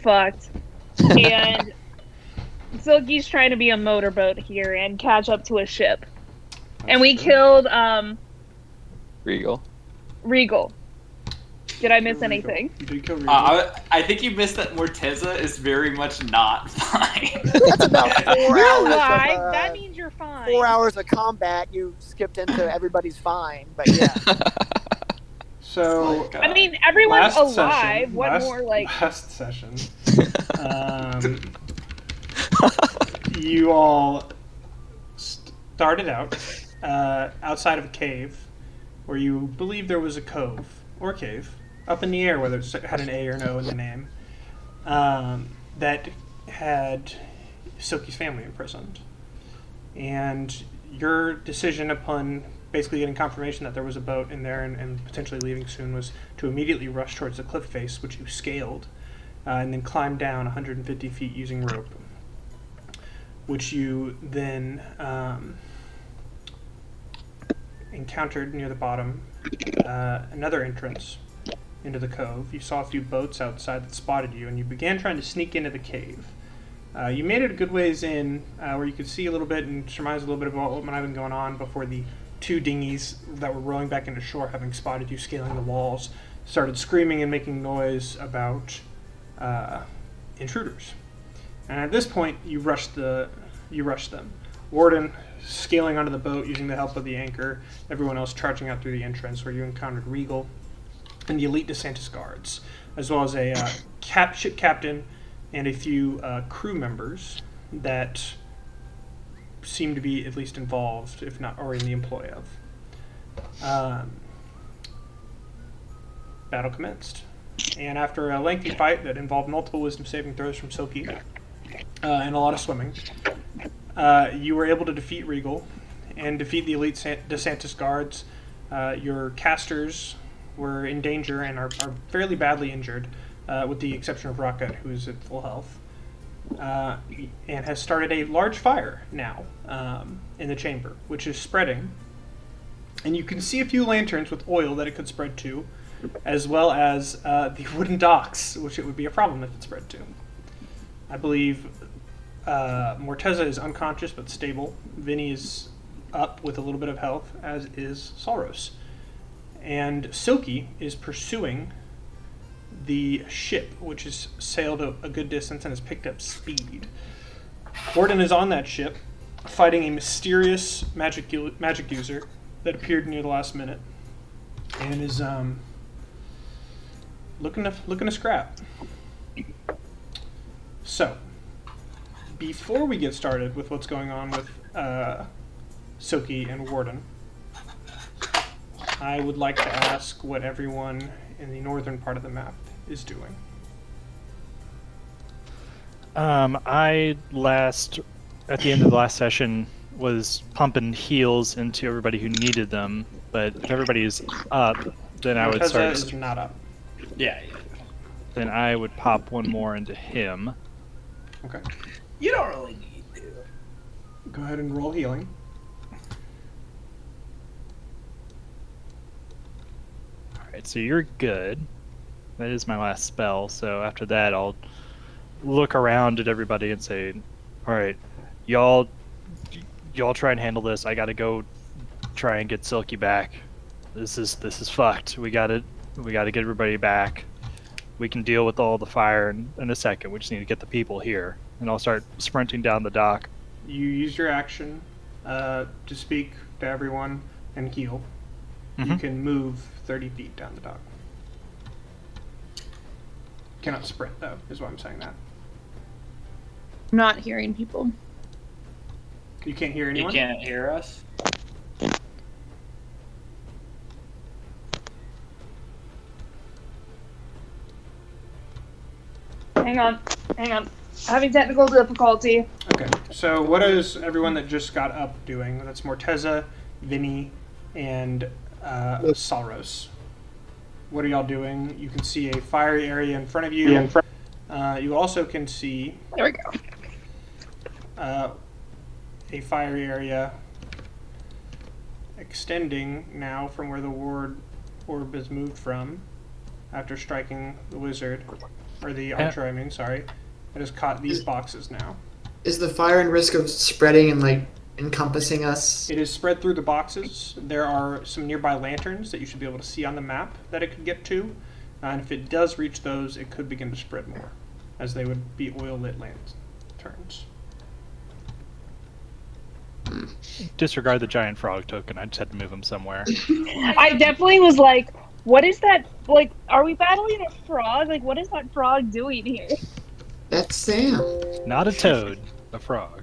fucked. And Silky's trying to be a motorboat here and catch up to a ship. And we killed Regal. Did I miss anything? You did kill Regal. I think you missed that Morteza is very much not fine. That's about 4 You're hours alive. of, That means you're fine. 4 hours of combat. You skipped into everybody's fine, but yeah. So, I mean, everyone's alive. Session, What more like? Last session. You all started out outside of a cave where you believe there was a cove or cave up in the air, whether it had an A or an O in the name, that had Silky's family imprisoned. And your decision upon basically getting confirmation that there was a boat in there and potentially leaving soon was to immediately rush towards the cliff face, which you scaled, and then climbed down 150 feet using rope, which you then encountered near the bottom another entrance into the cove. You saw a few boats outside that spotted you, and you began trying to sneak into the cave. You made it a good ways in, where you could see a little bit and surmise a little bit about what might have been going on before the two dinghies that were rowing back into shore, having spotted you scaling the walls, started screaming and making noise about intruders. And at this point, you rushed them. Warden scaling onto the boat using the help of the anchor, everyone else charging out through the entrance, where you encountered Regal and the elite DeSantis guards, as well as a ship captain and a few crew members that seem to be at least involved, if not, or in the employ of. Battle commenced. And after a lengthy fight that involved multiple wisdom saving throws from Silky and a lot of swimming, you were able to defeat Regal and defeat the elite DeSantis guards. Your casters were in danger and are fairly badly injured, with the exception of Rocket, who is at full health, and has started a large fire now in the chamber, which is spreading. And you can see a few lanterns with oil that it could spread to, as well as the wooden docks, which it would be a problem if it spread to. I believe Morteza is unconscious but stable. Vinny is up with a little bit of health, as is Salros. And Silky is pursuing the ship, which has sailed a good distance and has picked up speed. Warden is on that ship, fighting a mysterious magic user that appeared near the last minute, and is looking to scrap. So, before we get started with what's going on with Silky and Warden, I would like to ask what everyone in the northern part of the map is doing. At the end of the last session, was pumping heals into everybody who needed them, but if everybody's up, then I would start. Is not up. Yeah. Then I would pop one more into him. Okay. You don't really need to. Go ahead and roll healing. Alright, so you're good. That is my last spell, so after that I'll look around at everybody and say, alright, y'all try and handle this. I gotta go try and get Silky back. This is fucked. We gotta get everybody back. We can deal with all the fire in a second. We just need to get the people here. And I'll start sprinting down the dock. You use your action to speak to everyone and heal. Mm-hmm. You can move 30 feet down the dock. Cannot sprint, though, is why I'm saying that. I'm not hearing people. You can't hear anyone? You can't hear us? Hang on. Having technical difficulty. Okay, so what is everyone that just got up doing? That's Morteza, Vinny, and Salros. What are y'all doing? You can see a fiery area in front of you. You also can see... There we go. A fiery area extending now from where the ward orb is moved from after striking the wizard or the archer, I mean, sorry, that has caught these boxes now. Is the fire in risk of spreading and like encompassing us? It is spread through the boxes. There are some nearby lanterns that you should be able to see on the map that it could get to. And if it does reach those, it could begin to spread more, as they would be oil-lit lanterns. Disregard the giant frog token. I just had to move him somewhere. I definitely was like, what is that? Like, are we battling a frog? Like, what is that frog doing here? That's Sam. Not a toad, a frog.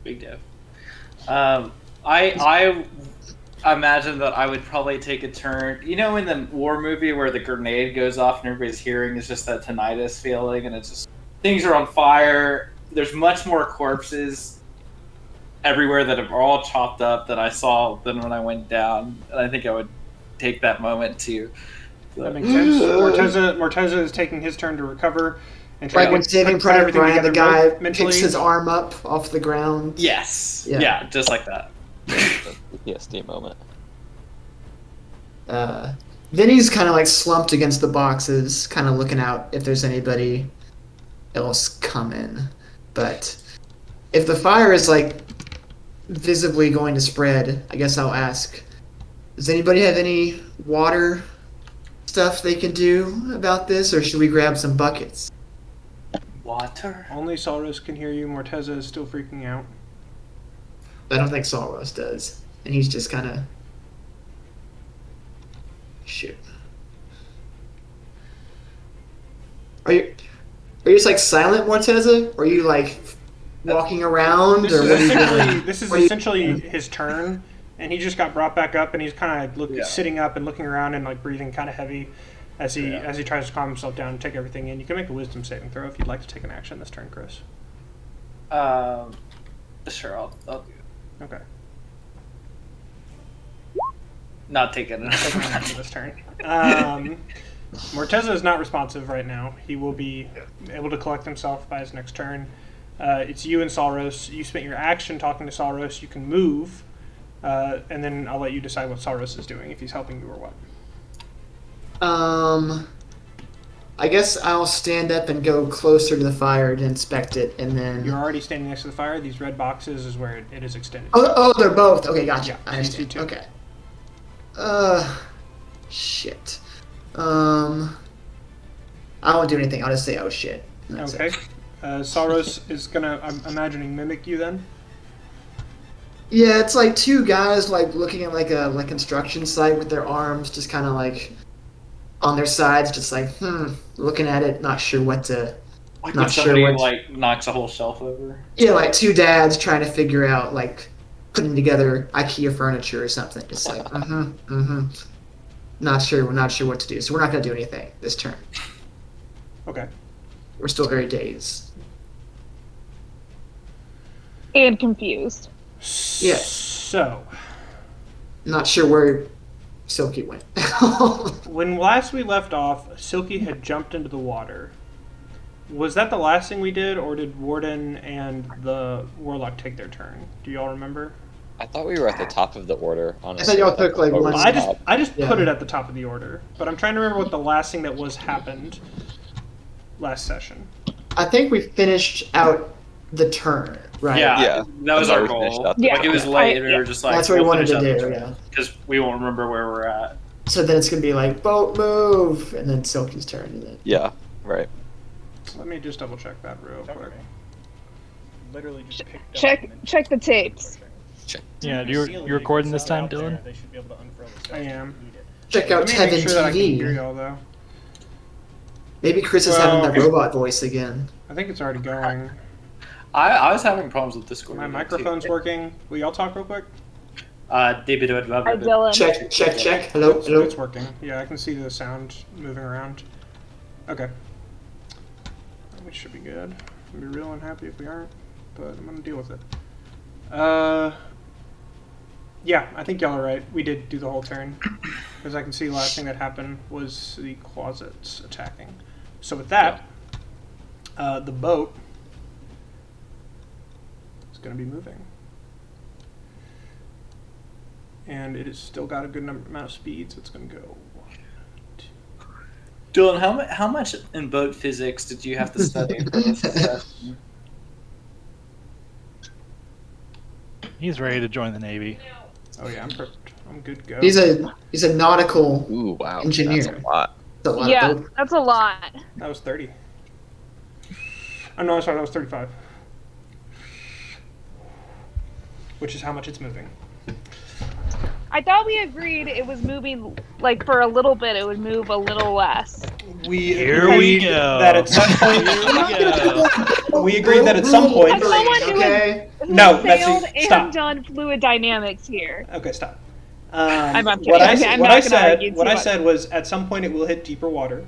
Big dev. I imagine that I would probably take a turn. You know, in the war movie where the grenade goes off and everybody's hearing is just that tinnitus feeling, and it's just things are on fire. There's much more corpses everywhere that are all chopped up that I saw than when I went down. And I think I would take that moment to. That makes sense. Morteza is taking his turn to recover. And try Like to when put Saving Private everything Ryan, the together guy mentally. picks his arm up off the ground. Yes. Yeah. Yeah, just like that. PTSD moment. Vinny's kind of like slumped against the boxes, kind of looking out if there's anybody else coming. But if the fire is like visibly going to spread, I guess I'll ask, does anybody have any water stuff they can do about this, or should we grab some buckets? Water? Only Solros can hear you. Morteza is still freaking out. I don't think Solros does. And he's just kind of... Shoot. Are you just like silent, Morteza? Or are you like walking around? This Or is what are you essentially, doing? this is What are you- essentially his turn, and he just got brought back up, and he's kind of Yeah. sitting up and looking around and like breathing kind of heavy as he tries to calm himself down and take everything in. You can make a wisdom saving throw if you'd like to take an action this turn, Chris. Sure, I'll do it. Okay. Not taking it. Take an action this turn. Morteza is not responsive right now. He will be able to collect himself by his next turn. It's you and Salros. You spent your action talking to Salros. You can move, and then I'll let you decide what Salros is doing, if he's helping you or what. I guess I'll stand up and go closer to the fire to inspect it, and then... You're already standing next to the fire. These red boxes is where it is extended. Oh, they're both. Okay, gotcha. Yeah, I understand. C2. Okay. Shit. I won't do anything. I'll just say, oh shit. That's Okay. it. Salros is gonna, I'm imagining, mimic you then. Yeah, it's like two guys like looking at like a construction site with their arms just kind of like on their sides, just like looking at it, not sure what to. Like Not when sure somebody what- like knocks a whole shelf over. Yeah, like two dads trying to figure out like putting together IKEA furniture or something. Just like Not sure. We're not sure what to do, so we're not gonna do anything this turn. Okay. We're still very dazed. And confused. Yes. So, Not sure where Silky went. when last we left off, Silky had jumped into the water. Was that the last thing we did, or did Warden and the Warlock take their turn? Do y'all remember? I thought we were at the top of the order, honestly. y'all took, like, Or one- we I just stopped. Yeah. put it at the top of the order, but I'm trying to remember what the last thing that was happened last session. I think we finished out the turn, right? Yeah, Yeah. that was I our thought we finished goal. out the Yeah. Like it was I- late, and we yeah. were just like, That's what we wanted to do, yeah. Because we won't remember where we're at. So then it's gonna be like boat move, and then Silky's turn, and then Yeah, right. Let me just double check that real quick. Literally just picked up Check the tapes. Yeah, you recording this time, Dylan? They should be able to unfurl the stuff I if am. you need it. check out Let me make Tevin sure that I can hear TV. y'all though. Maybe Chris is Well- having the robot voice again. I think it's already going. I was having problems with Discord. My again, microphone's too. working. Will y'all talk real quick? Hi, Dylan. Check. Hello, hello. It's working. Yeah, I can see the sound moving around. Okay. We should be good. I'll be real unhappy if we aren't, but I'm gonna deal with it. Yeah, I think y'all are right. We did do the whole turn. Because I can see the last thing that happened was the closets attacking. So with that, the boat is gonna be moving. And it has still got a good amount of speed, so it's going to go 1, 2, Dylan, how much in boat physics did you have to study for this session? He's ready to join the Navy. Oh yeah, I'm perfect. I'm good to go. He's a nautical Ooh, wow. engineer. That's a lot. That's a lot Yeah, of boat. that's a lot. That was 30. Oh no, sorry, that was 35. Which is how much it's moving. I thought we agreed it was moving, like, for a little bit, it would move a little less. We Here agreed we go. that at some point. We agreed that at some point. As someone who Okay. who No, sailed Betsy, and stop. done fluid dynamics here. Okay, stop. I'm kidding. What I, Okay, I'm what not I gonna said, argue too what I much. said was, at some point it will hit deeper water,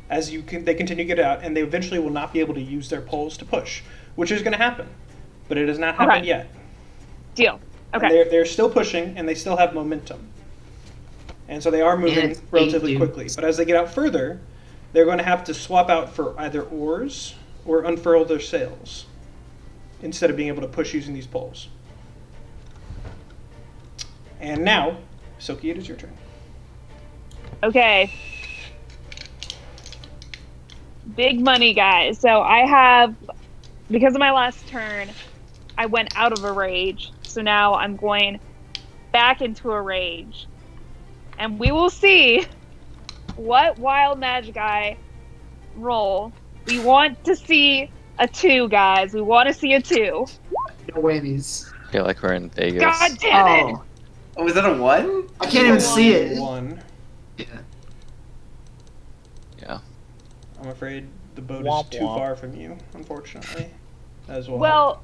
as they continue to get out, and they eventually will not be able to use their poles to push, which is going to happen, but it has not happened Okay. yet. Deal. And Okay. they're still pushing, and they still have momentum, and so they are moving it's relatively 8 quickly. dudes. But as they get out further, they're going to have to swap out for either oars or unfurl their sails instead of being able to push using these poles. And now, Silky, it is your turn. Okay. Big money, guys. So I have, because of my last turn, I went out of a rage. So now I'm going back into a rage. And we will see what wild magic I roll. We want to see a 2, guys. We want to see a 2. No whammies. I feel like we're in Vegas. God damn it! Oh, Oh, was that a 1? I can't even see it. One. Yeah. Yeah. I'm afraid the boat Womp is too womp. far from you, unfortunately, as well. Well,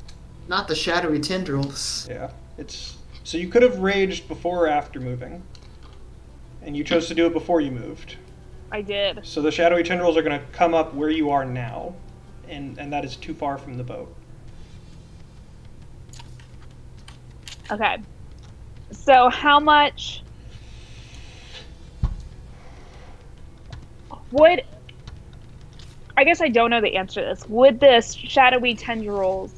Not the shadowy tendrils. Yeah, it's so you could have raged before or after moving, and you chose to do it before you moved. I did. So the shadowy tendrils are going to come up where you are now, and that is too far from the boat. Okay. So how much would, I guess I don't know the answer to this. Would this shadowy tendrils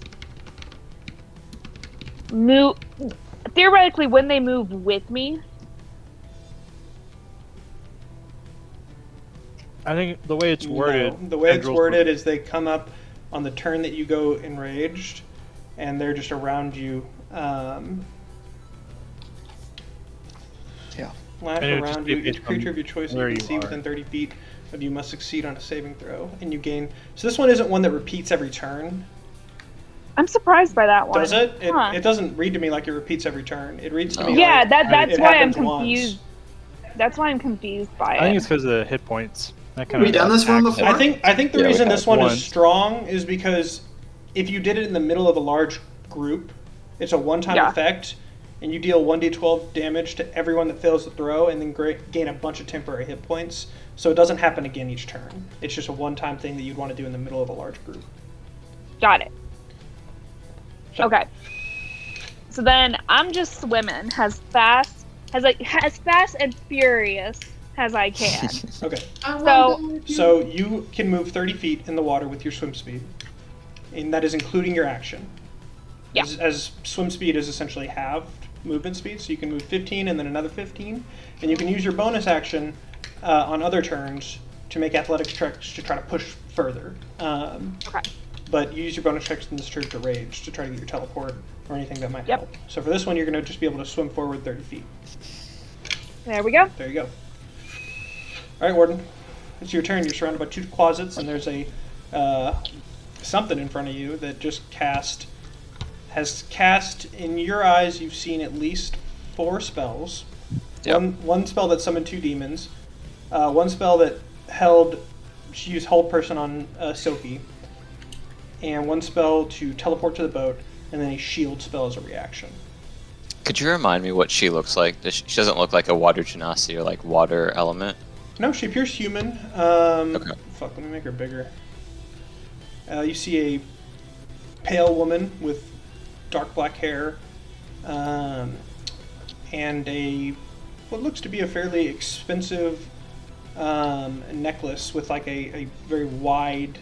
move, theoretically, wouldn't they move with me? I think the way it's worded. No, the way it's tendrils worded is they come up on the turn that you go enraged, and they're just around you. Yeah. Lash And it would just around be you. Each based on creature of your choice you where can you see are. within 30 feet of you must succeed on a saving throw, and you gain. So this one isn't one that repeats every turn, I'm surprised by that one. does it? Huh. It doesn't read to me like it repeats every turn. It reads to No. me Yeah, like that's it why I'm happens once. confused. That's why I'm confused by it. I think it's because of the hit points. That kind Have we done this one attacks it. before? I think the Yeah, we reason have this one one. is strong is because if you did it in the middle of a large group, it's a one-time Yeah. effect, and you deal 1d12 damage to everyone that fails the throw, and then gain a bunch of temporary hit points. So it doesn't happen again each turn. It's just a one-time thing that you'd want to do in the middle of a large group. Got it. So- Okay. So then I'm just swimming as fast and furious as I can. Okay. So So you can move 30 feet in the water with your swim speed, and that is including your action. Yeah. As swim speed is essentially halved movement speed, so you can move 15 and then another 15, and you can use your bonus action on other turns to make athletics checks to try to push further. okay. But you use your bonus checks in this turn to rage to try to get your teleport or anything that might Yep. help. So for this one, you're going to just be able to swim forward 30 feet. There we go. There you go. All right, Warden. It's your turn. You're surrounded by 2 closets, and there's a something in front of you that just has cast, in your eyes, you've seen at least 4 spells. Yep. One spell that summoned 2 demons. One spell that she used Hold Person on Silky. And one spell to teleport to the boat, and then a shield spell as a reaction. Could you remind me what she looks like? She doesn't look like a water genasi or like water element. No, she appears human. Okay. Fuck, let me make her bigger. You see a pale woman with dark black hair, and what looks to be a fairly expensive necklace with like a very wide,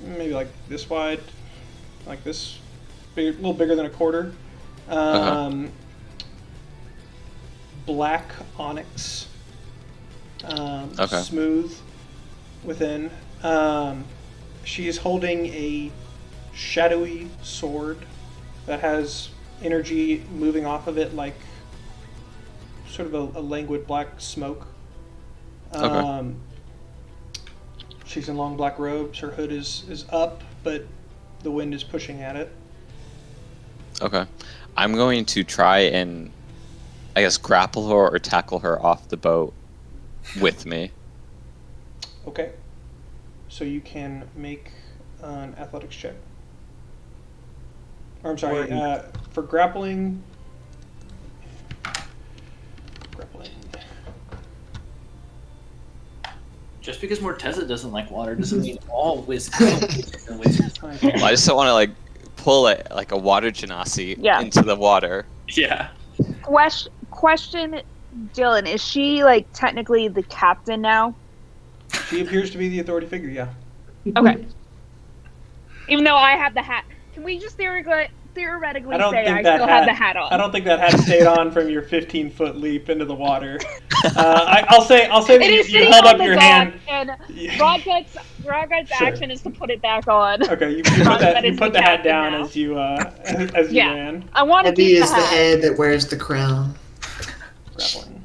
maybe like this wide, like this, a little bigger than a quarter. Black onyx Okay. smooth within. She is holding a shadowy sword that has energy moving off of it like sort of a languid black smoke. Okay. She's in long black robes. Her hood is up, but the wind is pushing at it. Okay. I'm going to try and, I guess, grapple her or tackle her off the boat with me. Okay. So you can make an athletics check. Or I'm sorry, for grappling. Grappling. Just because Morteza doesn't like water doesn't mean all wizards and wizards. Well, I just don't want to like pull it like a water genasi Yeah. into the water. Yeah. Question, Dylan, is she like technically the captain now? She appears to be the authority figure, yeah. Okay. Even though I have the hat, can we just theoretically I don't say think I that still hat, have the hat on? I don't think that hat stayed on from your 15-foot leap into the water. I'll say that It is you sitting held on up the your dock, hand. and Yeah. Rodgut's Sure. action is to put it back on. Okay, you Rodgut is put the the hat captain down now. as you ran. I want to Heavy keep the is the hat. head that wears the crown. Grappling.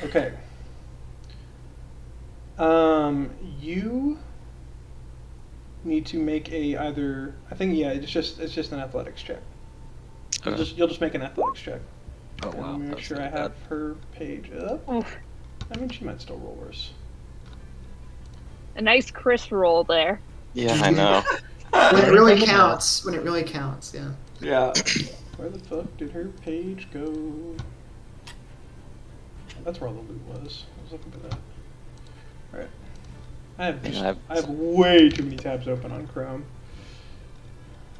Okay. You need to make it's just an athletics check. Okay. You'll just make an athletics check. Oh And wow. let me make that's sure I not have bad. her page up. Oof. I mean, she might still roll worse. A nice crisp roll there. Yeah, I know. When it really counts. When it really counts, yeah. Yeah. Where the fuck did her page go? That's where all the loot was. I was looking for that. Alright. I have way too many tabs open on Chrome.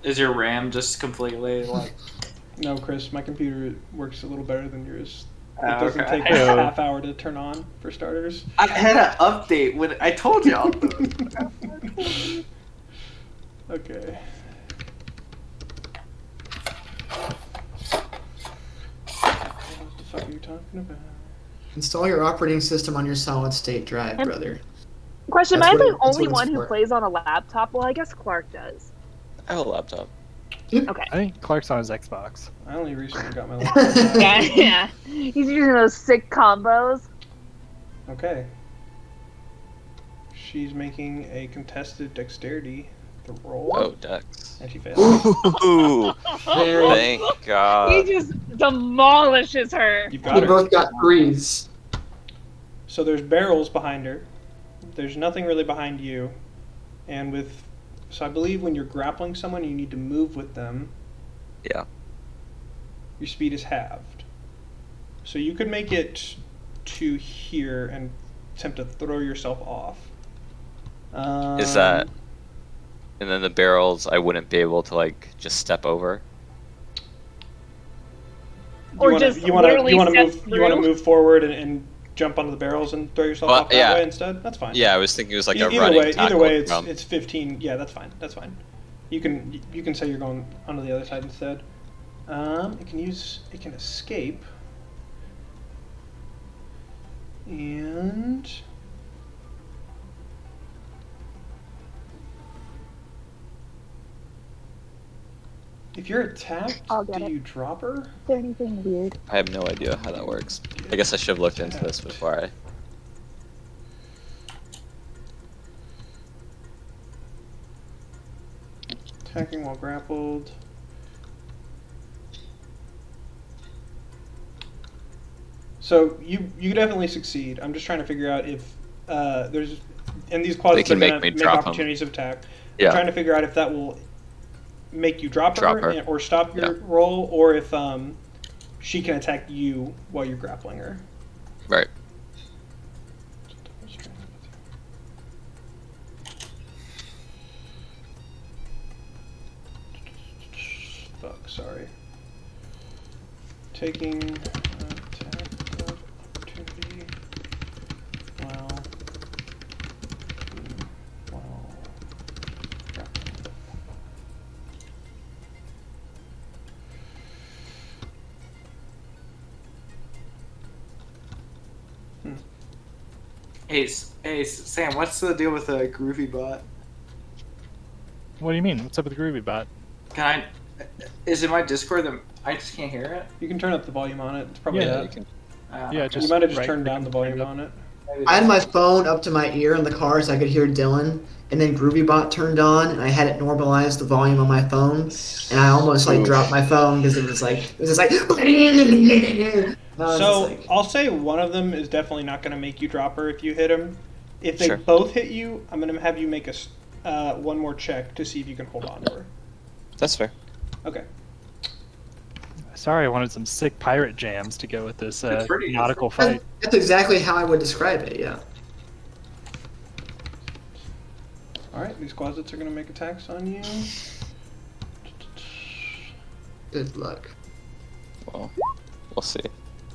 Is your RAM just completely like? No, Chris, my computer works a little better than yours. It Oh, doesn't okay. take a half hour to turn on, for starters. I had an update when I told y'all. Okay. What the fuck are you talking about? Install your operating system on your solid state drive, And- brother. Question, That's am I the what only it's one who for. plays on a laptop? Well, I guess Clark does. I have a laptop. Okay. I think Clark's on his Xbox. I only recently got my laptop back. Yeah, yeah. He's using those sick combos. Okay. She's making a contested dexterity roll. Oh, Dex. And she fails. Ooh, Very- thank He God. just demolishes her. You've You got her. both got threes. So there's barrels behind her. There's nothing really behind you. And so I believe when you're grappling someone, you need to move with them. Yeah. Your speed is halved. So you could make it to here and attempt to throw yourself off. Is that? And then the barrels, I wouldn't be able to like just step over. Or you wanna, just you wanna, literally you wanna step move you wanna through? move forward and jump onto the barrels and throw yourself Well, off that yeah. way instead? That's fine. Yeah, I was thinking it was like a Either running way, tackle. it's 15. Yeah, that's fine. That's fine. You can say you're going onto the other side instead. It can escape. And if you're attacked, I'll get do it. you drop her? Is there anything weird? I have no idea how that works. I guess I should have looked into this before I. Attacking while grappled. So you definitely succeed. I'm just trying to figure out if there's and these closets They are can going to make me make drop 'em. opportunities of attack. I'm Yeah. trying to figure out if that will make you drop Drop her, her. or stop your Yeah. roll, or if she can attack you while you're grappling her. Right. Fuck, sorry. Taking attack of opportunity while grappling. Hey, Sam, what's the deal with a groovy bot? What do you mean? What's up with the Groovy Bot? Can I? Is it my Discord that I just can't hear it? You can turn up the volume on it. It's probably Yeah, that. you can. Yeah, Okay. just You might have just right turned click down and the turn it volume up. on it. Maybe I had that's- my phone up to my ear in the car so I could hear Dylan, and then GroovyBot turned on, and I had it normalize the volume on my phone, and I almost like Oof. dropped my phone because it was just like. I was So just like, I'll say one of them is definitely not going to make you drop her if you hit him. If they Sure. both hit you, I'm going to have you make one more check to see if you can hold on to her. That's fair. Okay. Sorry, I wanted some sick pirate jams to go with this It's pretty- nautical fight. that's exactly how I would describe it. Yeah. All right. These closets are going to make attacks on you. Good luck. Well, we'll see.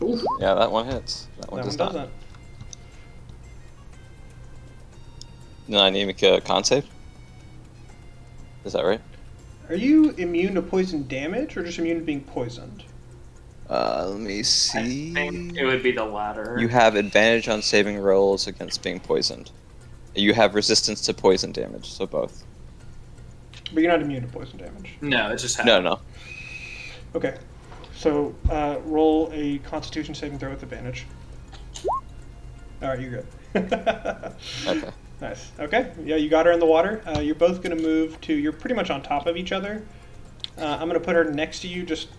Ooh. Yeah, that one hits. That That one one does not. doesn't. No, I need to make a con save. Is that right? Are you immune to poison damage or just immune to being poisoned? Let me I see. think it would be the latter. You have advantage on saving rolls against being poisoned. You have resistance to poison damage, so both. But you're not immune to poison damage. No, it just No, happened. no. Okay. So roll a Constitution saving throw with advantage. All right, you're good. Okay. Nice. Okay. Yeah, you got her in the water. You're both going to move to. You're pretty much on top of each other. I'm going to put her next to you just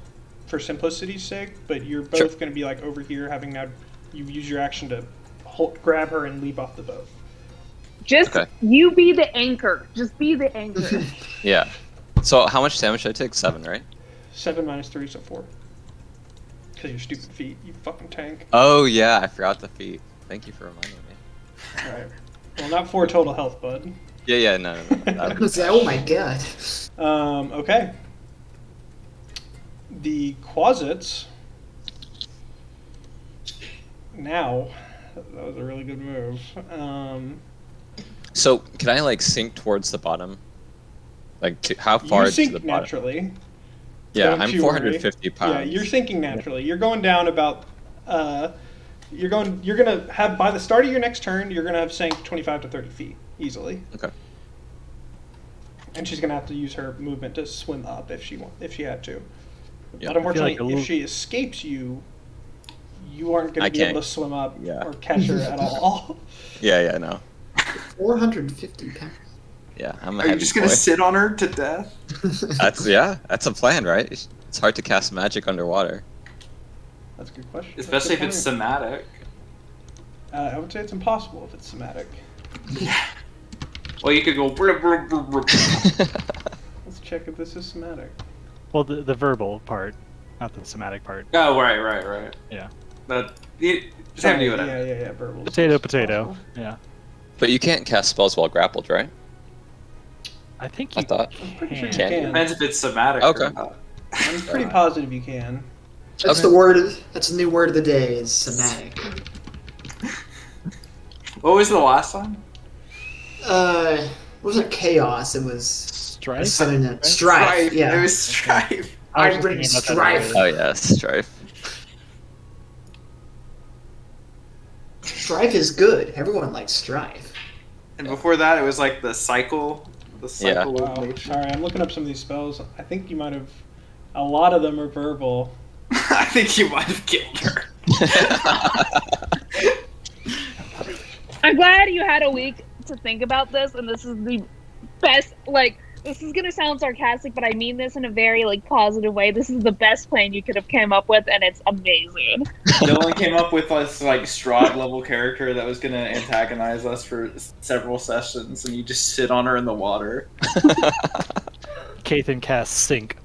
for simplicity's sake. But you're both Sure. going to be like over here, having now you use your action to grab her and leap off the boat. Just Okay. you be the anchor. Just be the anchor. Yeah. So how much damage should I take? 7, right? 7 minus 3, so 4. Because your stupid feet, you fucking tank. Oh yeah, I forgot the feet. Thank you for reminding me. All right. Well, not 4 total health, bud. Yeah, no. I was like, oh my god. Okay. The closets. Now, that was a really good move. So can I like sink towards the bottom? Like how far You to sink the bottom? naturally. Yeah, Don't I'm you 450 pounds. Yeah, you're sinking naturally. You're going down about. You're gonna have by the start of your next turn. You're gonna have sank 25 to 30 feet easily. Okay. And she's gonna have to use her movement to swim up if she had to. Yeah. But unfortunately, I feel like a if she escapes you, you aren't gonna I be able can't. to swim up Yeah. or catch her at all. Yeah, no. 450 pounds. Yeah, I'm a Are you heavy just gonna boy. sit on her to death? That's a plan, right? It's hard to cast magic underwater. That's a good question. That's a Especially if good it's point. somatic. I would say it's impossible if it's somatic. Well, you could go. Brr, brr, brr, brr. Let's check if this is somatic. Well, the verbal part, not the somatic part. Oh, right. Yeah. But just have to do whatever. Yeah. Verbal. Potato. Yeah. But you can't cast spells while grappled, right? I think I you thought. I'm pretty sure you Can. can. Depends if it's somatic. Okay. Or not. I'm pretty positive you can. That's the word. That's the new word of the day. Is somatic. What was the last one? It wasn't chaos. It was Strife? strife. Strife. Yeah. It was strife. I was I just bring thinking about that strife. earlier. Oh yeah, strife. Strife is good. Everyone likes strife. And before that, it was like the cycle. The cycle Wow. of nature. Sorry, I'm looking up some of these spells. I think you might have. A lot of them are verbal. I think you might have killed her. I'm glad you had a week to think about this, and this is the best. Like, this is gonna sound sarcastic, but I mean this in a very like positive way. This is the best plan you could have come up with, and it's amazing. Dylan came up with this like Strahd level character that was gonna antagonize us for several sessions, and you just sit on her in the water. Kathan casts Sink.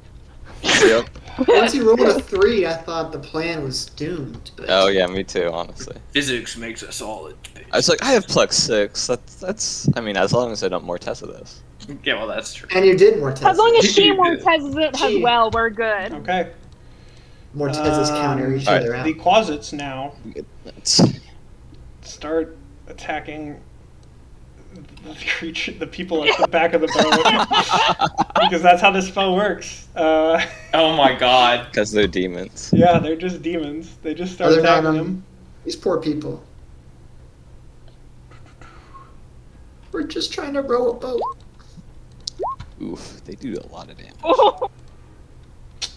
Yep. Once he rolled a 3, I thought the plan was doomed. But Oh yeah, me too. Honestly, Physics makes us all. I was like, I have Plex 6. That's. I mean, as long as I don't Mortessa this. Yeah, well, that's true. And you did Mortez. As long as she You did. Mortezes it as well, we're good. Okay. Mortez's counter each Alright. other out. The closets now That's, start attacking the people at the back of the boat because that's how this spell works. Oh my god. because they're demons. Yeah, they're just demons. They just start Other than attacking them. These poor people. We're just trying to row a boat. Oof, they do a lot of damage.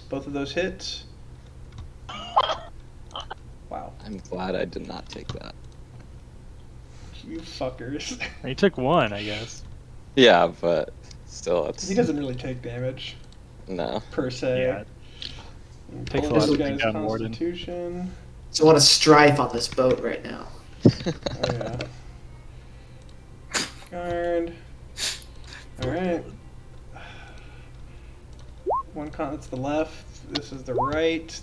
Both of those hits. Wow. I'm glad I did not take that. You fuckers. He took one, I guess. Yeah, but still, it's He doesn't really take damage, no. per se. Yeah. Takes a Pull lot this to bring guy's down Warden. Constitution. There's a lot of strife on this boat right now. Oh, yeah. Guard. Alright. One that's the left. This is the right.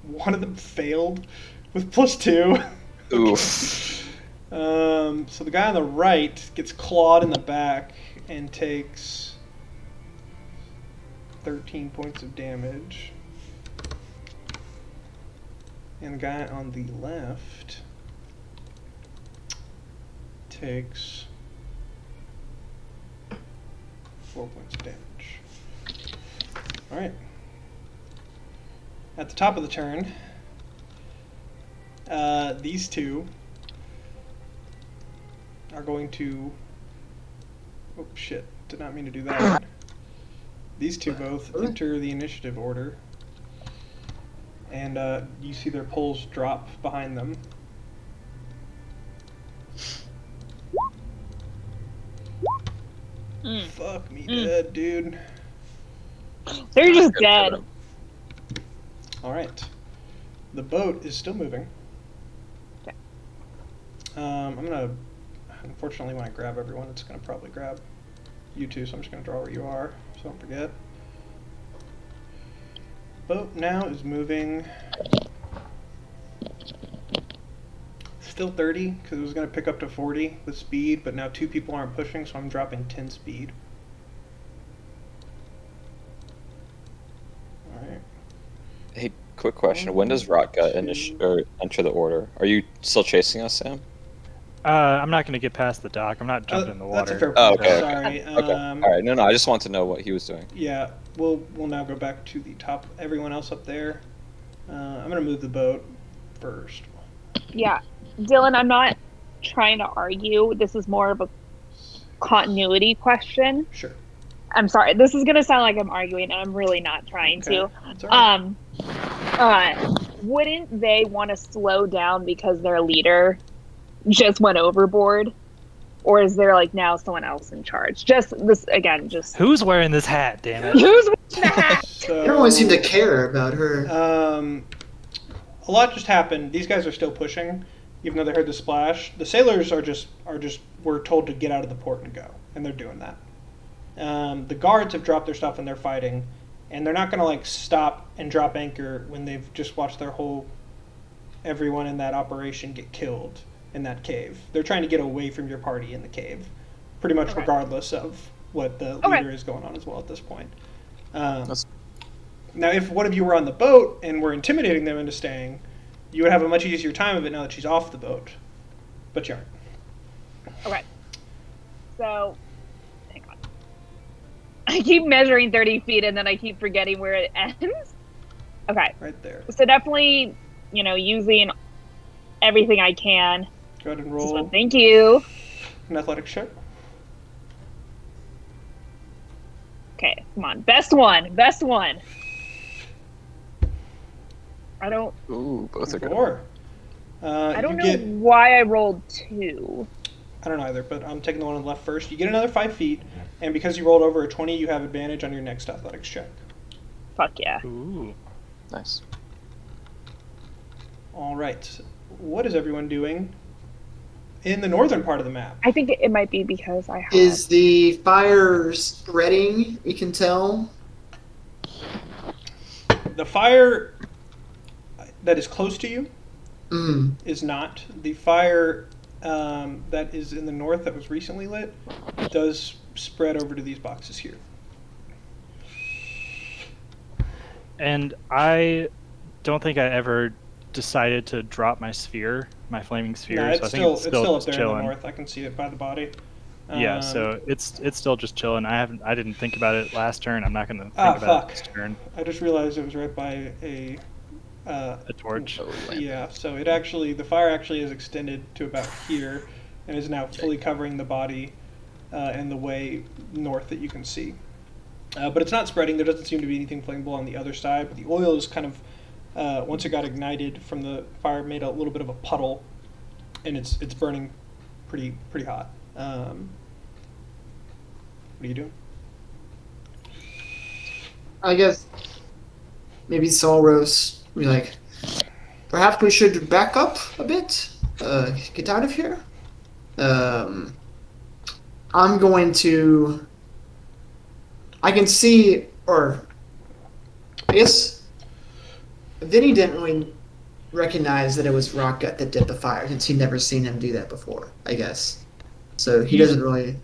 One of them failed with +2. Oof. So the guy on the right gets clawed in the back and takes 13 points of damage. And the guy on the left takes 4 points of damage. Alright. At the top of the turn, these two are going to... Oh shit, did not mean to do that. These two both enter the initiative order. And you see their poles drop behind them. Fuck me dead, dude. They're just dead. Alright. The boat is still moving. Okay. I'm gonna... Unfortunately, when I grab everyone, it's gonna probably grab you two, so I'm just gonna draw where you are, so don't forget. Boat now is moving... Still 30, because it was going to pick up to 40 with speed, but now 2 people aren't pushing, so I'm dropping 10 speed. Alright. Hey, quick question. When does Rotgut enter the order? Are you still chasing us, Sam? I'm not going to get past the dock. I'm not jumping in the water. That's a fair Oh, point. okay. Sorry. Okay. Alright, no, I just want to know what he was doing. Yeah, we'll now go back to the top. Everyone else up there. I'm going to move the boat first. Yeah. Dylan, I'm not trying to argue. This is more of a continuity question. Sure. I'm sorry. This is going to sound like I'm arguing, and I'm really not trying to. It's all right. Wouldn't they want to slow down because their leader just went overboard? Or is there, like, now someone else in charge? Just this, again, just... Who's wearing this hat, damn it? Who's wearing the hat? So, Everyone seemed to care about her. A lot just happened. These guys are still pushing, even though they heard the splash. The sailors were told to get out of the port and go, and they're doing that. The guards have dropped their stuff and they're fighting, and they're not going to like stop and drop anchor when they've just watched everyone in that operation get killed in that cave. They're trying to get away from your party in the cave, pretty much regardless of what the leader is going on as well at this point. Now, if one of you were on the boat and were intimidating them into staying, you would have a much easier time of it now that she's off the boat. But you aren't. Okay. So, hang on. I keep measuring 30 feet and then I keep forgetting where it ends. Okay. Right there. So definitely, using everything I can. Go ahead and roll Thank you. an athletics check. Okay, come on. Best one. Best one. I don't... Ooh, both are good. 4. I don't know why I rolled 2. I don't know either, but I'm taking the one on the left first. You get another 5 feet, and because you rolled over a 20, you have advantage on your next athletics check. Fuck yeah. Ooh. Nice. All right. What is everyone doing in the northern part of the map? I think it might be because I have... Is the fire spreading? We can tell. The fire that is close to you Mm. is not. The fire that is in the north that was recently lit does spread over to these boxes here. And I don't think I ever decided to drop my sphere, my flaming sphere. No, so I it's think still up just there in chilling. the north. I can see it by the body. Yeah, so it's still just chilling. I didn't think about it last turn. I'm not going to think about fuck. it this turn. I just realized it was right by a A torch. yeah, so the fire actually is extended to about here. and is now fully covering the body and the way north that you can see. But it's not spreading. There doesn't seem to be anything flammable on the other side. But the oil is kind of, once it got ignited from the fire, made a little bit of a puddle, and it's burning pretty hot. What are you doing? I guess maybe Solros be like, perhaps we should back up a bit, get out of here. I'm going to. I can see, or I guess Vinny didn't really recognize that it was Rockgut that did the fire since he'd never seen him do that before, I guess. So he doesn't really.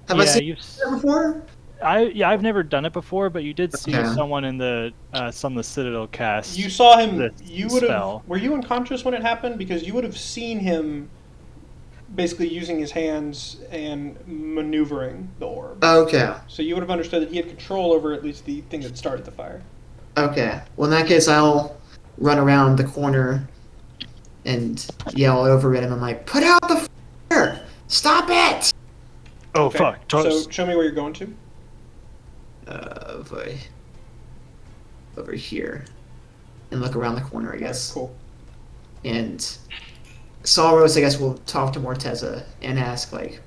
Have I seen that before? I've never done it before, but you did see Okay. someone in the some of the Citadel cast. You saw him. the You would have. spell. Were you unconscious when it happened? Because you would have seen him basically using his hands and maneuvering the orb. Okay. So you would have understood that he had control over at least the thing that started the fire. Okay. Well, in that case, I'll run around the corner and yell over at him. I'm like, "Put out the fire! Stop it!" Oh Okay, fuck! So show me where you're going to. Over here, and look around the corner, I guess. Cool. And Solros, I guess, will talk to Morteza and ask, like,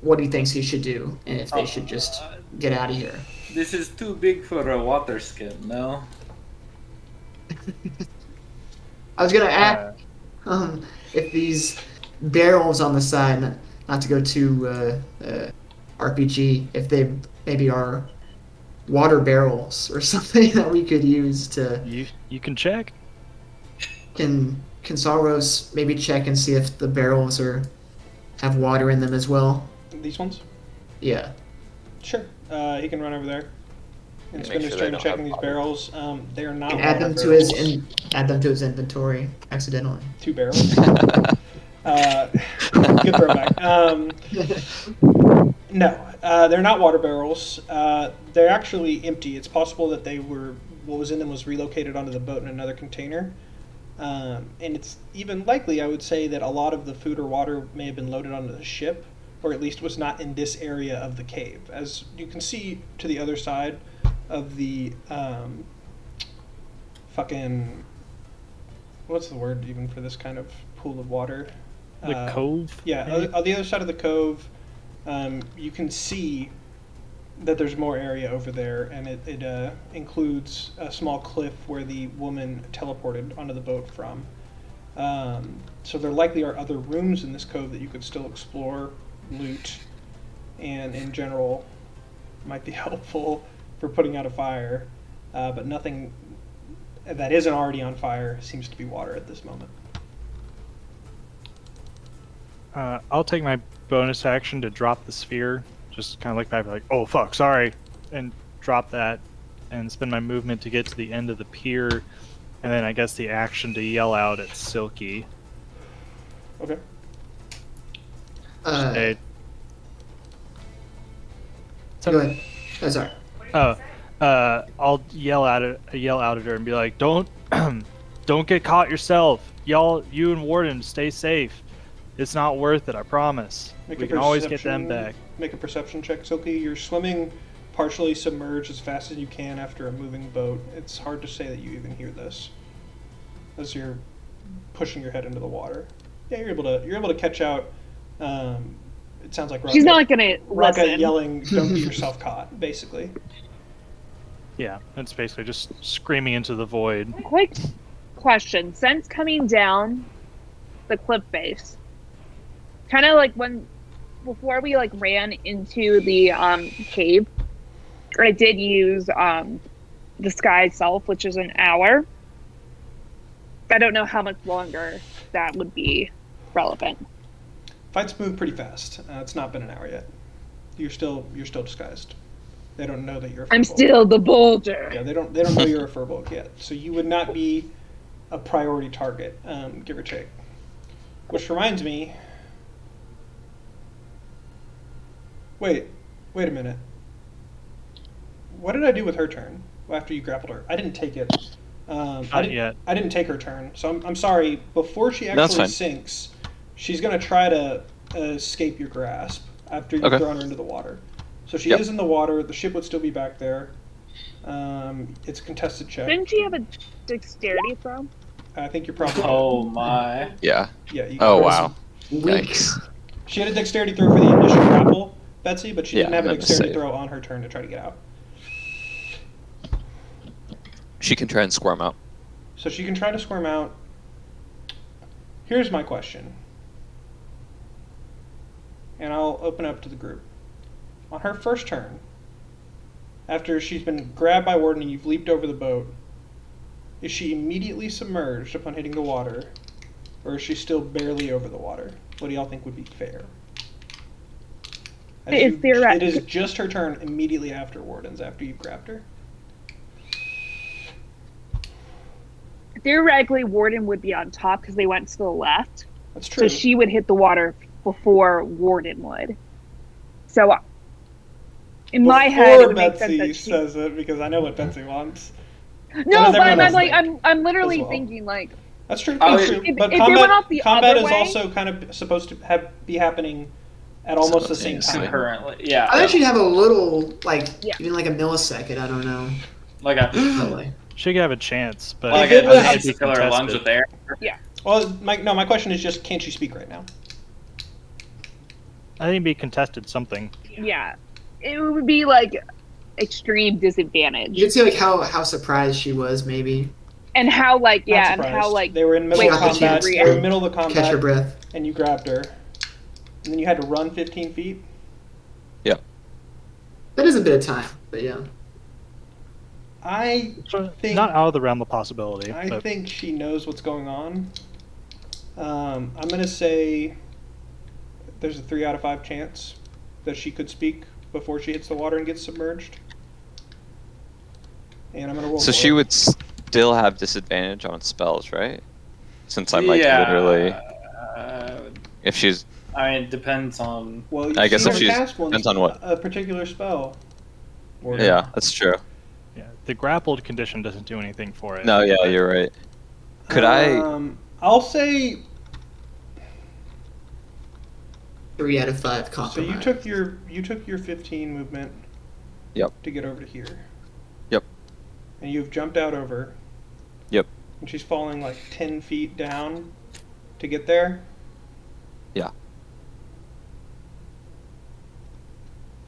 what he thinks he should do, and if they should just get out of here. This is too big for a water skin, no? I was gonna ask if these barrels on the side, not to go too RPG, if they maybe are water barrels or something that we could use to. You can check. Can Solros maybe check and see if the barrels have water in them as well? These ones? Yeah. Sure. He can run over there and Make spend his sure they turn don't checking have these water. barrels. They are not. And add them water to his barrels. add them to his inventory accidentally. 2 barrels. Good throwback. No, they're not water barrels. They're actually empty. It's possible that what was in them was relocated onto the boat in another container. And it's even likely, I would say, that a lot of the food or water may have been loaded onto the ship, or at least was not in this area of the cave. As you can see to the other side of the what's the word even for this kind of pool of water? The cove. Yeah, maybe? on the other side of the cove, you can see that there's more area over there, and it includes a small cliff where the woman teleported onto the boat from. So there likely are other rooms in this cove that you could still explore, loot, and in general might be helpful for putting out a fire, but nothing that isn't already on fire seems to be water at this moment. I'll take my bonus action to drop the sphere. Just kind of look back, like, oh fuck, sorry, and drop that, and spend my movement to get to the end of the pier, and then I guess the action to yell out at Silky. Okay. Hey, Go ahead. Oh, sorry. I'll yell out at her and be like, don't get caught yourself. Y'all, you and Warden, stay safe. It's not worth it, I promise. We can always get them back. Make a perception check, Silky. You're swimming partially submerged as fast as you can after a moving boat. It's hard to say that you even hear this as you're pushing your head into the water. Yeah, you're able to catch out. It sounds like She's not gonna Raka listen. yelling, "Don't get yourself caught!" Basically. Yeah, it's basically just screaming into the void. Quick question: since coming down the cliff face, kind of like before we like ran into the cave, I did use disguise self, which is an hour. I don't know how much longer that would be relevant. Fights move pretty fast. It's not been an hour yet. You're still disguised. They don't know that you're. I'm still the boulder. Yeah, they don't know you're a furbolg yet, so you would not be a priority target, give or take. Which reminds me. Wait a minute. What did I do with her turn after you grappled her? I didn't take it. Not yet. I didn't take her turn, so I'm sorry. Before she That's actually fine. sinks, she's gonna try to escape your grasp after you've Okay. thrown her into the water. So she Yep. is in the water. The ship would still be back there. It's a contested check. Didn't she have a dexterity throw? I think you're probably. Oh my. Yeah. Yeah. You Oh can- wow. Weak. Yikes. She had a dexterity throw for the initial grapple, Betsy, but she Yeah, didn't have a and then the dexterity save. throw on her turn to try to get out. She can try and squirm out. So she can try to squirm out. Here's my question. And I'll open up to the group. On her first turn, after she's been grabbed by Warden and you've leaped over the boat, is she immediately submerged upon hitting the water, or is she still barely over the water? What do y'all think would be fair? It's theoretic- It is just her turn immediately after Warden's, after you've grabbed her. Theoretically, Warden would be on top because they went to the left. That's true. So she would hit the water before Warden would. So, in my head, it would make sense Betsy that she... says it, because I know what Betsy wants. No, does but everyone I'm else like, think I'm literally as well? thinking like, That's true. I That's would- true. If- But if they went off the combat other is way- also kind of supposed to be happening at almost the same Simultaneously. time. Concurrently, yeah. I think she'd have a little, like, Yeah. even like a millisecond. I don't know. Like a Probably. She could have a chance, but Like like it a was- chance to fill her lungs with air. Well, my question is just, can she speak right now? I think it'd be contested something. yeah, it would be like extreme disadvantage. You could see like how surprised she was, maybe And how like, Not yeah, and surprised. how like, they were in the middle wait, of how she combat. would They were in the react. middle of the catch her combat, breath. and you grabbed her, and then you had to run 15 feet. That is a bit of time, but yeah. I So think not out of the realm of possibility. I but think she knows what's going on. I'm gonna say there's a 3 out of 5 chance that she could speak before she hits the water and gets submerged. And I'm gonna roll. So for she it. would still have disadvantage on spells, right? Since I'm like Yeah, literally, uh, if she's I mean, it depends on. Well, I guess she if never she's- cast one, depends on what. a particular spell. Or- yeah, that's true. yeah, the grappled condition doesn't do anything for it. No, yeah, you're right. Could I'll say. 3 out of 5 So compromise. you took your 15 movement. Yep. To get over to here. Yep. And you've jumped out over. Yep. And she's falling like 10 feet down to get there. Yeah.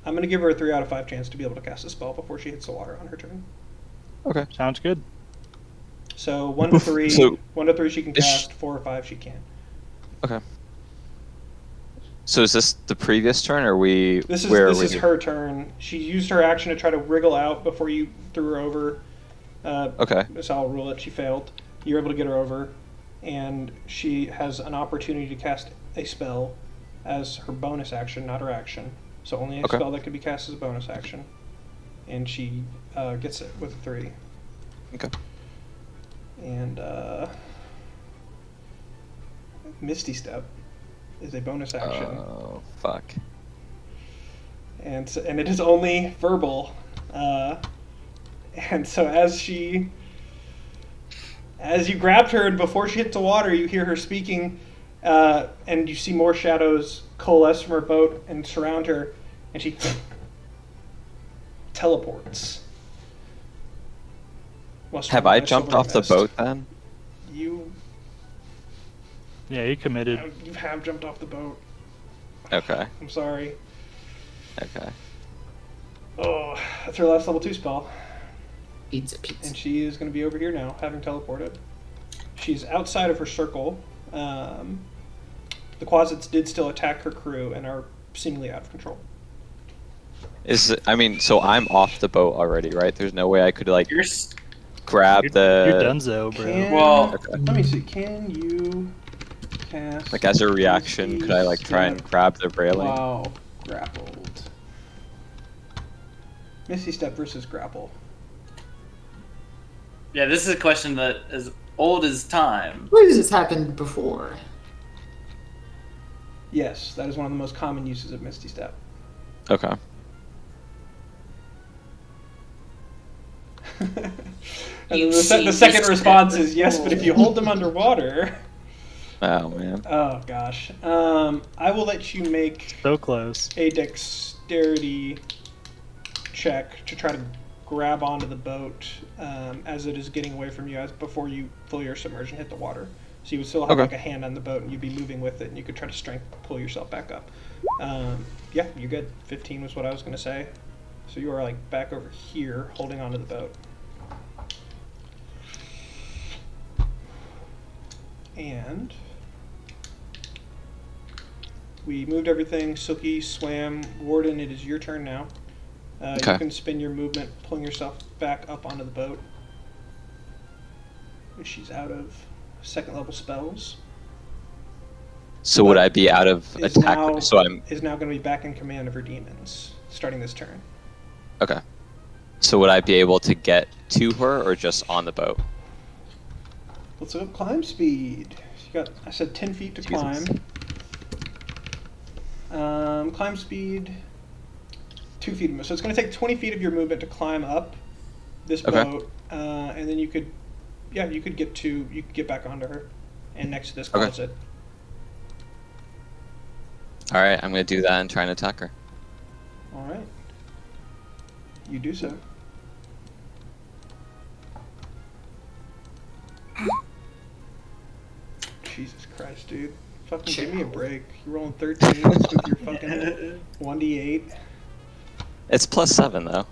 I'm gonna give her a 3 out of 5 chance to be able to cast a spell before she hits the water on her turn. Okay. Sounds good. So 1 to 3, So- 1 to 3 she can Is cast, 4 or 5 she can't. Okay. So is this the previous turn, or we? This where is are this we? is her turn. She used her action to try to wriggle out before you threw her over. Okay. So I'll rule it. She failed. You're able to get her over, and she has an opportunity to cast a spell as her bonus action, not her action. So only a Okay. spell that can be cast as a bonus action, and she gets it with a 3. Okay. And Misty Step is a bonus action, Oh fuck. and it is only verbal. And so as you grabbed her and before she hits the water, you hear her speaking, and you see more shadows coalesce from her boat and surround her, and she teleports. While Have surrounded I by jumped silvery off the mist. boat then? You Yeah, you committed. have jumped off the boat. Okay. I'm sorry. Okay. Oh, that's her last level 2 spell. Pizza, pizza. And she is going to be over here now, having teleported. She's outside of her circle. The Quasits did still attack her crew and are seemingly out of control. I mean, so I'm off the boat already, right? There's no way I could like You're s- grab You're the donezo, bro. Well- Okay. let me see. Can you cast? like as a reaction, could I like try and grab the railing? Wow, grappled. Misty Step versus grapple. Yeah, this is a question that is old as time. Where has this happened before? Yes, that is one of the most common uses of Misty Step. Okay. And then the second response is yes, but if you hold them underwater. Oh man. Oh gosh. I will let you make So close. a dexterity check to try to grab onto the boat as it is getting away from you before you fully are submerged and hit the water. So you would still have Okay. like a hand on the boat and you'd be moving with it and you could try to pull yourself back up. Yeah, you're good. 15 was what I was going to say. So you are like back over here holding onto the boat. And we moved everything. Silky swam. Warden, it is your turn now. Okay. You can spin your movement, pulling yourself back up onto the boat. She's out of second level spells. So would I be out of Is attack? now, So I'm is now going to be back in command of her demons starting this turn. okay. So would I be able to get to her or just on the boat? Let's look up climb speed. You got, I said 10 feet to Jesus. climb. Climb speed, 2 feet. So it's going to take 20 feet of your movement to climb up this Okay. boat, and then you could get back onto her, and next to this Okay. closet. All right, I'm gonna do that and try and attack her. All right. You do so. Jesus Christ, dude. Fucking give me a break. You're rolling 13s with your fucking 1d8. It's +7 though.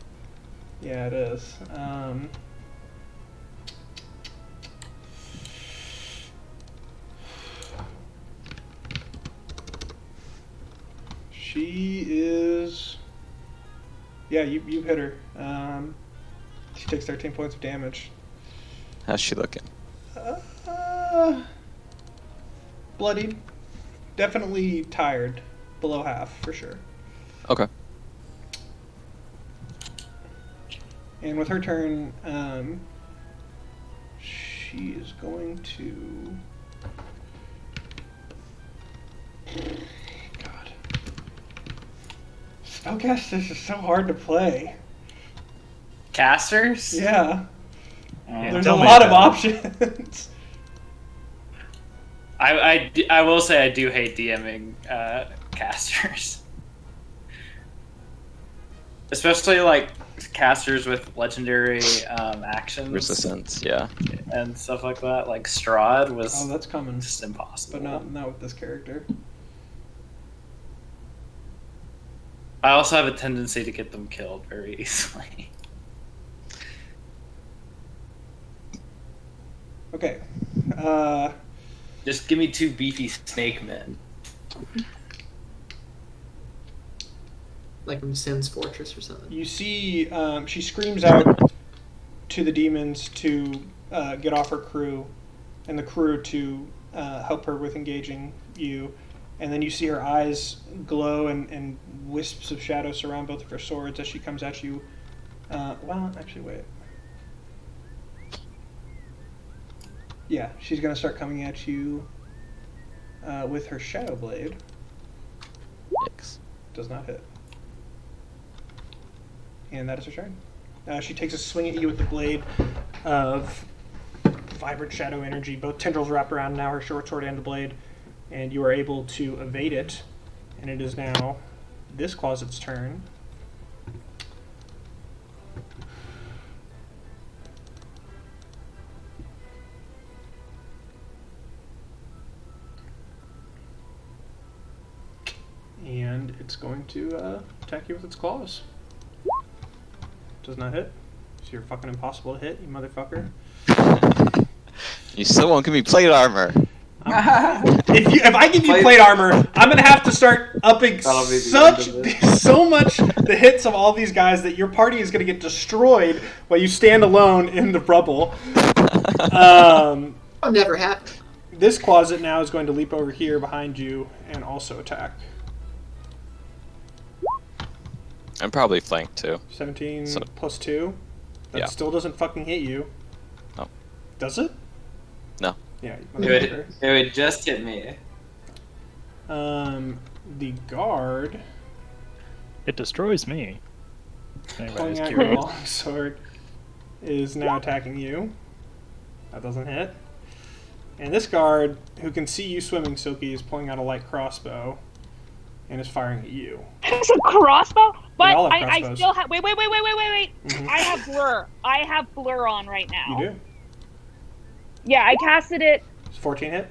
Yeah, it is. She is... Yeah, you hit her. She takes 13 points of damage. How's she looking? Bloodied. Definitely tired. Below half, for sure. Okay. And with her turn, she is going to... God. Spellcasters is so hard to play. Casters? Yeah. Uh, There's a tell me lot of about options. I will say I do hate DMing casters. Especially like casters with legendary actions Resistance, yeah. and stuff like that. Like Strahd was Oh, that's coming. just impossible. But not with this character. I also have a tendency to get them killed very easily. Okay. Just give me 2 beefy snake men. Like from Sin's Fortress or something. You see, she screams out to the demons to get off her crew, and the crew to help her with engaging you. And then you see her eyes glow and wisps of shadow surround both of her swords as she comes at you. Well, actually, wait. Yeah, she's going to start coming at you with her Shadow Blade. Yikes. Does not hit. And that is her turn. She takes a swing at you with the blade of vibrant shadow energy. Both tendrils wrapped around now her short sword and the blade. And you are able to evade it. And it is now this closet's turn. And it's going to attack you with its claws. Does not hit. So you're fucking impossible to hit, you motherfucker. You still won't give me plate armor. If I give you plate armor, I'm gonna have to start upping That'll be the end of so much the hits of all these guys that your party is gonna get destroyed while you stand alone in the rubble. Oh, never happened. This closet now is going to leap over here behind you and also attack. I'm probably flanked too. 17 So- plus 2. That Yeah. still doesn't fucking hit you. No. Does it? No. Yeah. It would just hit me. The guard It destroys me. pulling Anybody's out your curious. longsword is now attacking you. That doesn't hit. And this guard, who can see you swimming, Silky, is pulling out a light crossbow and is firing at you. It's a crossbow? But all have I crossbows. still have. Wait. Mhm. I have blur. I have blur on right now. You do. Yeah, I casted it. It's 14 hit.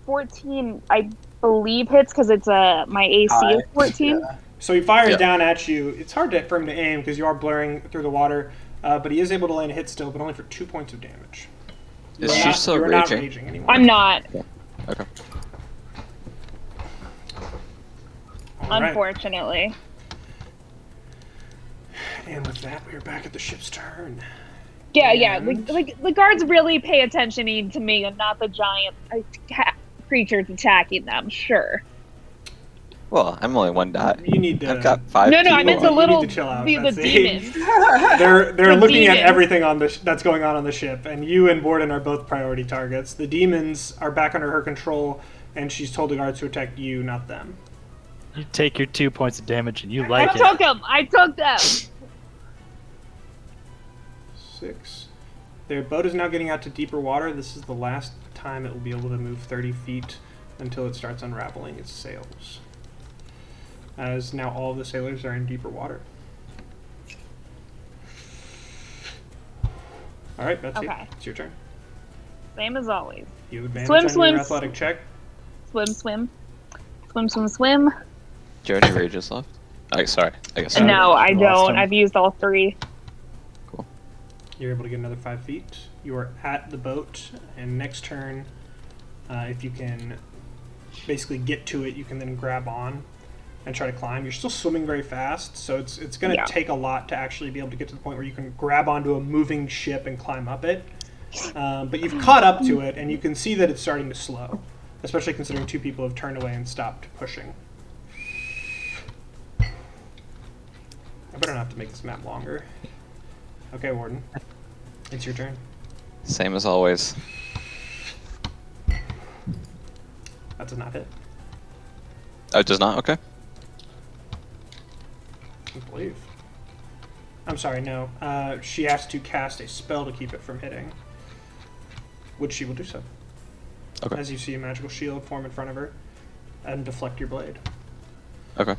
14, I believe hits because it's my AC is 14. Yeah. So he fires Yeah. down at you. It's hard for him to aim because you are blurring through the water, but he is able to land a hit still, but only for 2 points of damage. Is she still you are not raging? raging anymore. I'm not, Okay. All right. unfortunately. And with that, we are back at the ship's turn. Yeah. And- Like the guards really pay attention to me and not the giant creatures attacking them. Sure. Well, I'm only 1 dot. You need to. I've got 5. No, I meant the You little need to chill out. the That's the demons. They're The looking at demons. everything on that's going on the ship, and you and Warden are both priority targets. The demons are back under her control, and she's told the guards to attack you, not them. You take your 2 points of damage and you like I it. took them. I took them. 6. Their boat is now getting out to deeper water. This is the last time it will be able to move 30 feet until it starts unraveling its sails. As now all of the sailors are in deeper water. Alright, Betsy, Okay. it's your turn. Same as always. You have advantage Swim, on swim, your athletic check. Swim. Do you have any rages left? Sorry. I guess. No, I Lost don't. them. I've used all 3. You're able to get another 5 feet. You are at the boat, and next turn, if you can basically get to it, you can then grab on and try to climb. You're still swimming very fast, so it's going to take a lot to actually be able to get to the point where you can grab onto a moving ship and climb up it. But you've caught up to it, and you can see that it's starting to slow, especially considering 2 people have turned away and stopped pushing. I better not have to make this map longer. Okay, Warden. It's your turn. Same as always. That does not hit. Oh, it does not? Okay. I believe. I'm sorry, no. She has to cast a spell to keep it from hitting, which she will do so. Okay. As you see a magical shield form in front of her and deflect your blade. Okay.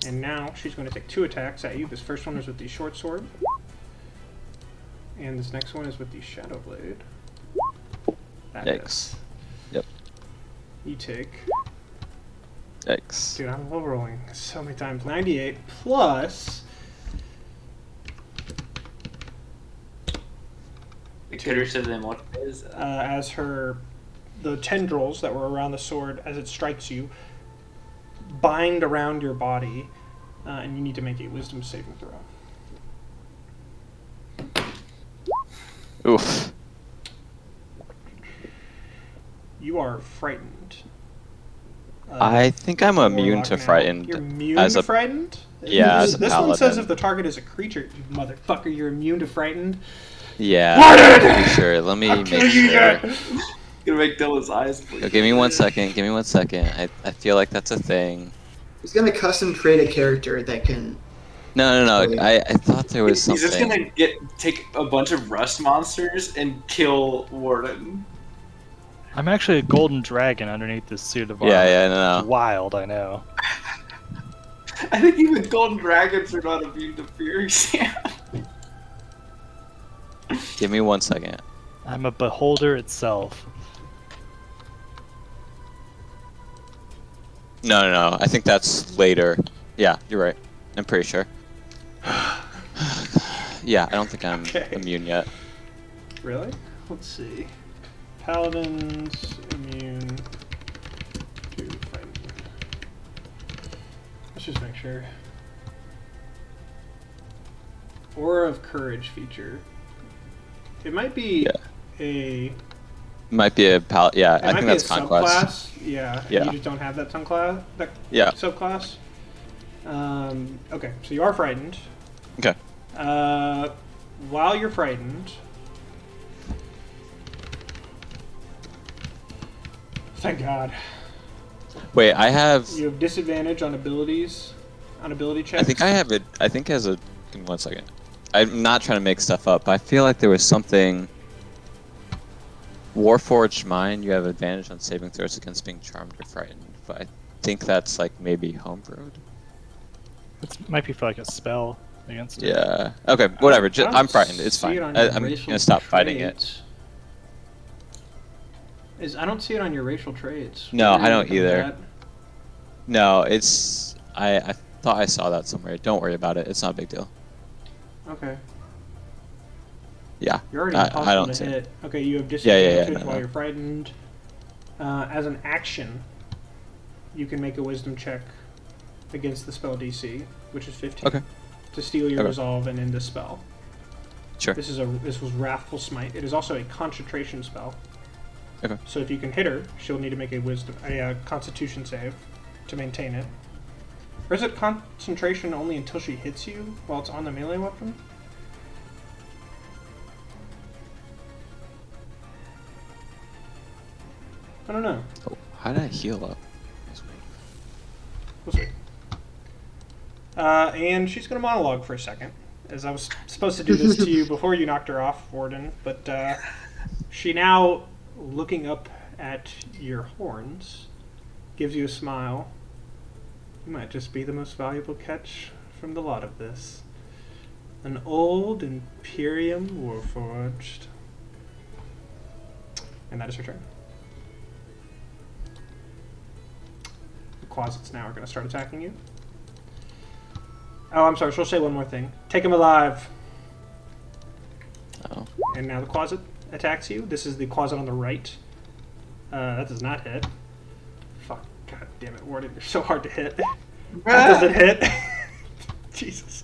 And now she's going to take 2 attacks at you. This first one is with the short sword. And this next one is with the shadow blade. That Yikes. hits. Yep. You take... Yikes. Dude, I'm low rolling so many times. 98 plus... The critter said them what is as the tendrils that were around the sword as it strikes you bind around your body, and you need to make a wisdom saving throw. Oof. You are frightened. I think I'm immune Warlock to now. frightened. You're immune as to a- frightened? Yeah, as a This one says paladin. if the target is a creature, you motherfucker, you're immune to frightened. Yeah. Warden! Pretty sure. Let me make sure. Gonna make Dylan's eyes bleed. Yo, give me 1 second. Give me 1 second. I feel like that's a thing. He's gonna custom create a character that can. No. I thought there was He's just something. gonna take a bunch of rust monsters and kill Warden. I'm actually a golden dragon underneath this suit of armor. Yeah, It's no. wild, I know. I think even golden dragons are not immune to fury sand. Give me 1 second. I'm a beholder itself. No. I think that's later. Yeah, you're right. I'm pretty sure. Yeah, I don't think I'm Okay. immune yet. Really? Let's see. Paladins immune to frightened. Let's just make sure. Aura of Courage feature. It might be a. Might be a yeah, It I might think be that's a conquest. subclass. Yeah. and Yeah. You just don't have that subclass. Yeah. Subclass. Okay, so you are frightened. Okay. While you're frightened, thank God, Wait, I have. you have disadvantage on abilities, on ability checks. I think I have it. I think as a. Give me 1 second. I'm not trying to make stuff up, but I feel like there was something. Warforged Mind, you have advantage on saving throws against being charmed or frightened, but I think that's like maybe homebrewed. It might be for like a spell against it. Yeah. Okay. Whatever. I don't I'm frightened. It's see fine. it on your I'm racial gonna stop fighting it. traits. I don't see it on your racial traits. No, What are I you don't looking either. at? No, it's. I thought I saw that somewhere. Don't worry about it. It's not a big deal. Okay. Yeah. You're already I impossible don't to see it. hit. Okay, you have Yeah, yeah, disadvantage no, while no. you're frightened. As an action, you can make a wisdom check against the spell DC, which is 15. Okay. To steal your Okay. resolve and end the spell. Sure. This was Wrathful Smite. It is also a concentration spell. Okay. So if you can hit her, she'll need to make a Constitution save to maintain it. Or is it concentration only until she hits you while it's on the melee weapon? I don't know. Oh, how did I heal up? We'll see. And she's going to monologue for a second, as I was supposed to do this to you before you knocked her off, Warden. But she now, looking up at your horns, gives you a smile. You might just be the most valuable catch from the lot of this. An old Imperium Warforged. And that is her turn. The closets now are going to start attacking you. Oh, I'm sorry. She'll say one more thing. Take him alive. Oh. And now the closet attacks you. This is the closet on the right. That does not hit. Fuck. God damn it, Warden. You're so hard to hit. That doesn't hit. Jesus.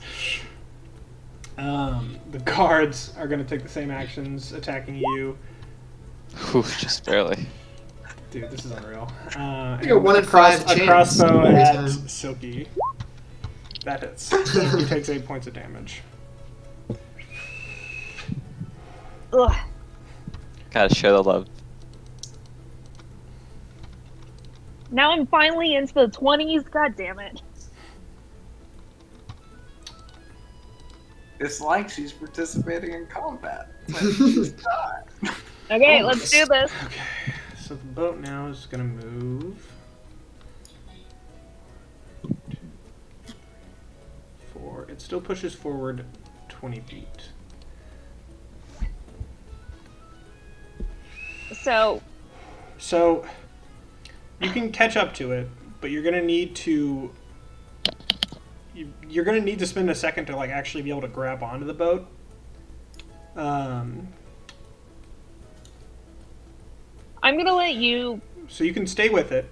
The guards are going to take the same actions, attacking you. Whew, just barely. Dude, this is unreal. You got 1 in 5 a chance crossbow every at time. Silky. That hits. He takes 8 points of damage. Ugh. Gotta share the love. Now I'm finally into the 20s. God damn it. It's like she's participating in combat. It's like she's not. Okay, Oh, let's do this. Okay, so the boat now is going to move. 4. It still pushes forward 20 feet. So, So you can catch up to it, but you're going to need to. You're going to need to spend a second to like actually be able to grab onto the boat. I'm gonna let you. So you can stay with it.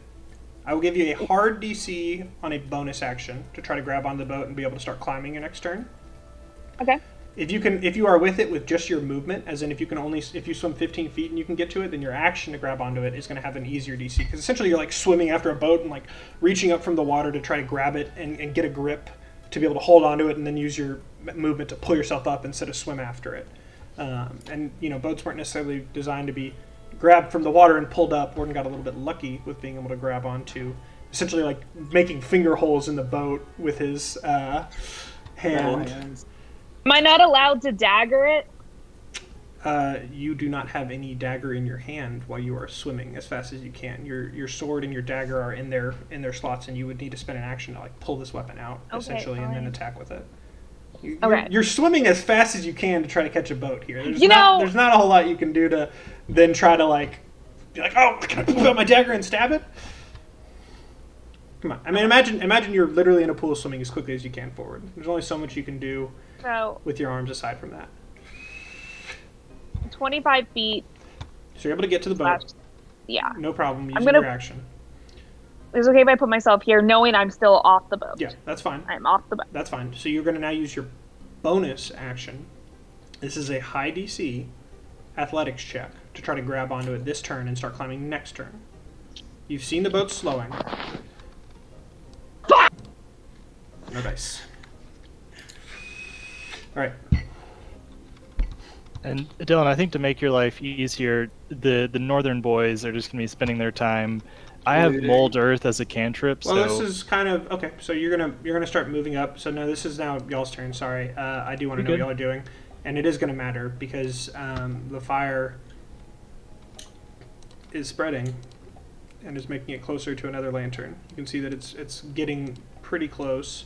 I will give you a hard DC on a bonus action to try to grab onto the boat and be able to start climbing your next turn. Okay. If you are with it with just your movement, as in if you swim 15 feet and you can get to it, then your action to grab onto it is going to have an easier DC. Because essentially you're like swimming after a boat and like reaching up from the water to try to grab it and get a grip to be able to hold onto it and then use your movement to pull yourself up instead of swim after it. And you know, boats weren't necessarily designed to be grabbed from the water and pulled up. Warden got a little bit lucky with being able to grab onto, essentially like making finger holes in the boat with his hand. Am I not allowed to dagger it? You do not have any dagger in your hand while you are swimming as fast as you can. Your sword and your dagger are in their slots, and you would need to spend an action to like pull this weapon out essentially, and then fine. attack with it. Okay. You're swimming as fast as you can to try to catch a boat here. There's You know- there's not a whole lot you can do to then try to like be like, oh, can I pull out my dagger and stab it? Come on. I mean, imagine you're literally in a pool swimming as quickly as you can forward. There's only so much you can do So, with your arms aside from that. 25 feet. So you're able to get to the boat. Yeah. No problem using gonna- your action. It's okay if I put myself here knowing I'm still off the boat. Yeah, that's fine. I'm off the boat. That's fine. So you're going to now use your bonus action. This is a high DC athletics check to try to grab onto it this turn and start climbing next turn. You've seen the boat slowing. No dice. All right. And Dylan, I think to make your life easier, the northern boys are just going to be spending their time I have Polluting. mold earth as a cantrip, Well, so this is kind of okay. So you're gonna start moving up. So no, this is now y'all's turn. Sorry, I do want to know what You're y'all are doing, and it is gonna matter because the fire is spreading and is making it closer to another lantern. You can see that it's getting pretty close.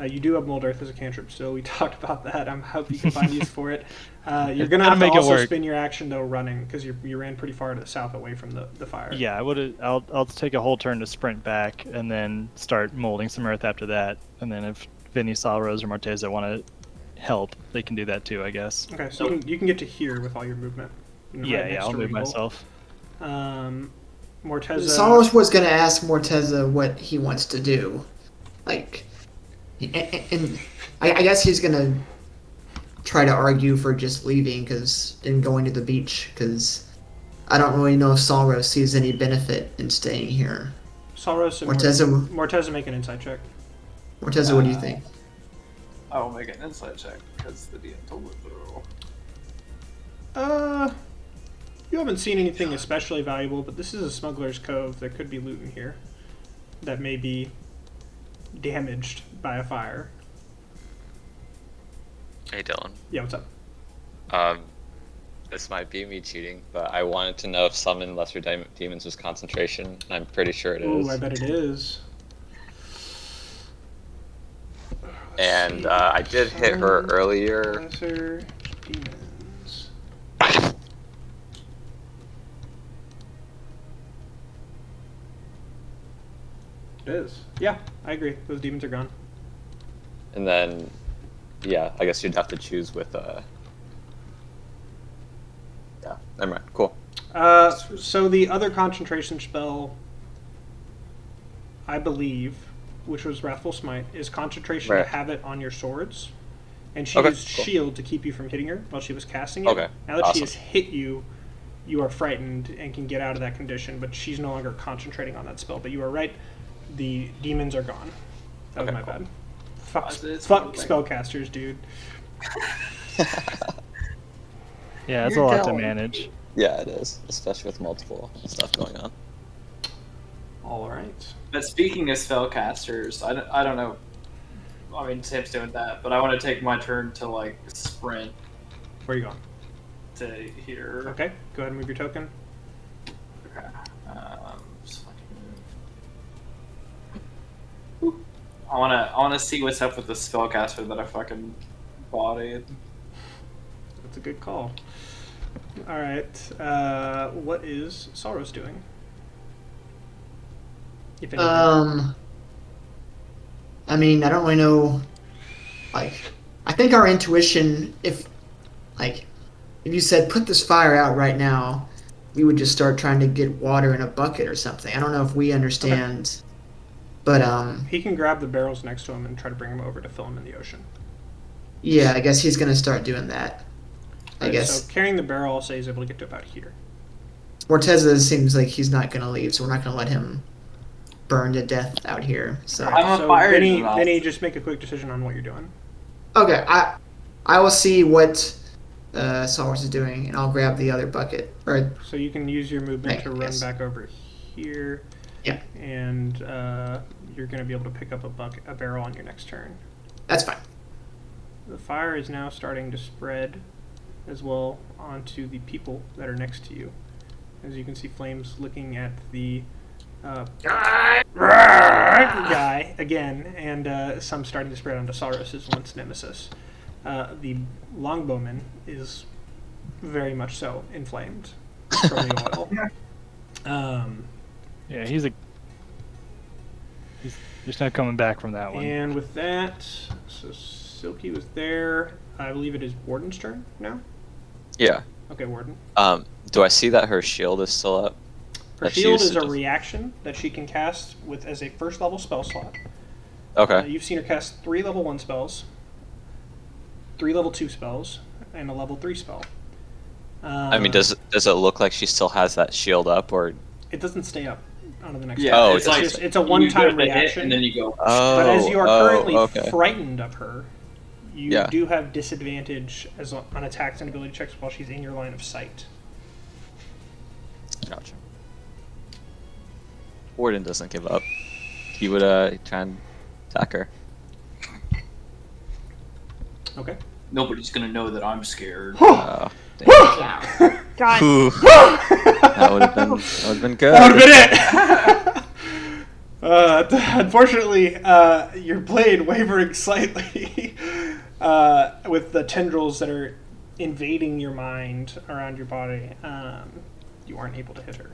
You do have mold earth as a cantrip, so we talked about that. I hope you can find use for it. You're gonna I'll have to make it also work. spin your action though running because you ran pretty far to the south away from the fire. yeah, I'll take a whole turn to sprint back and then start molding some earth after that. And then if Vinny, Salros, or Marteza want to help, they can do that too, I guess. Okay, so you can get to here with all your movement. Yeah, I'll move myself. Morteza. Soros was going to ask Morteza what he wants to do. Like, and I guess he's going to try to argue for just leaving and going to the beach, because I don't really know if Soros sees any benefit in staying here. Soros and Morteza make an insight check. Morteza, what do you think? I will make an insight check because the DM told me to. You haven't seen anything especially valuable, but this is a smuggler's cove. There could be loot in here that may be damaged by a fire. Hey Dylan. Yeah, what's up? This might be me cheating, but I wanted to know if summon lesser demons was concentration, and I'm pretty sure it is. Ooh, I bet it is. And I did hit her earlier. Lesser demons. It is. Yeah, I agree. Those demons are gone. And then, yeah, I guess you'd have to choose with, yeah, never mind, cool. So the other concentration spell, I believe, which was Wrathful Smite, is concentration Right. to have it on your swords. And she Okay, used cool. shield to keep you from hitting her while she was casting it. Okay, Now that she awesome. has hit you, you are frightened and can get out of that condition, but she's no longer concentrating on that spell. But you are right, the demons are gone. That was Okay, my cool. bad. Fuck, It's fuck one thing. spellcasters, dude. Yeah, it's a You're lot to telling. manage. Yeah, it is, especially with multiple stuff going on. All right. But speaking of spellcasters, I don't know. I mean, Sam's doing that, but I want to take my turn to like sprint Where are you going? to here. Okay, go ahead and move your token. Okay. So I can- I wanna see what's up with the spellcaster that I fucking bodied. That's a good call. All right. What is Soros doing? If anything. I mean, I don't really know. Like, I think our intuition, if you said put this fire out right now, we would just start trying to get water in a bucket or something. I don't know if we understand, but He can grab the barrels next to him and try to bring them over to fill them in the ocean. yeah, I guess he's gonna start doing that. I Right, guess So carrying the barrel, I'll say, he's able to get to about here. Morteza seems like he's not gonna leave, so we're not gonna let him burn to death out here. So I'm a so fire Vinny, exhaust. just make a quick decision on what you're doing. okay, I will see what Soros is doing, and I'll grab the other bucket. Or So you can use your movement Right, to run yes. back over here. Yeah. And you're going to be able to pick up a barrel on your next turn. that's fine. The fire is now starting to spread as well onto the people that are next to you. As you can see, flames licking at the guy again, and some starting to spread onto Saros' once nemesis. The longbowman is very much so inflamed from the oil. Yeah, he's not coming back from that one. And with that, so Silky was there. I believe it is Warden's turn now. Yeah. Okay, Warden. Do I see that her shield is still up? Her That she shield used is to a just- reaction that she can cast with as a first level spell slot. Okay. You've seen her cast 3 level 1 spells, 3 level 2 spells, and a level 3 spell. I mean, does it look like she still has that shield up, or? It doesn't stay up onto the next Yeah, turn. Oh, it's it's like just, it's a you one-time go to hit reaction. and then you go. Oh. But as you are currently okay. frightened of her, you Yeah. do have disadvantage on attacks and ability checks while she's in your line of sight. Gotcha. Warden doesn't give up. He would try and attack her. Okay. Nobody's gonna know that I'm scared. Oh, damn. Yeah. God. Whew. That would have been good. That would have been it. Unfortunately, your blade wavering slightly with the tendrils that are invading your mind around your body, you aren't able to hit her.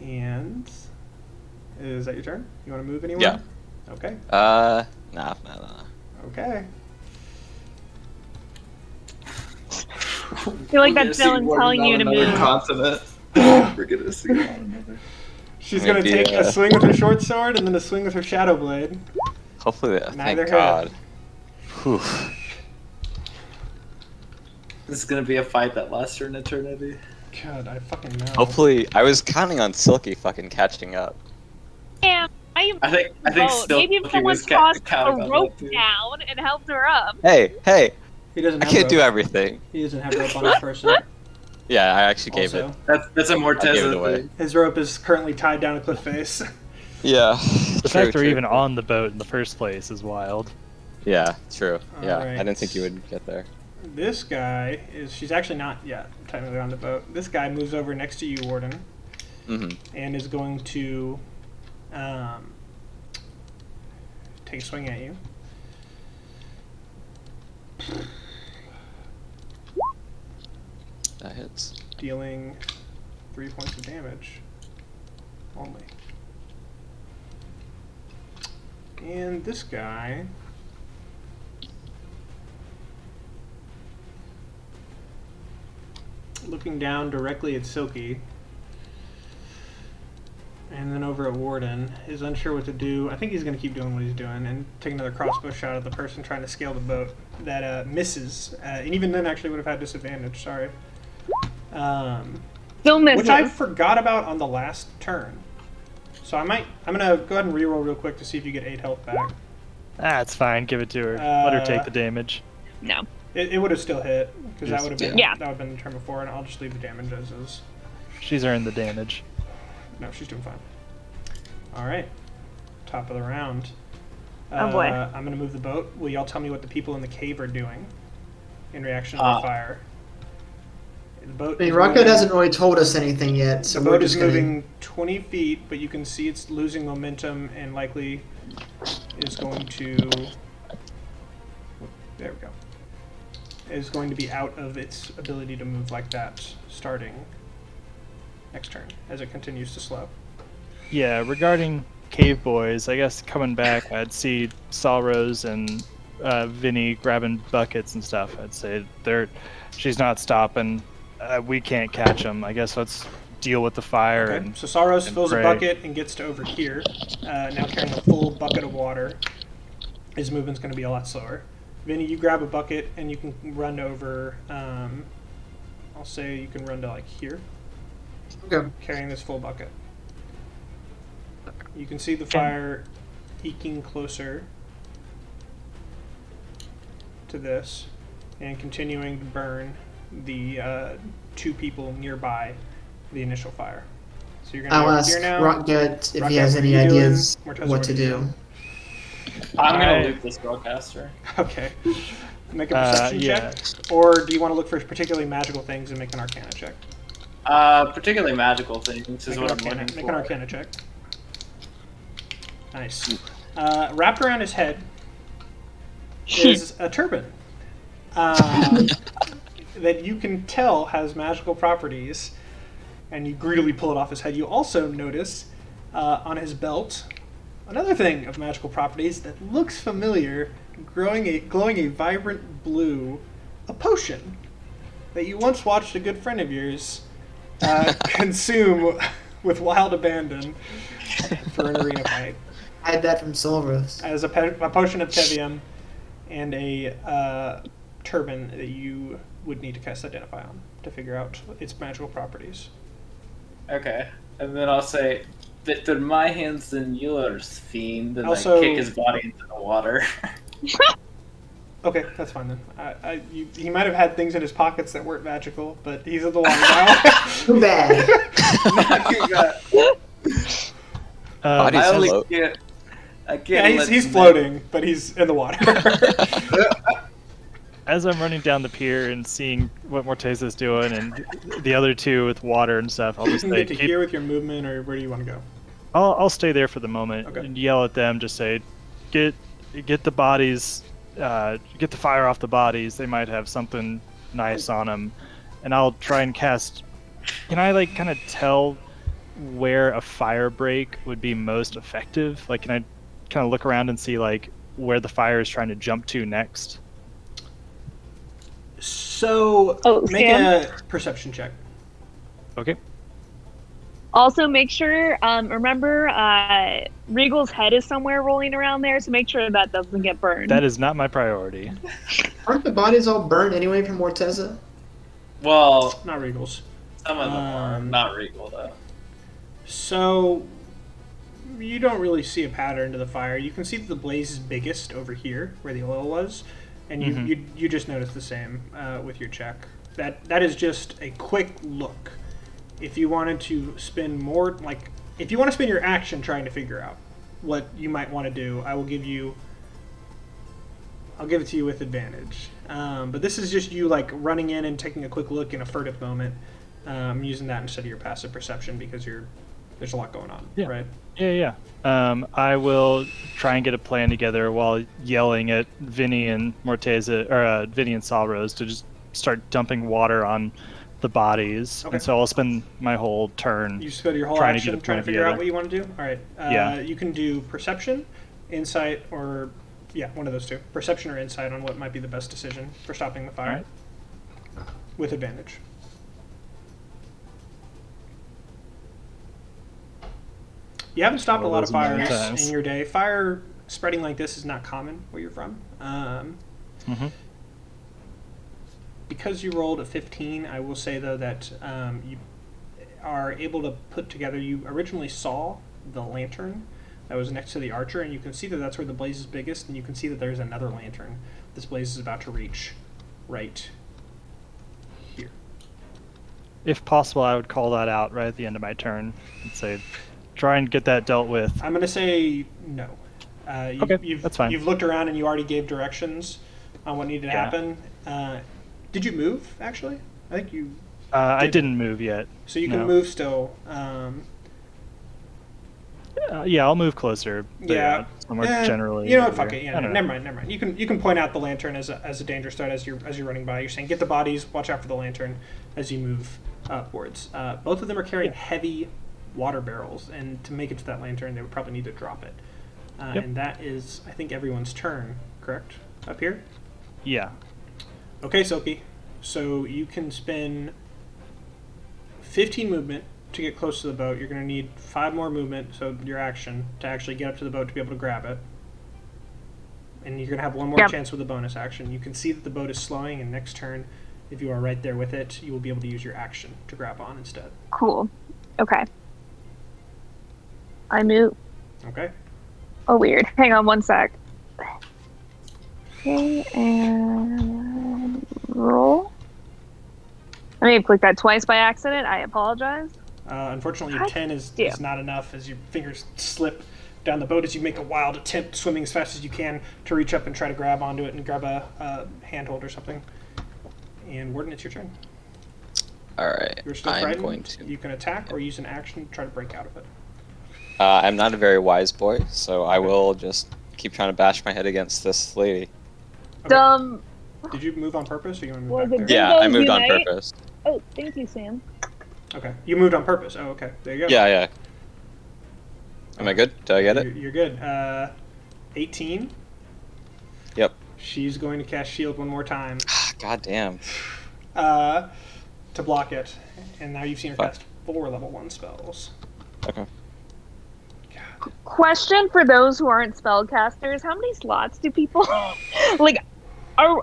And is that your turn? You want to move anywhere? Yeah. Okay. Nah. Okay. I feel like that's Dylan telling you to move. Continent. We're gonna see. She's going to Maybe, take a swing with her short sword and then a swing with her shadow blade. Hopefully, Neither thank God. hit. Whew. This is gonna be a fight that lasts for an eternity. God, I fucking know. Hopefully, I was counting on Silky fucking catching up. Yeah, I think boat. Maybe if Silky someone was tossed a counting on rope that, too. down and helped her up. Hey! He doesn't I have can't rope. do everything. He doesn't have rope on his person. Yeah, I actually gave Also, it. That's a I gave it Morteza away. thing. his rope is currently tied down a cliff face. Yeah. The fact we're even on the boat in the first place is wild. Yeah, true. Yeah, Alright. I didn't think you would get there. This guy is. She's actually not yet technically on the boat. This guy moves over next to you, Warden, and is going to take a swing at you. That hits. Dealing 3 points of damage only. And this guy looking down directly at Silky and then over at Warden is unsure what to do. I think he's going to keep doing what he's doing and take another crossbow shot at the person trying to scale the boat that misses, and even then actually would have had disadvantage. Sorry. Still misses. Which I forgot about on the last turn. So I'm gonna go ahead and reroll real quick to see if you get 8 health back. Ah, it's fine. Give it to her. Let her take the damage. No. It would have still hit because that would have been Yeah. that would have been the turn before, and I'll just leave the damage as is. She's earned the damage. No, she's doing fine. All right, top of the round. Oh, boy. I'm gonna move the boat. Will y'all tell me what the people in the cave are doing in reaction to the fire? The boat. I mean, is Rocco moving- hasn't really told us anything yet, so The we're boat is just gonna... moving 20 feet, but you can see it's losing momentum and likely is going to. There we go. Is going to be out of its ability to move like that starting next turn as it continues to slow. Yeah, regarding Cave Boys, I guess coming back, I'd see Salrose and Vinny grabbing buckets and stuff. I'd say she's not stopping. We can't catch them. I guess let's deal with the fire. Okay, And, so Saros and fills pray. a bucket and gets to over here. Now carrying a full bucket of water. His movement's going to be a lot slower. Vinny, you grab a bucket and you can run over. I'll say you can run to like here, Okay. carrying this full bucket. You can see the fire eking closer to this and continuing to burn the 2 people nearby the initial fire. So you're going to I'll go ask here now. Rockgut if Rockgut, he has what are any you doing? ideas Morteza, what to do. I'm I- gonna loop this spellcaster. Okay. Make a perception yeah. check, or do you want to look for particularly magical things and make an Arcana check? Particularly magical things is Make what an I'm Arcana, looking make for. an Arcana check. Nice. Wrapped around his head is a turban that you can tell has magical properties, and you greedily pull it off his head. You also notice on his belt another thing of magical properties that looks familiar, glowing a vibrant blue, a potion that you once watched a good friend of yours consume with wild abandon for an arena fight. I had that from Solros. As a potion of Tevium and a turban that you would need to cast Identify on to figure out its magical properties. Okay, and then I'll say, "Better my hands than yours, fiend." And Also- I kick his body into the water. Okay, that's fine then. He might have had things in his pockets that weren't magical, but he's in the water now. Too bad. Not too bad. Bodies I only float. can't. I can't. Yeah, let he's them- floating, but he's in the water. As I'm running down the pier and seeing what Morteza's doing and the other two with water and stuff, I'll You just can say, get to here with your movement, or where do you want to go? I'll stay there for the moment Okay. and yell at them. Just say, get the bodies, get the fire off the bodies. They might have something nice on them, and I'll try and cast. Can I like kind of tell where a fire break would be most effective? Like, can I kind of look around and see like where the fire is trying to jump to next? So make Sam? a perception check. Okay. Also, make sure, remember, Regal's head is somewhere rolling around there, so make sure that doesn't get burned. That is not my priority. Aren't the bodies all burned anyway from Morteza? Well, Not Regals. some of them are not regal though. So you don't really see a pattern to the fire. You can see that the blaze is biggest over here, where the oil was, and you just noticed the same with your check. That is just a quick look. If you wanted to spend more, like, if you want to spend your action trying to figure out what you might want to do, I'll give it to you with advantage. But this is just you, like, running in and taking a quick look in a furtive moment, using that instead of your passive perception because there's a lot going on, Yeah. right? Yeah. I will try and get a plan together while yelling at Vinny and Morteza, or Vinny and Salrose to just start dumping water on the bodies. Okay. And so I'll spend my whole turn. You spend your whole Trying to action get a trying to plan figure out together. what you want to do? All right. Yeah. You can do perception, insight, or, yeah, one of those two. Perception or insight on what might be the best decision for stopping the fire. All right. With advantage. You haven't stopped a Roll lot of those a million fires times. in your day. Fire spreading like this is not common where you're from. Mhm. Because you rolled a 15, I will say, though, that you are able to put together. You originally saw the lantern that was next to the archer, and you can see that that's where the blaze is biggest, and you can see that there's another lantern. This blaze is about to reach right here. If possible, I would call that out right at the end of my turn and say, try and get that dealt with. I'm going to say no. Okay, that's fine. You've looked around and you already gave directions on what needed to Yeah. happen. Did you move, actually? I think you... I didn't move yet. So you can No. move still. Yeah, I'll move closer. But Yeah. somewhere Eh, generally. You know what? over Fuck here. it. I Yeah, don't know. never mind. You can point out the lantern as a danger threat as you're running by. You're saying get the bodies, watch out for the lantern as you move upwards. Both of them are carrying heavy water barrels, and to make it to that lantern, they would probably need to drop it. Yep. And that is, I think, everyone's turn. Correct? Up here. Yeah. Okay, Soki. So you can spend 15 movement to get close to the boat. You're going to need 5 more movement, so your action, to actually get up to the boat to be able to grab it. And you're going to have one more Yep. chance with a bonus action. You can see that the boat is slowing, and next turn, if you are right there with it, you will be able to use your action to grab on instead. Cool. Okay. I move. Okay? Oh, weird. Hang on one sec. Okay, and roll. I may have clicked that twice by accident. I apologize. Unfortunately, God 10 is damn. not enough as your fingers slip down the boat as you make a wild attempt, swimming as fast as you can, to reach up and try to grab onto it and grab a handhold or something. And Warden, it's your turn. All right. You're still I'm frightened. going to. You can attack or use an action to try to break out of it. I'm not a very wise boy, so I will just keep trying to bash my head against this lady. Okay. Dumb. Did you move on purpose, or you want to Was move back it there? Yeah, I Windows moved on Unite? purpose. Oh, thank you, Sam. Okay, you moved on purpose. Oh, okay. There you go. Yeah. Am I good? Did I get it? You're good. 18. Yep. She's going to cast shield one more time God damn. to block it, and now you've seen her Fuck. cast 4 level 1 spells. Okay. Question for those who aren't spellcasters: how many slots do people like? Are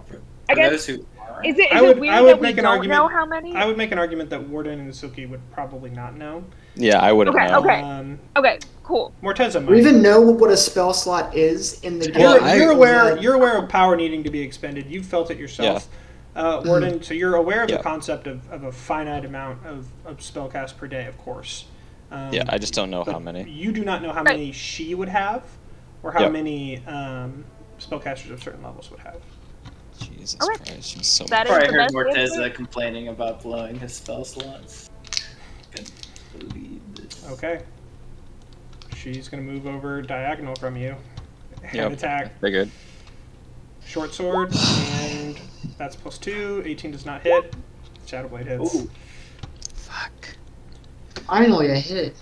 I For guess those who aren't, is it I would weird that we make an don't argument. know how many? I would make an argument that Warden and Suki would probably not know. Yeah, I wouldn't Okay, know. okay. Okay, cool. Morteza Or might. even know what a spell slot is in the game. Well, You're aware. That- You're aware of power needing to be expended. You've felt it yourself, Warden. So you're aware of Yeah. the concept of a finite amount of spell cast per day, of course. Yeah, I just don't know how but many. You do not know how many she would have, or how many spellcasters of certain levels would have. Jesus Alright. Christ, she's so That much. is Probably the heard best answer. Morteza complaining about blowing his spell slots. Couldn't believe this. Okay. She's going to move over diagonal from you and Yep, attack. figured. Short sword, and that's +2. 18 does not hit. Shadowblade hits. Ooh. Fuck. Finally, I hit it.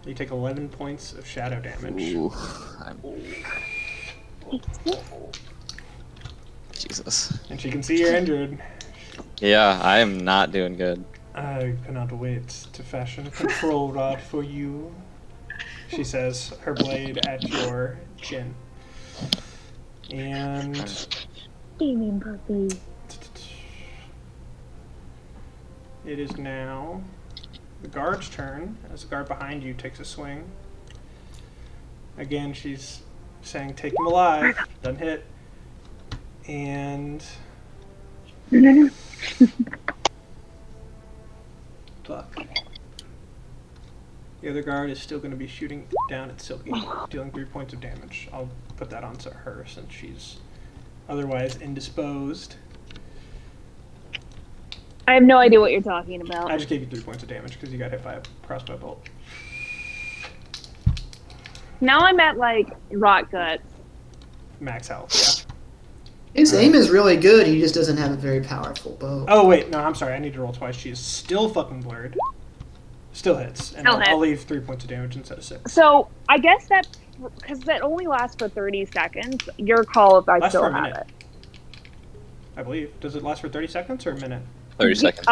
You take 11 points of shadow damage. Ooh, Jesus. And she can see you're injured. Yeah, I am not doing good. I cannot wait to fashion a control rod for you, she says, her blade at your chin. And Demon puppy. it is now the guard's turn, as the guard behind you takes a swing. Again, she's saying, take him alive. Doesn't hit. And No. fuck. The other guard is still going to be shooting down at Silky, dealing 3 points of damage. I'll put that onto her since she's otherwise indisposed. I have no idea what you're talking about. I just gave you 3 points of damage because you got hit by a crossbow bolt. Now I'm at like rot guts. Max health, yeah. His aim is really good. He just doesn't have a very powerful bow. Oh, wait, no, I'm sorry. I need to roll twice. She is still fucking blurred. Still hits. And Still I'll hits. leave 3 points of damage instead of 6. So I guess that because that only lasts for 30 seconds. Your call if I Lasts still for a have minute. it. I believe. Does it last for 30 seconds or a minute? 30 seconds.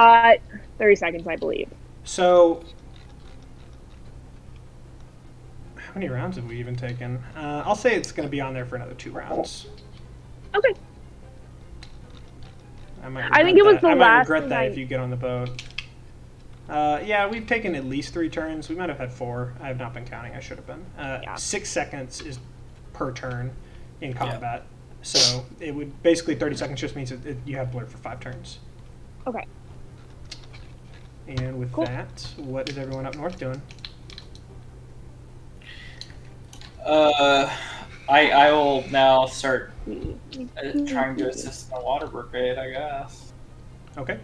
30 seconds, I believe. So, how many rounds have we even taken? I'll say it's going to be on there for another 2 rounds. Okay. I think it was that. the I might last regret that night. if you get on the boat. Yeah, we've taken at least 3 turns. We might have had 4. I have not been counting. I should have been. 6 seconds is per turn in combat. So it would basically 30 seconds just means that you have blur for 5 turns. Okay. And with Cool. that, what is everyone up north doing? I will now start trying to assist in the water brigade, I guess. Okay.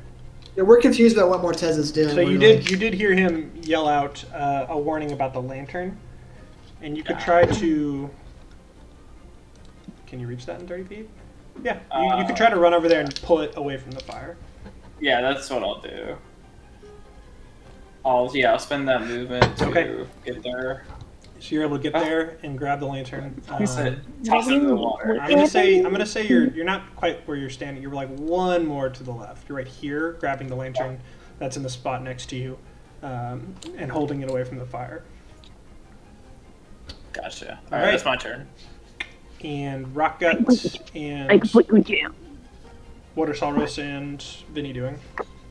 Yeah, we're confused about what Morteza's doing. So We're you like- did hear him yell out a warning about the lantern, and you could try to. Can you reach that in 30 feet? Yeah, you could try to run over there and pull it away from the fire. Yeah, that's what I'll do. I'll spend that movement to get there. So you're able to get there and grab the lantern. Toss it in the water. I'm gonna say you're not quite where you're standing. You're like one more to the left. You're right here, grabbing the lantern that's in the spot next to you, and holding it away from the fire. Gotcha. All Alright, right. that's my turn. And Rockgut and I completely jam. what are Salros and Vinny doing?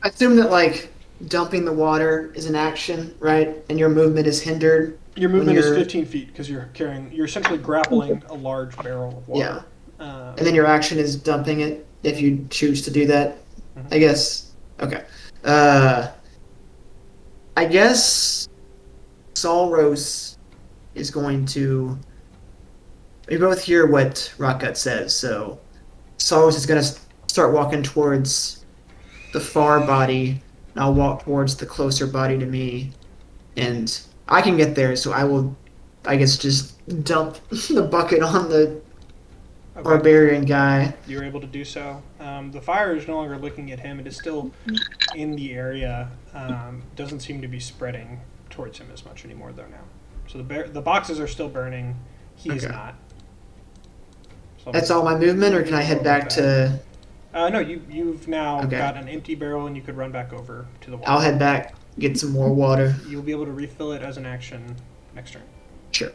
I assume that like dumping the water is an action, right? And your movement is hindered. Your movement is you're- 15 feet because you're essentially grappling a large barrel of water. And then your action is dumping it if you choose to do that. Mhm. I guess. Okay. I guess Salros is going to. We both hear what Rockgut says, so Salros is going to start walking towards the far body, and I'll walk towards the closer body to me, and I can get there, so I will, I guess, just dump the bucket on the Okay. barbarian guy. You're able to do so. The fire is no longer looking at him. It is still in the area. Doesn't seem to be spreading towards him as much anymore, though, now. So the boxes are still burning. He's Okay. not. So That's all my movement, or can I head back to? No, you've now Okay. got an empty barrel, and you could run back over to the water. I'll head back, get some more water. You'll be able to refill it as an action next turn. Sure.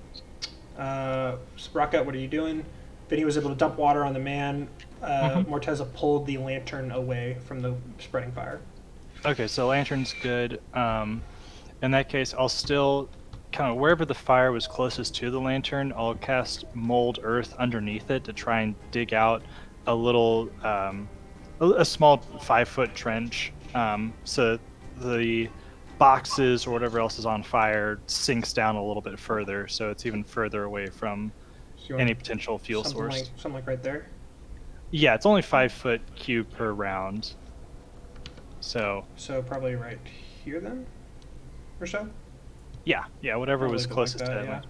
Sprocket, what are you doing? Vinny was able to dump water on the man. Morteza pulled the lantern away from the spreading fire. Okay, so lantern's good. In that case, I'll still kind of wherever the fire was closest to the lantern, I'll cast mold earth underneath it to try and dig out a little, a small 5-foot trench. So the boxes or whatever else is on fire sinks down a little bit further, so it's even further away from So you want any potential fuel something source. something like right there. Yeah, it's only 5 foot cube per round. So So probably right here then, or so. yeah, whatever I'll was leave it like closest that, to it. yeah.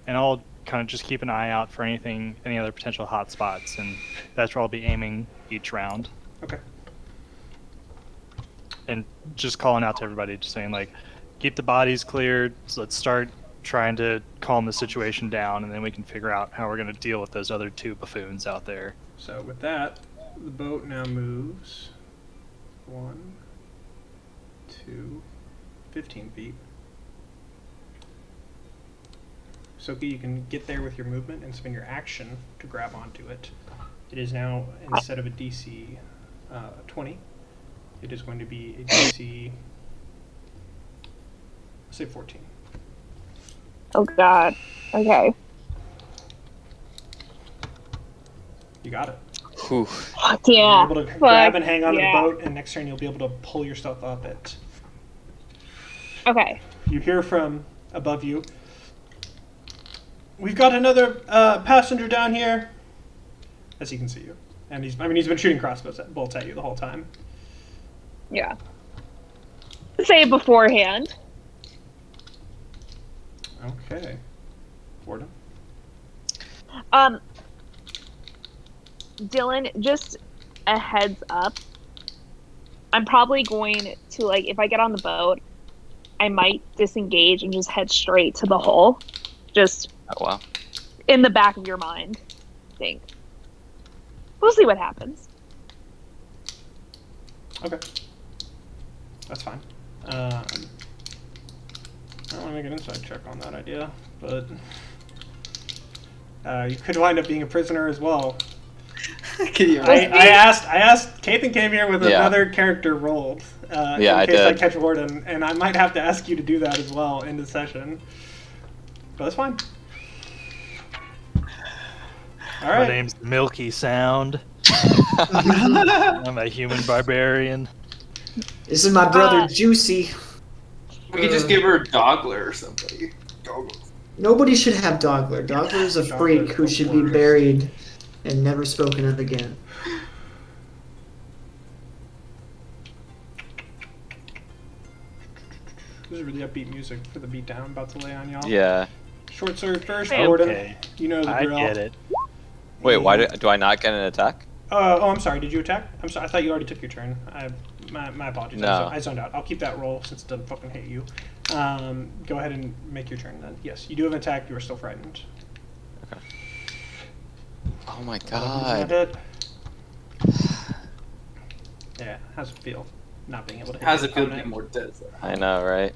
And I'll kind of just keep an eye out for any other potential hot spots, and that's where I'll be aiming each round. Okay. And just calling out to everybody, just saying like, keep the bodies cleared. So let's start trying to calm the situation down, and then we can figure out how we're going to deal with those other 2 buffoons out there. So with that, the boat now moves 1, 2, 15 feet. Soki, you can get there with your movement and spend your action to grab onto it. It is now, instead of a DC 20, it is going to be a DC, say 14. Oh God. Okay. You got it. Whew. Fuck You'll yeah. be able to Fuck grab and hang onto yeah. the boat, and next turn you'll be able to pull yourself up it. Okay. You hear from above you, "We've got another passenger down here," as he can see you. And he's been shooting crossbow bolts at you the whole time. Yeah. Say it beforehand. Okay. Warden? Dylan, just a heads up. I'm probably going to, like, if I get on the boat, I might disengage and just head straight to the hull. Just Oh, wow. in the back of your mind, I think. We'll see what happens. Okay. That's fine. I don't want to make an inside check on that idea, but you could wind up being a prisoner as well. Can you I asked, Kathan came here with Yeah. another character rolled, Yeah, in I case I did. catch Warden, and I might have to ask you to do that as well in the session. But that's fine. All My right. name's Milky Sound. I'm a human barbarian. This is my brother Juicy. We could just give her a Dogler or somebody. Dogler. Nobody should have Dogler. Dogler is a freak who should be buried and never spoken of again. This is really upbeat music for the beatdown I'm about to lay on y'all. Yeah. Short sword first, Hey, Warden. okay. You know the I drill. get it. Wait, why do I not get an attack? Oh, I'm sorry. Did you attack? I'm sorry. I thought you already took your turn. My apologies. No. I zoned out. I'll keep that roll since it doesn't fucking hate you. Go ahead and make your turn then. Yes, you do have an attack. You are still frightened. Oh my That god. hit. Yeah, how's it feel? Not being able to hit How's your it feel to opponent? be more dead? I know, right?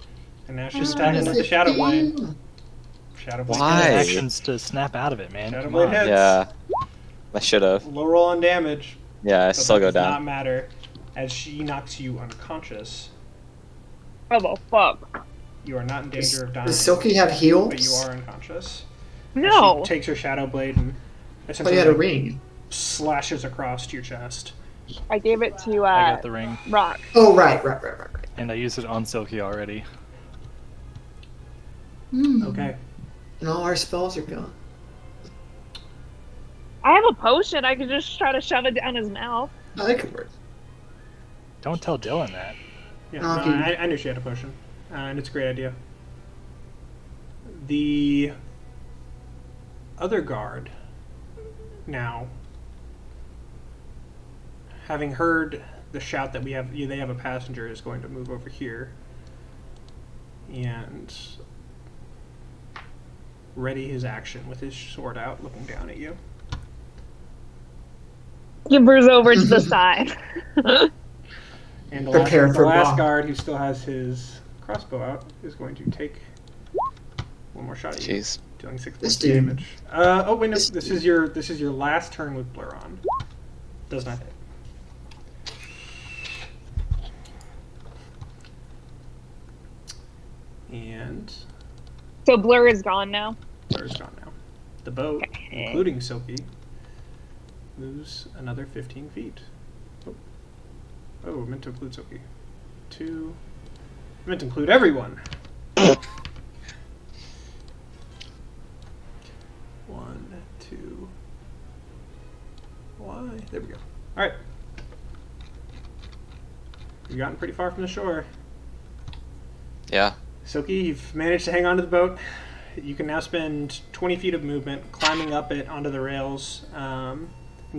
And now she's attacking with the Shadow Blade. Shadow Blade Why? hits. Actions to snap out of it, man. Shadow Come Blade on. hits. Yeah. I should have. Low roll on damage. Yeah, I But still that go does not down. matter, as she knocks you unconscious. Oh, the fuck. You are not in Does, danger of dying. does Silky have heals? But you are unconscious. No. She takes her Shadow Blade and I thought essentially you had a ring. slashes across to your chest. I gave it to I got the ring, Rock. Oh, right. and I used it on Silky already. Okay. And all our spells are gone. I have a potion. I could just try to shove it down his mouth. Oh, that could work. Don't tell Dylan that. Yeah, Okay. no, I knew she had a potion, and it's a great idea. The other guard, now, having heard the shout that they have a passenger, is going to move over here and ready his action with his sword out, looking down at you. Gibbers over to the side. And the Prepare last, for the last bomb. guard, who still has his crossbow out, is going to take one more shot at you, Jeez. dealing 6 This points of dude. damage. Oh wait, no, This this is your last turn with Blur on. Does not hit. And So Blur is gone now. Blur is gone now. The boat, Okay. including Silky, moves another 15 feet. Oh, I meant to include Silky. 2, I meant to include everyone. 1, 2. Why? There we go. All right. You've gotten pretty far from the shore. Yeah. Silky, you've managed to hang on to the boat. You can now spend 20 feet of movement climbing up it onto the rails. And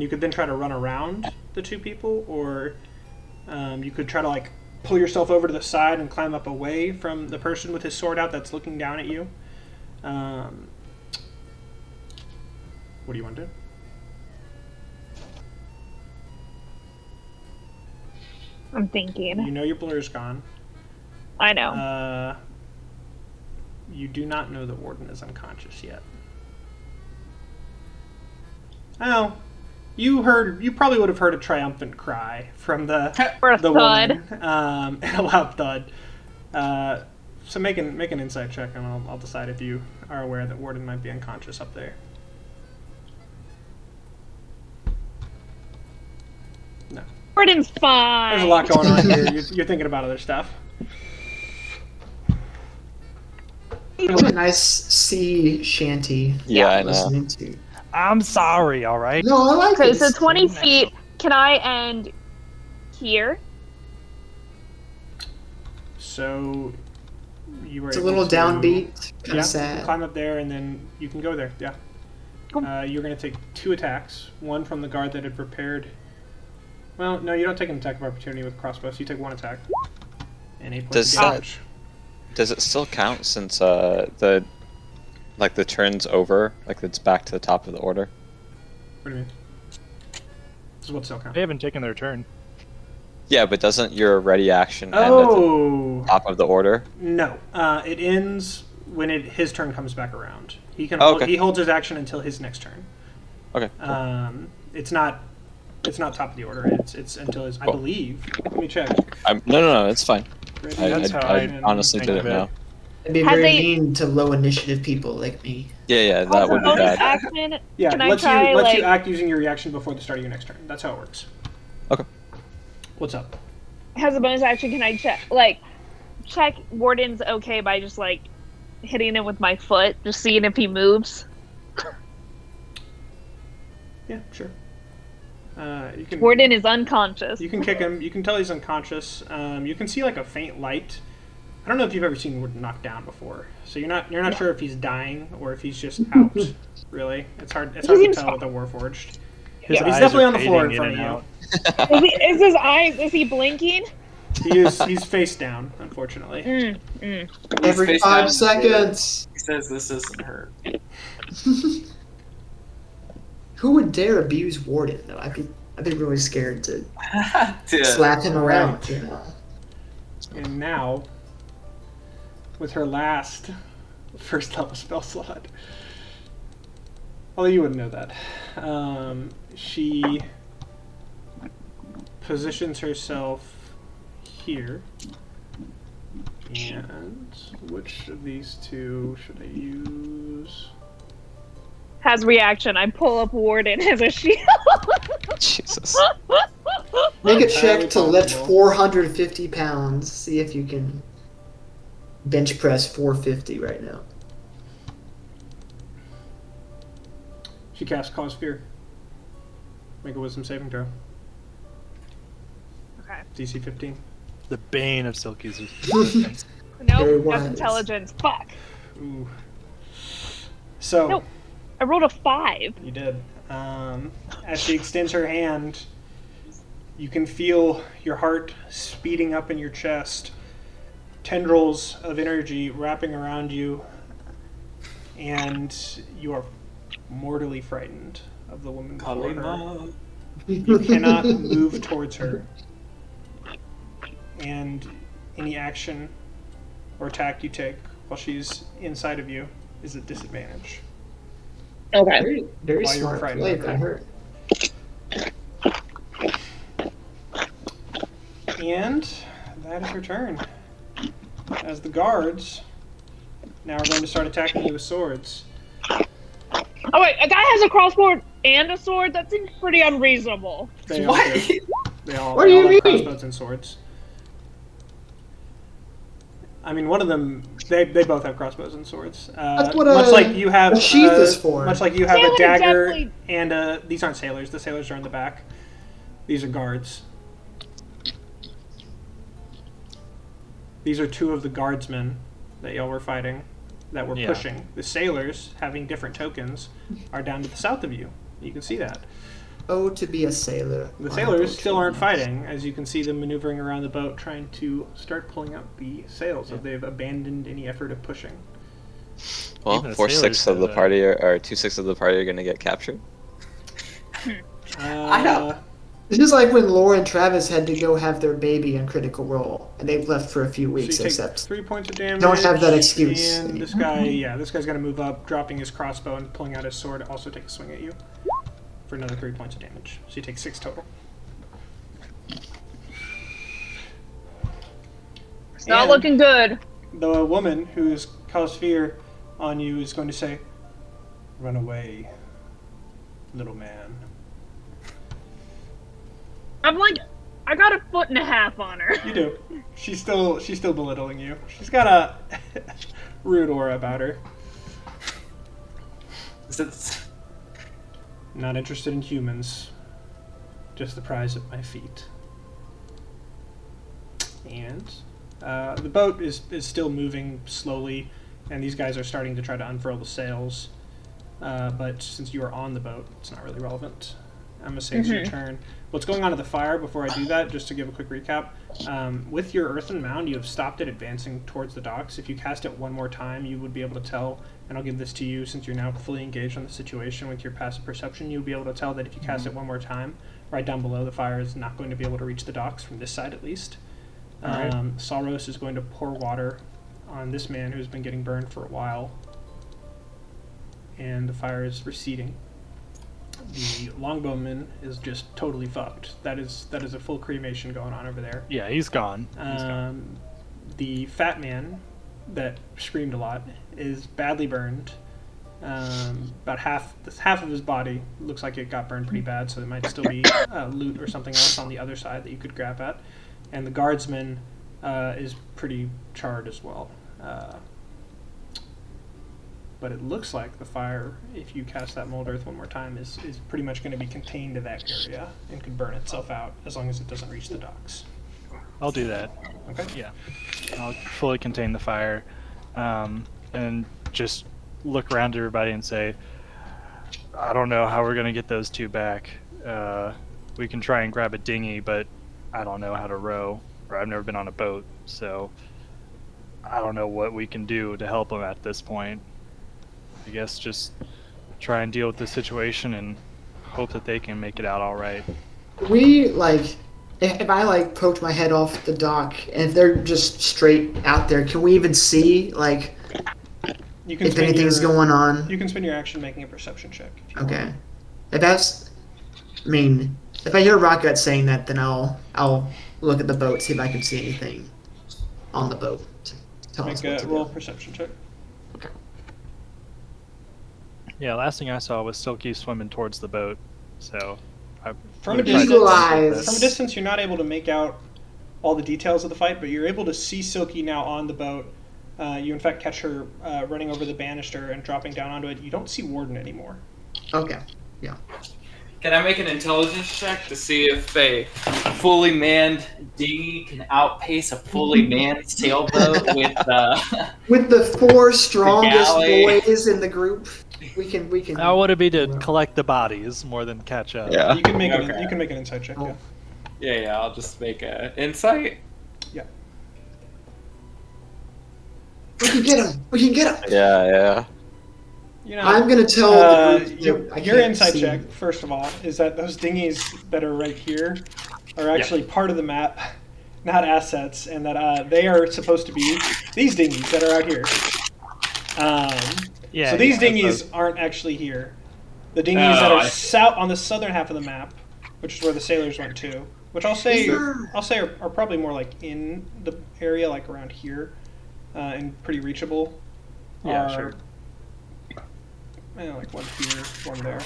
you could then try to run around the two people, or you could try to like pull yourself over to the side and climb up away from the person with his sword out that's looking down at you. What do you want to do? I'm thinking. You know your blur's gone. I know. You do not know that Warden is unconscious yet. Oh, you probably would have heard a triumphant cry from the Or a the thud. woman, and a loud thud. So make an insight check, and I'll decide if you are aware that Warden might be unconscious up there. No, Warden's fine. there's a lot going on here. You're thinking about other stuff. Really nice sea shanty. Yeah, I know. Listening to. I'm sorry, all right? No, I like Okay, it. so 20 feet. Can I end here? So you were It's a able little to- downbeat, kind Yeah, of you sad. can climb up there, and then you can go there. Yeah. Cool. You're going to take 2 attacks. One from the guard that had prepared. Well, no, you don't take an attack of opportunity with crossbows. You take 1 attack. And 8 points Does of damage. Does it still count since the turn's over? Like it's back to the top of the order? What do you mean? This is what still counts. They haven't taken their turn. Yeah, but doesn't your ready action end at the Oh top of the order? no! It ends when his turn comes back around. He can Oh, okay. he holds his action until his next turn. Okay. Cool. It's not top of the order. It's until his. I Cool. believe. Let me check. No, it's fine. Ready, That's how I honestly think didn't of it. know. It'd be Has very they- mean to low initiative people like me. Yeah, that As a would be bonus bad. action, Yeah, can I lets try, you like... act using your reaction before the start of your next turn. That's how it works. Okay. What's up? As a bonus action, can I check Warden's okay by just, like, hitting him with my foot, just seeing if he moves? Yeah, sure. You can. Warden is unconscious. You can kick him. You can tell he's unconscious. You can see like a faint light. I don't know if you've ever seen Warden knocked down before, so you're not sure if he's dying or if he's just out. Really, it's hard to seems tell with the Warforged. His But he's eyes definitely are on the floor in fading front of and you. out. Is his eyes, is he blinking? He's face down, unfortunately. Every face 5 down. seconds. He says this isn't her. Who would dare abuse Warden though? I'd be really scared to Dude. slap him around. You know? And now, with her last first level spell slot, although you wouldn't know that, she positions herself here. And which of these two should I use? Has reaction. I pull up Warden as a shield. Jesus. Make a Highly check to lift possible. 450 pounds. See if you can bench press 450 right now. She casts Cause Fear. Make a Wisdom saving throw. Okay. DC 15. The bane of Silky's existence. Very Nope, wise. that's intelligence. Fuck. Ooh. So, Nope. I rolled a 5. you did. As she extends her hand, you can feel your heart speeding up in your chest. Tendrils of energy wrapping around you, and you are mortally frightened of the woman before her. Kalima. You cannot move towards her, and any action or attack you take while she's inside of you is at disadvantage. Okay. Very, very While you were smart frightened play of by her. her. And that is her turn. As the guards now are going to start attacking you with swords. Oh wait, a guy has a crossbow and a sword? That seems pretty unreasonable. They all What? do. They all What do you have mean? crossbows and swords. I mean, one of them, they both have crossbows and swords. That's what much like you have a sheath is for. Much like you have Sailors a dagger definitely- and these aren't sailors. The sailors are in the back. These are guards. These are two of the guardsmen that y'all were fighting, that were Yeah. pushing. The sailors, having different tokens, are down to the south of you. You can see that. Oh, to be a sailor. The on a sailors boat still aren't train. fighting, as you can see them maneuvering around the boat, trying to start pulling up the sails, as they've abandoned any effort of pushing. Well, Even the 4/6 of sailors the have, party or 2/6 of the party are gonna get captured. I know. This is like when Laura and Travis had to go have their baby in Critical Role, and they've left for a few So you weeks, take except 3 points of damage. don't have that excuse. And this guy, this guy's gonna move up, dropping his crossbow and pulling out his sword. Also take a swing at you for another 3 points of damage. So you take 6 total. It's not And looking good. the woman who's caused fear on you is going to say, "Run away, little man." I'm like, I got a foot and a half on her. You do. She's still belittling you. She's got a rude aura about her. It's- Not interested in humans. Just the prize at my feet. And the boat is still moving slowly, and these guys are starting to try to unfurl the sails. But since you are on the boat, it's not really relevant. I'm going to say it's your turn. What's going on at the fire, before I do that, just to give a quick recap, with your earthen mound, you have stopped it advancing towards the docks. If you cast it one more time, you would be able to tell, and I'll give this to you since you're now fully engaged on the situation with your passive perception, you would be able to tell that if you cast it one more time, right down below, the fire is not going to be able to reach the docks, from this side at least. Alright. Saros is going to pour water on this man who's been getting burned for a while, and the fire is receding. The longbowman is just totally fucked. That is a full cremation going on over there. Yeah, he's gone. He's gone. The fat man that screamed a lot is badly burned. About half of his body looks like it got burned pretty bad, so there might still be loot or something else on the other side that you could grab at. And the guardsman is pretty charred as well. But it looks like the fire, if you cast that mold earth one more time, is pretty much going to be contained to that area and could burn itself out as long as it doesn't reach the docks. I'll do that. Okay? Yeah. I'll fully contain the fire, and just look around at everybody and say, I don't know how we're gonna get those two back. We can try and grab a dinghy, but I don't know how to row, or I've never been on a boat, so I don't know what we can do to help them at this point. I guess just try and deal with the situation and hope that they can make it out all right. We, like, if I, like, poked my head off the dock, and if they're just straight out there, can we even see, like, You can if spend anything's your, going on? You can spend your action making a perception check. If you want. Okay. If that's, I mean, if I hear Rockgut saying that, then I'll look at the boat, see if I can see anything on the boat. Tell us Make what a to roll do. perception check. Yeah, last thing I saw was Silky swimming towards the boat, so From a would've tried to distance, Eagle help with eyes. this. From a distance, you're not able to make out all the details of the fight, but you're able to see Silky now on the boat. You, in fact, catch her running over the banister and dropping down onto it. You don't see Warden anymore. Okay. Can I make an intelligence check to see if a fully manned dinghy can outpace a fully manned sailboat with With the four strongest galley. boys in the group, we can. How would it be to collect the bodies more than catch up? Yeah. You can make Okay. you can make an insight check. Oh. Yeah. Yeah, I'll just make a insight. We can get him. We can get him. Yeah. You know, I'm gonna tell the group that I your can't insight see. check, first of all, is that those dinghies that are right here are actually part of the map, not assets, and that they are supposed to be these dinghies that are out here. Yeah. So these yeah, dinghies aren't actually here. The dinghies that Oh, are I- south on the southern half of the map, which is where the sailors went to, which I'll say are probably more like in the area, like around here, and pretty reachable. Yeah, are, sure. like one here, one there.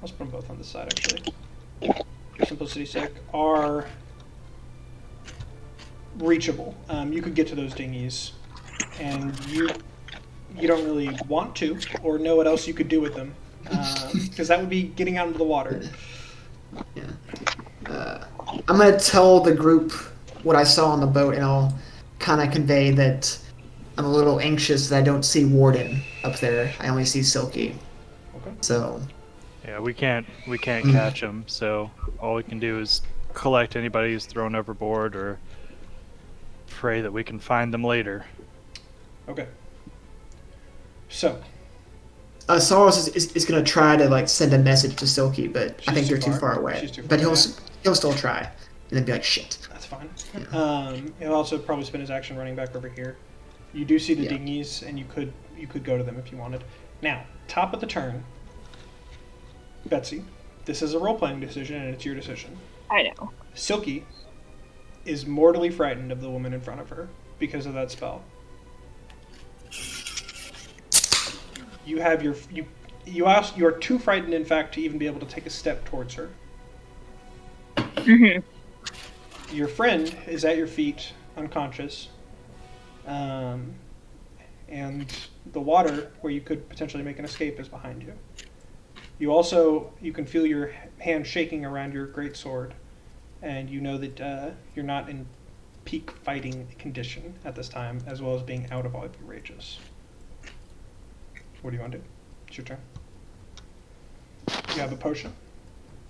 Let's put them both on this side actually, for simplicity's sake. Are reachable. You could get to those dinghies, and you don't really want to or know what else you could do with them, because that would be getting out into the water. Yeah. I'm gonna tell the group what I saw on the boat, and I'll kind of convey that I'm a little anxious that I don't see Warden up there. I only see Silky. Okay. So. Yeah, we can't catch them. So all we can do is collect anybody who's thrown overboard, or pray that we can find them later. Okay. So. Soros is gonna try to like send a message to Silky, but I think they're too far away. She's too far But away. he'll still try, and then be like, shit. That's fine. He'll also probably spend his action running back over here. You do see the dinghies, and you could go to them if you wanted. Now, top of the turn, Betsy. This is a role-playing decision, and it's your decision. I know. Silky is mortally frightened of the woman in front of her because of that spell. You have you are too frightened, in fact, to even be able to take a step towards her. Mm-hmm. Your friend is at your feet, unconscious, and the water where you could potentially make an escape is behind you. You can feel your hand shaking around your great sword, and you know that you're not in peak fighting condition at this time, as well as being out of all of your rages. What do you want to do? It's your turn. You have a potion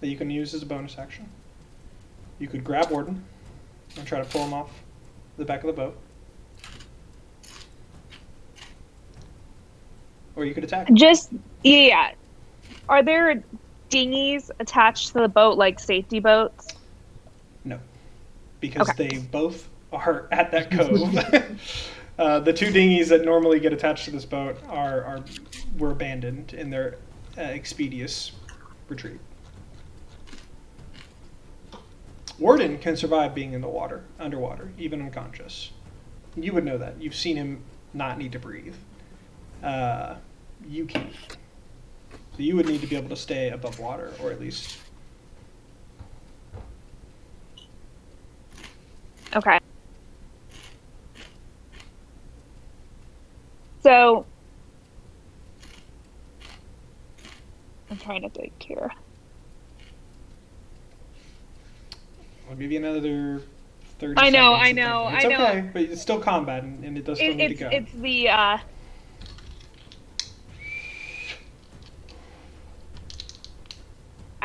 that you can use as a bonus action. You could grab Warden and try to pull him off the back of the boat. Or you could attack. Yeah. Are there dinghies attached to the boat, like safety boats? No. Because they both are at that cove. The two dinghies that normally get attached to this boat were abandoned in their expeditious retreat. Warden can survive being in the water, underwater, even unconscious. You would know that. You've seen him not need to breathe. You can't. So you would need to be able to stay above water, or at least... Okay. So, I'm trying to think here. I'll give you another 30 I know, seconds. It's I know. okay, but it's still combat, and it does still need to go. It's the, I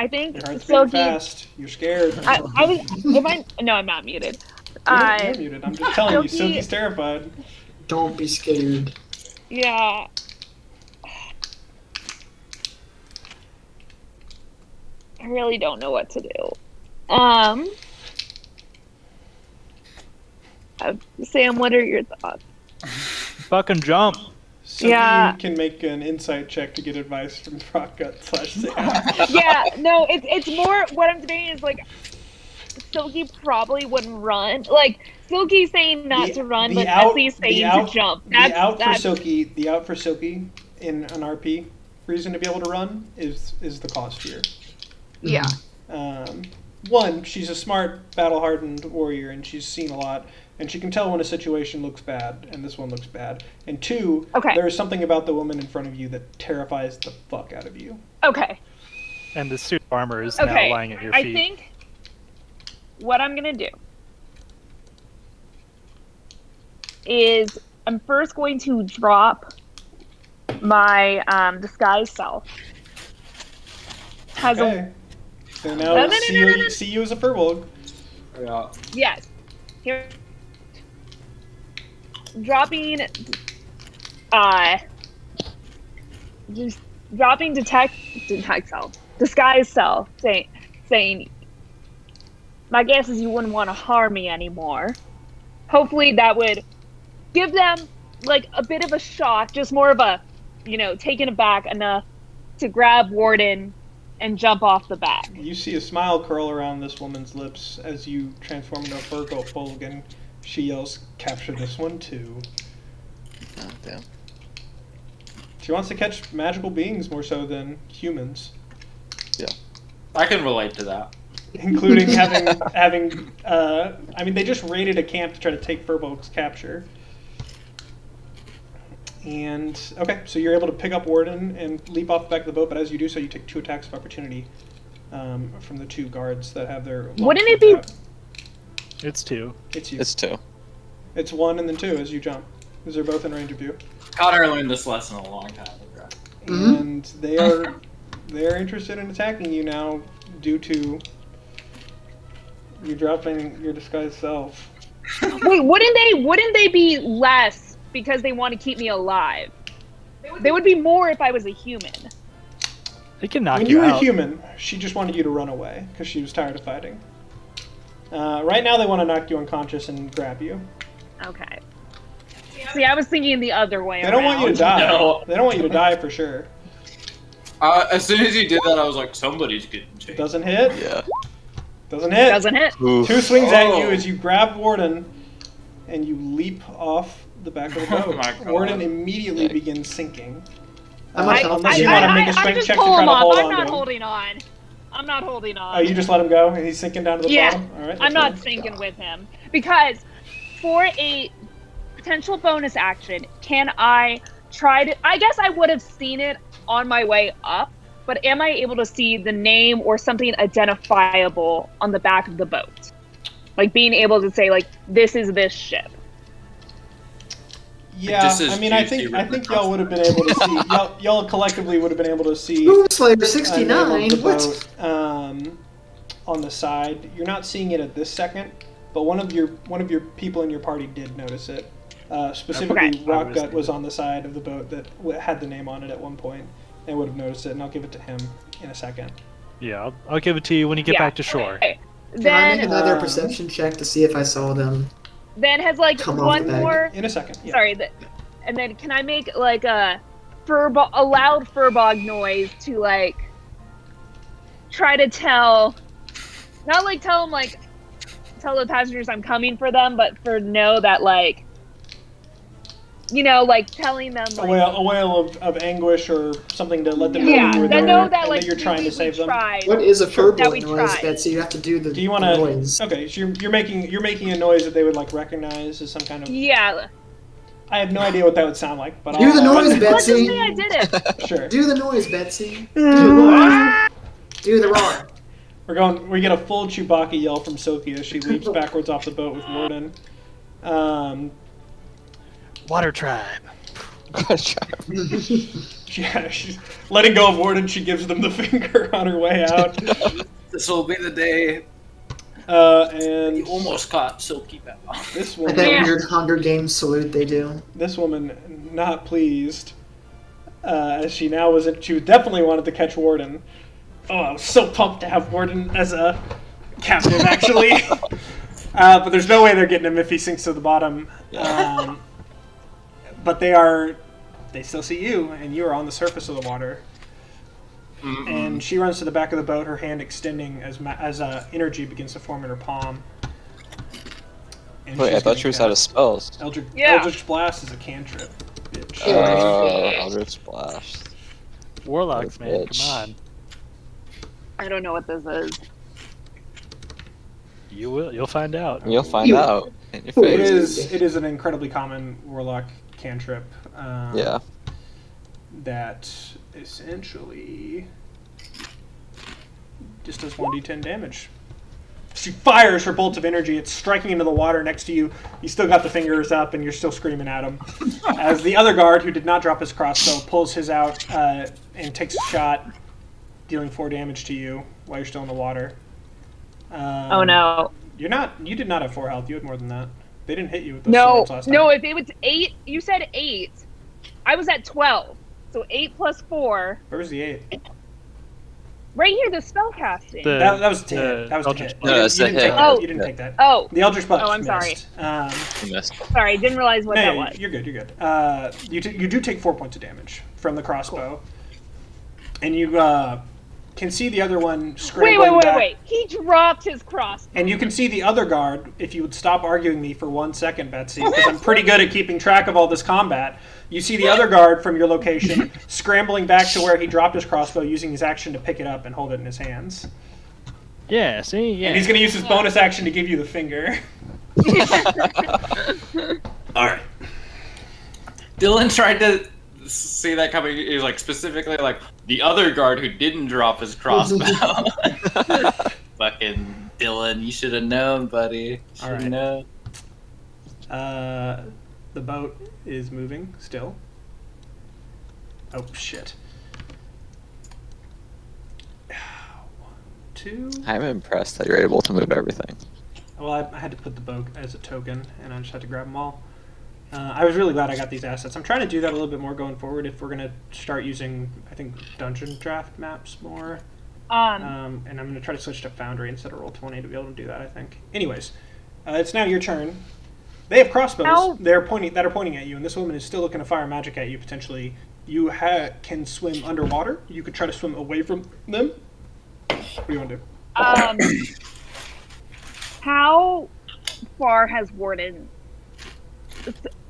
think Your heart's beating Silky. fast. You're scared. No, I'm not muted. You're muted. I'm just telling you, Silky- Silky's terrified. Don't be scared. Yeah. I really don't know what to do. Sam, what are your thoughts? Fucking jump. Silky Yeah. can make an insight check to get advice from Rockgut/Sam. Yeah, no, it's more what I'm saying is like Silky probably wouldn't run. Like Silky's saying not to run, but Bessie's saying to jump. The out for Silky in an RP reason to be able to run is the cost here. Yeah. One, she's a smart, battle-hardened warrior, and she's seen a lot, and she can tell when a situation looks bad, and this one looks bad. And two, there is something about the woman in front of you that terrifies the fuck out of you. Okay. And the suit of armor is now lying at your feet. I think what I'm gonna do is I'm first going to drop my disguise self. So now see you as a furbolg. Yeah. Yes. Here. Dropping. Just dropping detect self, disguise self, saying. My guess is you wouldn't want to harm me anymore. Hopefully that would give them like a bit of a shock, just more of a, taken aback enough to grab Warden and jump off the back. You see a smile curl around this woman's lips as you transform into a furbolg, and she yells, "Capture this one too." Oh, damn. She wants to catch magical beings more so than humans. Yeah. I can relate to that. including having. I mean, they just raided a camp to try to take Furbolg's capture. And okay, so you're able to pick up Warden and leap off the back of the boat, but as you do so, you take 2 attacks of opportunity from the 2 guards that have their. Wouldn't it be? Out. It's 2. It's you. It's 2. It's 1 and then 2 as you jump, because they're both in range of you. Connor learned this lesson a long time ago. And they're interested in attacking you now due to you dropping your disguised self. Wait, wouldn't they be less because they want to keep me alive? They would be more if I was a human. They can knock When you you were out. human, she just wanted you to run away because she was tired of fighting. Right now, they want to knock you unconscious and grab you. Okay. See, I was thinking the other way They don't want you to die. No. They don't want you to die for sure. As soon as you did that, I was like, somebody's getting chased. Doesn't hit. Yeah. Doesn't hit. Doesn't hit. Oof. 2 swings at you Oh. as you grab Warden, and you leap off the back of the Oh boat. my God. Warden immediately begins sinking. How much Unless you want to make a I'm strength just check to pulling try to him hold up. on I'm not to him. holding on. I'm not holding on. Oh, you just let him go, and he's sinking down to the Yeah, bottom? All right, I'm that's not fine. sinking with him. Because for a potential bonus action, can I try to... I guess I would have seen it on my way up, but am I able to see the name or something identifiable on the back of the boat? Like being able to say, like, this is this ship. Yeah, This is I mean, I juicy think y'all would have been able to see. Y'all collectively would have been able to see Slayer a name 69. of the What? boat on the side. You're not seeing it at this second, but one of your people in your party did notice it. Specifically, Okay. Rockgut was on the side of the boat that had the name on it at one point, and would have noticed it. And I'll give it to him in a second. Yeah, I'll give it to you when you get Yeah. back to shore. Okay. Can I make Then, another um, perception check to see if I saw them? then has like Come off one the bag. more... In a second. Yeah. Sorry, and then can I make like a loud furbog noise to like try to tell, not like tell them like tell the passengers I'm coming for them, but for know that like, you know, like telling them A like, wail of anguish or something to let them know yeah, you were they there know that and like that you're trying to save them. tried. What is a that furboy we noise, tried. Betsy? You have to do the Do you want to? noise. Okay, so you're making a noise that they would like recognize as some kind of. Yeah, I have no idea what that would sound like, but Do I'll, the noise, let's just Betsy. say I did it. Sure. Do the noise, Betsy. Do the roar. Do the roar. We get a full Chewbacca yell from Silky as she leaps backwards off the boat with Warden. Water tribe. Yeah, she's letting go of Warden. She gives them the finger on her way out. This will be the day And you almost caught Silky Bow. this Like woman, that Yeah. weird Hunger Games salute they do. this woman, not pleased, as she definitely wanted to catch Warden. Oh, I was so pumped to have Warden as a captive, actually. But there's no way they're getting him if he sinks to the bottom. But they still see you, and you are on the surface of the water. And she runs to the back of the boat, her hand extending as energy begins to form in her palm. And Wait, I she's thought gonna she was out of cast spells. Yeah. Eldritch Blast is a cantrip, bitch. Eldritch Splash. Warlocks, man, Bitch. come on. I don't know what this is. You will. You'll find out. You'll find out in your It face. is an incredibly common warlock cantrip. Yeah. That essentially just does 1d10 damage. She fires her bolt of energy. It's striking into the water next to you. You still got the fingers up, and you're still screaming at him. As the other guard, who did not drop his crossbow, pulls his out and takes a shot, dealing 4 damage to you while you're still in the water. Oh no. You did not have 4 health. You had more than that. They didn't hit you with those No, swords last time. no, if it was 8, you said 8. I was at 12. So 8 plus 4. Where was the 8? Right here, the spell casting. That was to hit. That was to Eldritch hit. Blast. No, that's you to didn't hit. take that. Oh. You didn't take that. Oh, The Eldritch Blast. Oh, I'm sorry. Missed. You missed. sorry, didn't realize what that No, was. you're good. You're good. You do take 4 points of damage from the crossbow, and you can see the other one scrambling back. Wait. He dropped his cross. And you can see the other guard. If you would stop arguing me for 1 second, Betsy, because I'm pretty good at keeping track of all this combat. You see the other guard from your location scrambling back to where he dropped his crossbow, using his action to pick it up and hold it in his hands. Yeah, see? Yeah. And he's going to use his bonus action to give you the finger. All right. Dylan tried to see that coming. He was like specifically like the other guard who didn't drop his crossbow. Fucking Dylan, you should have known, buddy. All right. Known. The boat is moving still. Oh shit. 1, 2. I'm impressed that you're able to move everything. Well, I had to put the boat as a token, and I just had to grab them all. I was really glad I got these assets. I'm trying to do that a little bit more going forward if we're going to start using, I think, dungeon draft maps more. And I'm going to try to switch to Foundry instead of Roll20 to be able to do that, I think. Anyways, it's now your turn. They have crossbows that are pointing at you, and this woman is still looking to fire magic at you, potentially. You can swim underwater. You could try to swim away from them. What do you want to do? How far has Warden...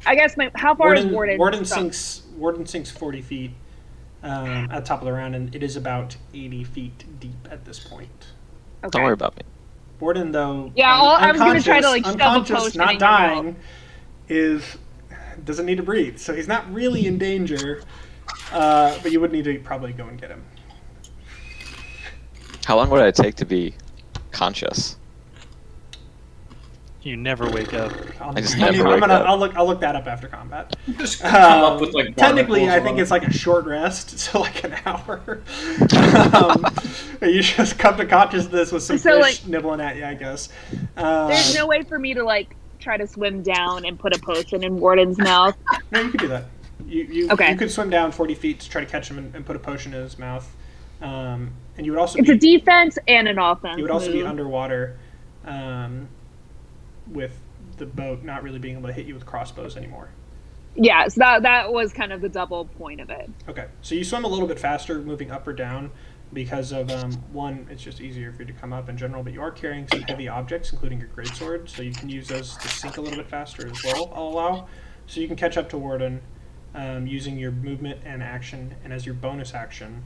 I guess how far is Warden? Warden sinks 40 feet at the top of the round, and it is about 80 feet deep at this point. Okay. Don't worry about me. Warden, though, yeah, I was going to try to like shove a unconscious, potion not in dying, doesn't need to breathe, so he's not really in danger. But you would need to probably go and get him. How long would it take to be conscious? You never wake up. I'll look that up after combat. Just come up with like technically, I think it's like a short rest, so like an hour. You just come to consciousness with some fish nibbling at you, I guess. There's no way for me to like try to swim down and put a potion in Warden's mouth. No, you could do that. You could swim down 40 feet to try to catch him and put a potion in his mouth. And you would also a defense and an offense. You would also be underwater. With the boat not really being able to hit you with crossbows anymore. Yeah, so that was kind of the double point of it. Okay, so you swim a little bit faster, moving up or down, because of one, it's just easier for you to come up in general, but you are carrying some heavy objects, including your greatsword, so you can use those to sink a little bit faster as well, I'll allow. So you can catch up to Warden using your movement and action, and as your bonus action,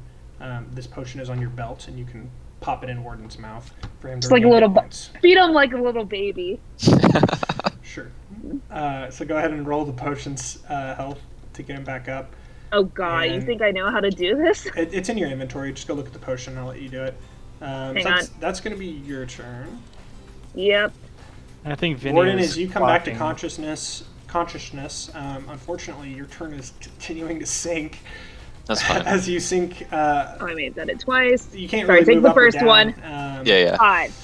this potion is on your belt, and you can pop it in Warden's mouth for him to like a little points. Feed him like a little baby. Sure. So go ahead and roll the potion's health to get him back up. Oh god, you think I know how to do this? It's in your inventory. Just go look at the potion. I'll let you do it. Hang on. That's going to be your turn. Yep. I think Vinny Warden, as you come back to consciousness. Unfortunately, your turn is continuing to sink. That's fine. As you sink. I made that twice. You can't really take the first one. Yeah. 5.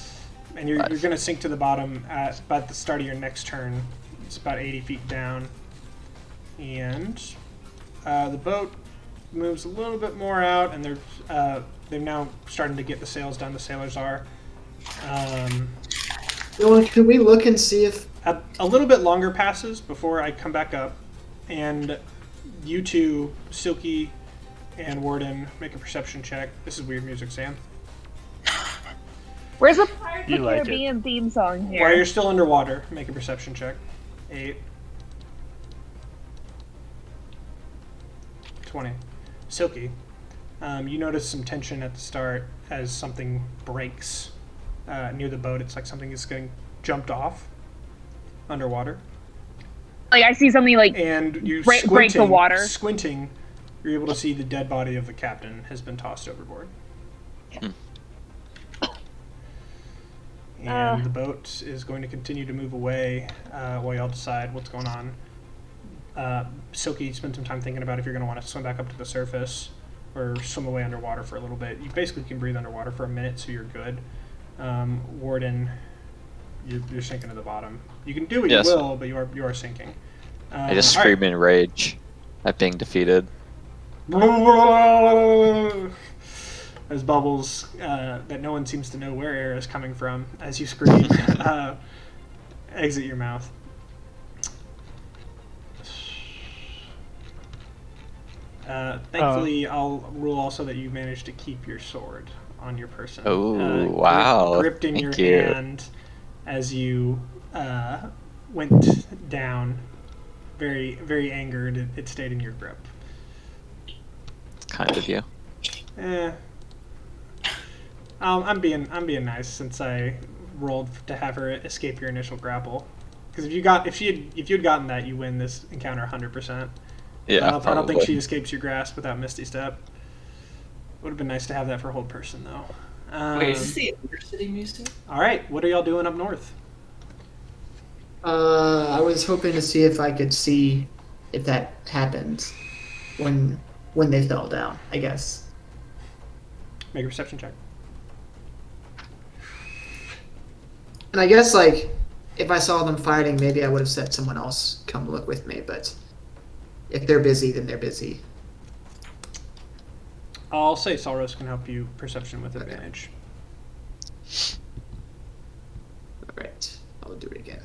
And you're going to sink to the bottom at about the start of your next turn. It's about 80 feet down. And the boat moves a little bit more out, and they're now starting to get the sails done. The sailors are. Can we look and see if... A little bit longer passes before I come back up, and you two, Silky and Warden, make a perception check. This is weird music, Sam. Where's the Pirates of the like Caribbean theme song here? While you're still underwater, make a perception check. 8. 20. Silky, you notice some tension at the start as something breaks near the boat. It's like something is getting jumped off underwater. Like I see something like and you break the water. Squinting, you're able to see the dead body of the captain has been tossed overboard. And the boat is going to continue to move away while y'all decide what's going on. Silky, spend some time thinking about if you're going to want to swim back up to the surface or swim away underwater for a little bit. You basically can breathe underwater for a minute, so you're good. Warden, you're sinking to the bottom. You can do what you will, but you are sinking. I just scream in rage at being defeated. There's bubbles that no one seems to know where air is coming from as you scream. Exit your mouth. Thankfully, I'll rule also that you managed to keep your sword on your person. Oh, wow. Gripped in Thank your you. hand as you went down. Very, very angered. It stayed in your grip. Kind of you. I'm being nice since I rolled to have her escape your initial grapple. Because if you had gotten that, you win this encounter 100%. Yeah, I don't think probably. she escapes your grasp without Misty Step. Would have been nice to have that for hold person though. Wait, is this the Undercity music? All right, what are y'all doing up north? I was hoping to see if I could see if that happened when they fell down, I guess. Make a perception check. And I guess, like, if I saw them fighting, maybe I would have said someone else come look with me, but if they're busy, then they're busy. I'll say Saros can help you perception with advantage. Alright, I'll do it again.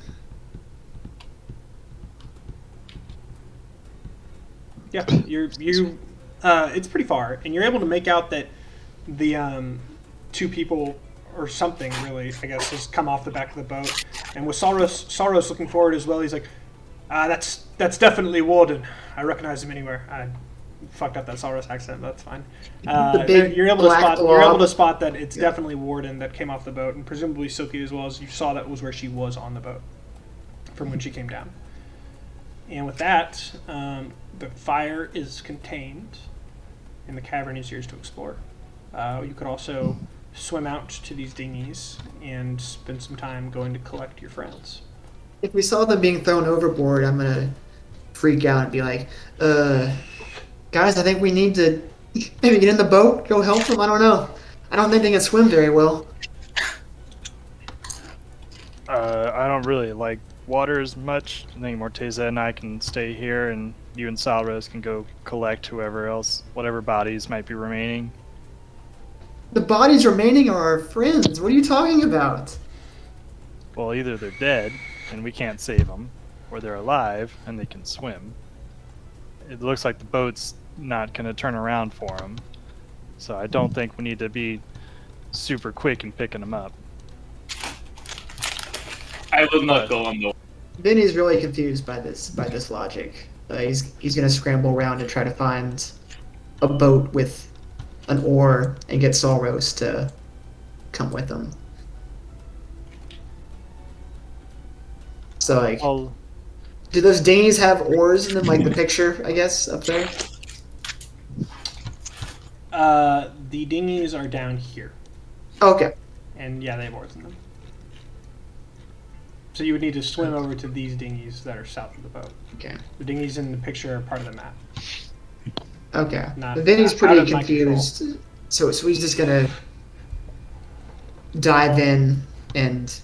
Yeah, it's pretty far, and you're able to make out that the two people or something really, I guess, has come off the back of the boat. And with Saros looking forward as well, he's like, that's definitely Warden. I recognize him anywhere. I fucked up that Saros accent, but that's fine. You're able to spot that it's definitely Warden that came off the boat, and presumably Silky as well, as you saw that was where she was on the boat from when she came down. And with that, the fire is contained, and the cavern is yours to explore. You could also swim out to these dinghies and spend some time going to collect your friends. If we saw them being thrown overboard, I'm gonna freak out and be like, guys, I think we need to maybe get in the boat, go help them. I don't know. I don't think they can swim very well. I don't really like water as much. I think Morteza and I can stay here, and you and Salros can go collect whatever bodies might be remaining. The bodies remaining are our friends. What are you talking about? Well, either they're dead, and we can't save them, or they're alive, and they can swim. It looks like the boat's not going to turn around for them, so I don't think we need to be super quick in picking them up. I will not go on the. Vinny's really confused by this logic. He's gonna scramble around and try to find a boat with an oar and get Saros to come with him. So like, do those dinghies have oars in them, like the picture, I guess, up there? The dinghies are down here, Okay. and yeah, they have oars in them. So you would need to swim over to these dinghies that are south of the boat. Okay. The dinghies in the picture are part of the map. Okay. Not- Vinny's out pretty of my confused. So he's just gonna dive in and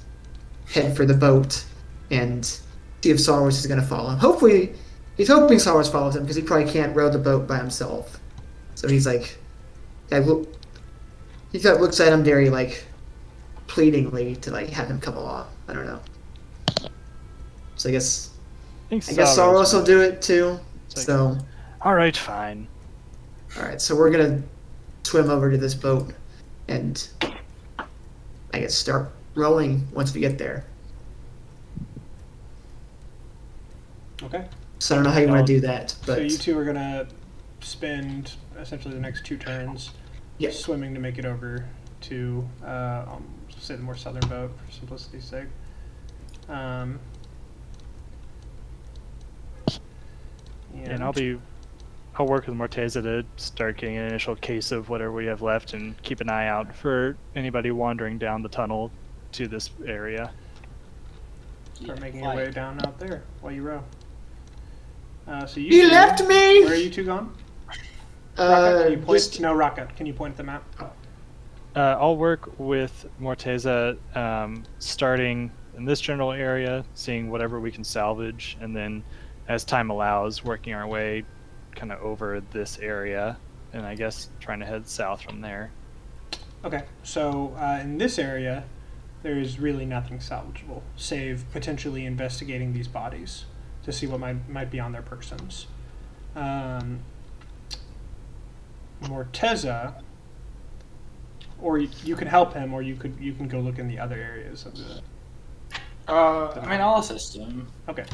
head for the boat and see if Saros is gonna follow him. Hopefully, he's hoping Saros follows him because he probably can't row the boat by himself. So he's like, he looks at him very like pleadingly to like have him come along. I don't know. So I guess Saros will do it too. So all right, fine. all right, so we're gonna swim over to this boat and I guess start rowing once we get there. Okay. So I don't know how you want to do that, but So you two are gonna spend essentially the next 2 turns Yeah. swimming to make it over to, say, the more southern boat for simplicity's sake. And I'll work with Morteza to start getting an initial case of whatever we have left and keep an eye out for anybody wandering down the tunnel to this area. Start making your way down out there while you row. So you he two- left me. Where are you two gone? Rocket, can you point? Just No, Rocket. Can you point at the map? I'll work with Morteza, starting in this general area, seeing whatever we can salvage, and then as time allows, working our way kind of over this area, and I guess trying to head south from there. Okay, so in this area, there is really nothing salvageable, save potentially investigating these bodies to see what might be on their persons. Morteza, or you can help him, or you can go look in the other areas of the. I mean, I'll assist him. Okay,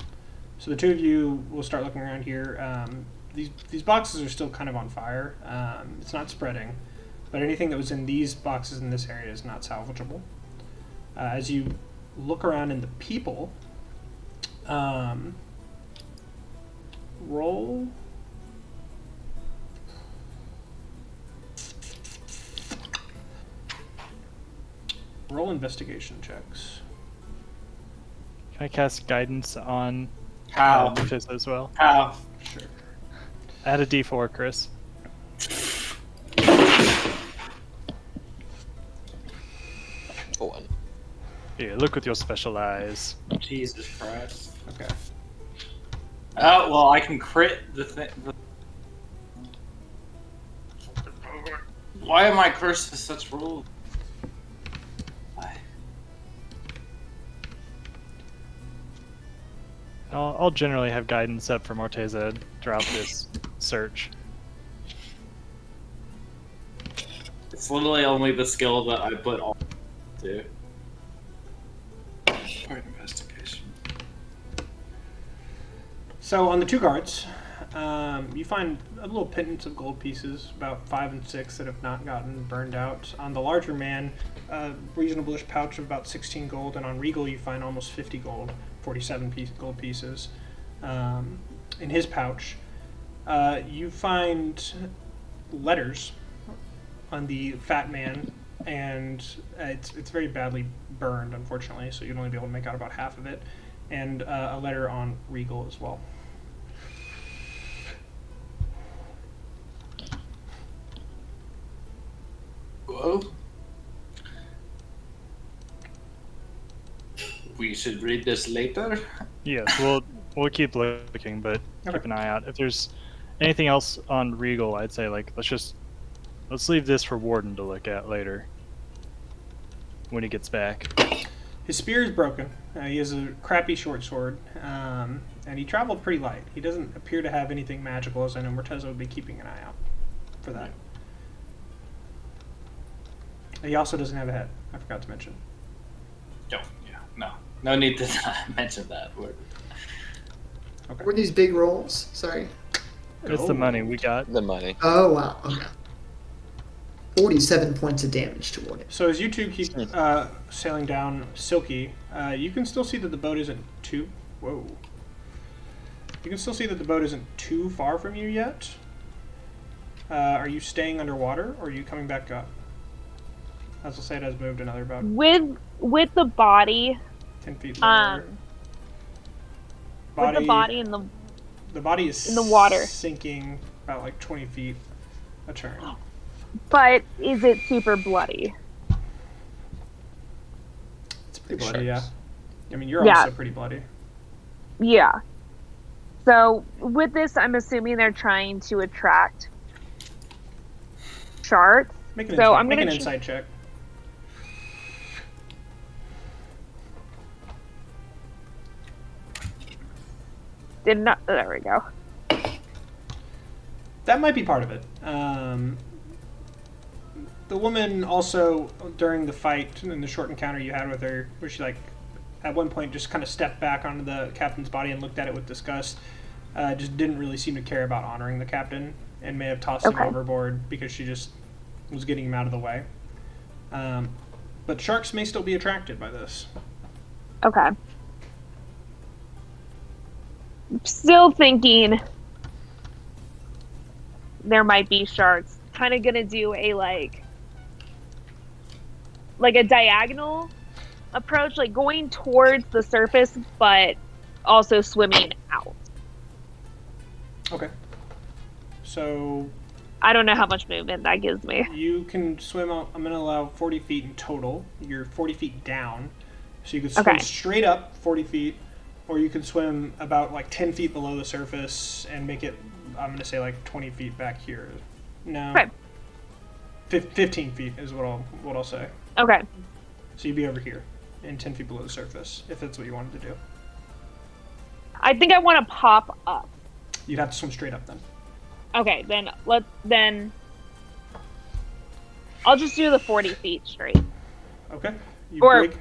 so the two of you will start looking around here. These boxes are still kind of on fire. It's not spreading, but anything that was in these boxes in this area is not salvageable. As you look around in the people, roll. Roll investigation checks. Can I cast guidance on How? Mutisa as well? How? Sure. Add a D4, Chris. One. Here, look with your special eyes. Jesus Christ. Okay. Oh, well, I can crit the thing. Why am I cursed with such rules? I'll generally have guidance up for Morteza throughout this search. It's literally only the skill that I put all to. Part investigation. So on the 2 cards, you find a little pittance of gold pieces, about 5 and 6 that have not gotten burned out. On the larger man, a reasonable-ish pouch of about 16 gold, and on Regal you find almost 50 gold, 47 gold pieces. In his pouch, you find letters on the fat man, and it's very badly burned, unfortunately, so you'd only be able to make out about half of it, and a letter on Regal as well. Whoa. We should read this later. Yes, we'll keep looking, but keep an eye out. If there's anything else on Regal, I'd say like let's leave this for Warden to look at later when he gets back. His spear is broken. He has a crappy short sword, and he traveled pretty light. He doesn't appear to have anything magical, as I know Morteza would be keeping an eye out for that. He also doesn't have a head. I forgot to mention. Oh, yeah, no need to mention that word. Okay. Were these big rolls? Sorry. It's the money we got. The money. Oh, wow. Okay. 47 points of damage toward it. So as you two keep sailing down Silky, you can still see that the boat isn't too... Whoa. You can still see that the boat isn't too far from you yet. Are you staying underwater, or are you coming back up? As I'll say, it has moved another about With the body, 10 feet lower. with the body in The body is in the water, sinking about like 20 feet a turn. but is it super bloody? It's pretty bloody, Sharks. yeah. I mean, you're also pretty bloody. Yeah. So with this, I'm assuming they're trying to attract sharks. Make an, So insight, I'm make gonna an insight check. Did not. There we go. That might be part of it. The woman also, during the fight and the short encounter you had with her, where she, like, at one point just kind of stepped back onto the captain's body and looked at it with disgust, just didn't really seem to care about honoring the captain and may have tossed him overboard because she just was getting him out of the way. But sharks may still be attracted by this. Okay. Still thinking there might be sharks. Kind of gonna do a like a diagonal approach, like going towards the surface, but also swimming out. Okay. So I don't know how much movement that gives me. you can swim out, I'm going to allow 40 feet in total. You're 40 feet down. So you can swim straight up 40 feet, or you can swim about like 10 feet below the surface and make it, I'm going to say like 20 feet back here. No. Okay. 15 feet is what I'll say. Okay. So you'd be over here and 10 feet below the surface, if that's what you wanted to do. I think I want to pop up. You'd have to swim straight up then. Okay, then I'll just do the 40 feet straight. Okay. You Or- break.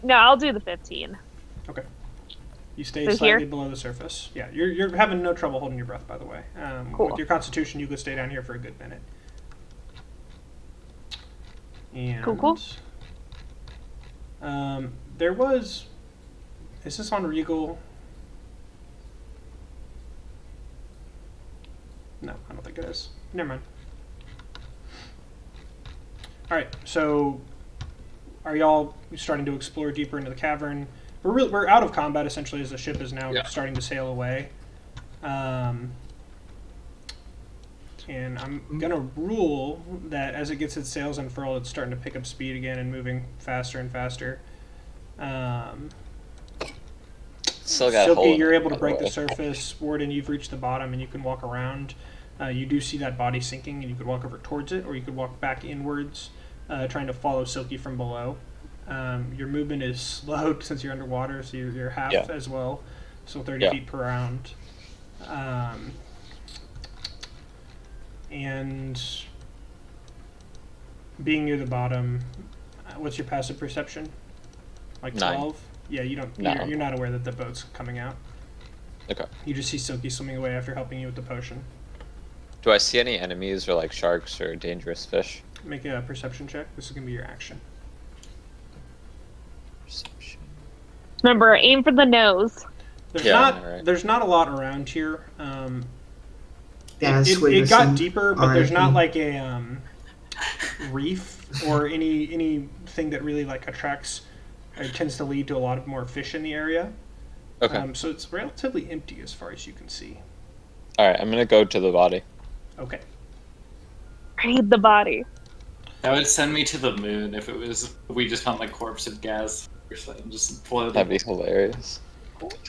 No, I'll do the 15. Okay. You stay So slightly here? below the surface. Yeah, you're having no trouble holding your breath, by the way. Cool. With your constitution, you could stay down here for a good minute. And Cool. there was. Is this on Regal? No, I don't think it is. Never mind. All right, so are y'all starting to explore deeper into the cavern? We're out of combat essentially, as the ship is now starting to sail away. And I'm gonna rule that as it gets its sails unfurled, it's starting to pick up speed again and moving faster and faster. Still got a hole Silky, in you're it, able to by break the way. surface. Warden, you've reached the bottom and you can walk around. You do see that body sinking, and you could walk over towards it, or you could walk back inwards, trying to follow Silky from below. Your movement is slowed since you're underwater, so you're half as well, so 30 feet per round. And being near the bottom, what's your passive perception? Like 12? 9. Yeah, you don't. No. You're not aware that the boat's coming out. Okay. You just see Silky swimming away after helping you with the potion. Do I see any enemies or like sharks or dangerous fish? Make a perception check. This is gonna be your action. Perception. Remember, aim for the nose. There's not a lot around here. Yeah, It got deeper, but there's not RIP. like a reef or anything that really like attracts or tends to lead to a lot of more fish in the area. Okay. So it's relatively empty as far as you can see. All right, I'm gonna go to the body. Okay. Raid the body. That would send me to the moon if we just found like corpse of gas or something, just floating. That'd be hilarious.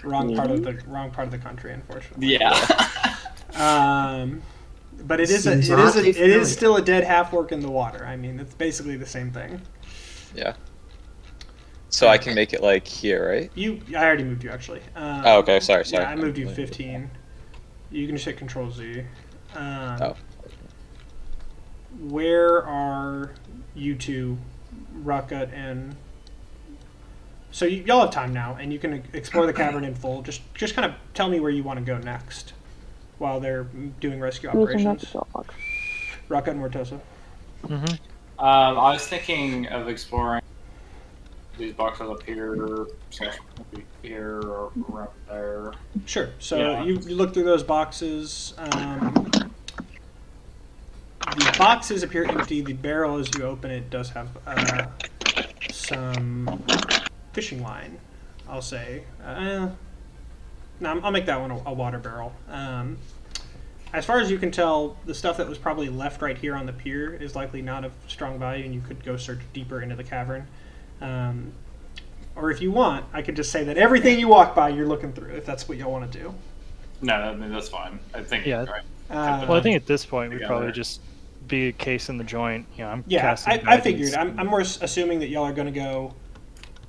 Wrong part of the country, unfortunately. Yeah. But it is Seems oddly familiar. still a dead half orc in the water. I mean, it's basically the same thing. Yeah. So I can make it like here, right? I already moved you actually. Oh, okay. Sorry. Yeah, I moved you 15. You can just hit Control Z. Where are you two, Ruckus and? So y'all have time now, and you can explore the cavern in full. Just kind of tell me where you want to go next, while they're doing rescue operations. Ruckus and Mortosa. Mm-hmm. I was thinking of exploring these boxes up here, maybe here or around there. Sure. So Yeah. you look through those boxes. The boxes appear empty. The barrel, as you open it, does have some fishing line, I'll say. No, I'll make that one a water barrel. As far as you can tell, the stuff that was probably left right here on the pier is likely not of strong value, and you could go search deeper into the cavern. Or if you want, I could just say that everything you walk by, you're looking through, if that's what y'all want to do. No, I mean, that's fine. I think Yeah. you're right. Well, I think at this point we'd Together. probably just be a case in the joint. You know, I'm Yeah, casting I guidance. figured. I'm more assuming that y'all are going to go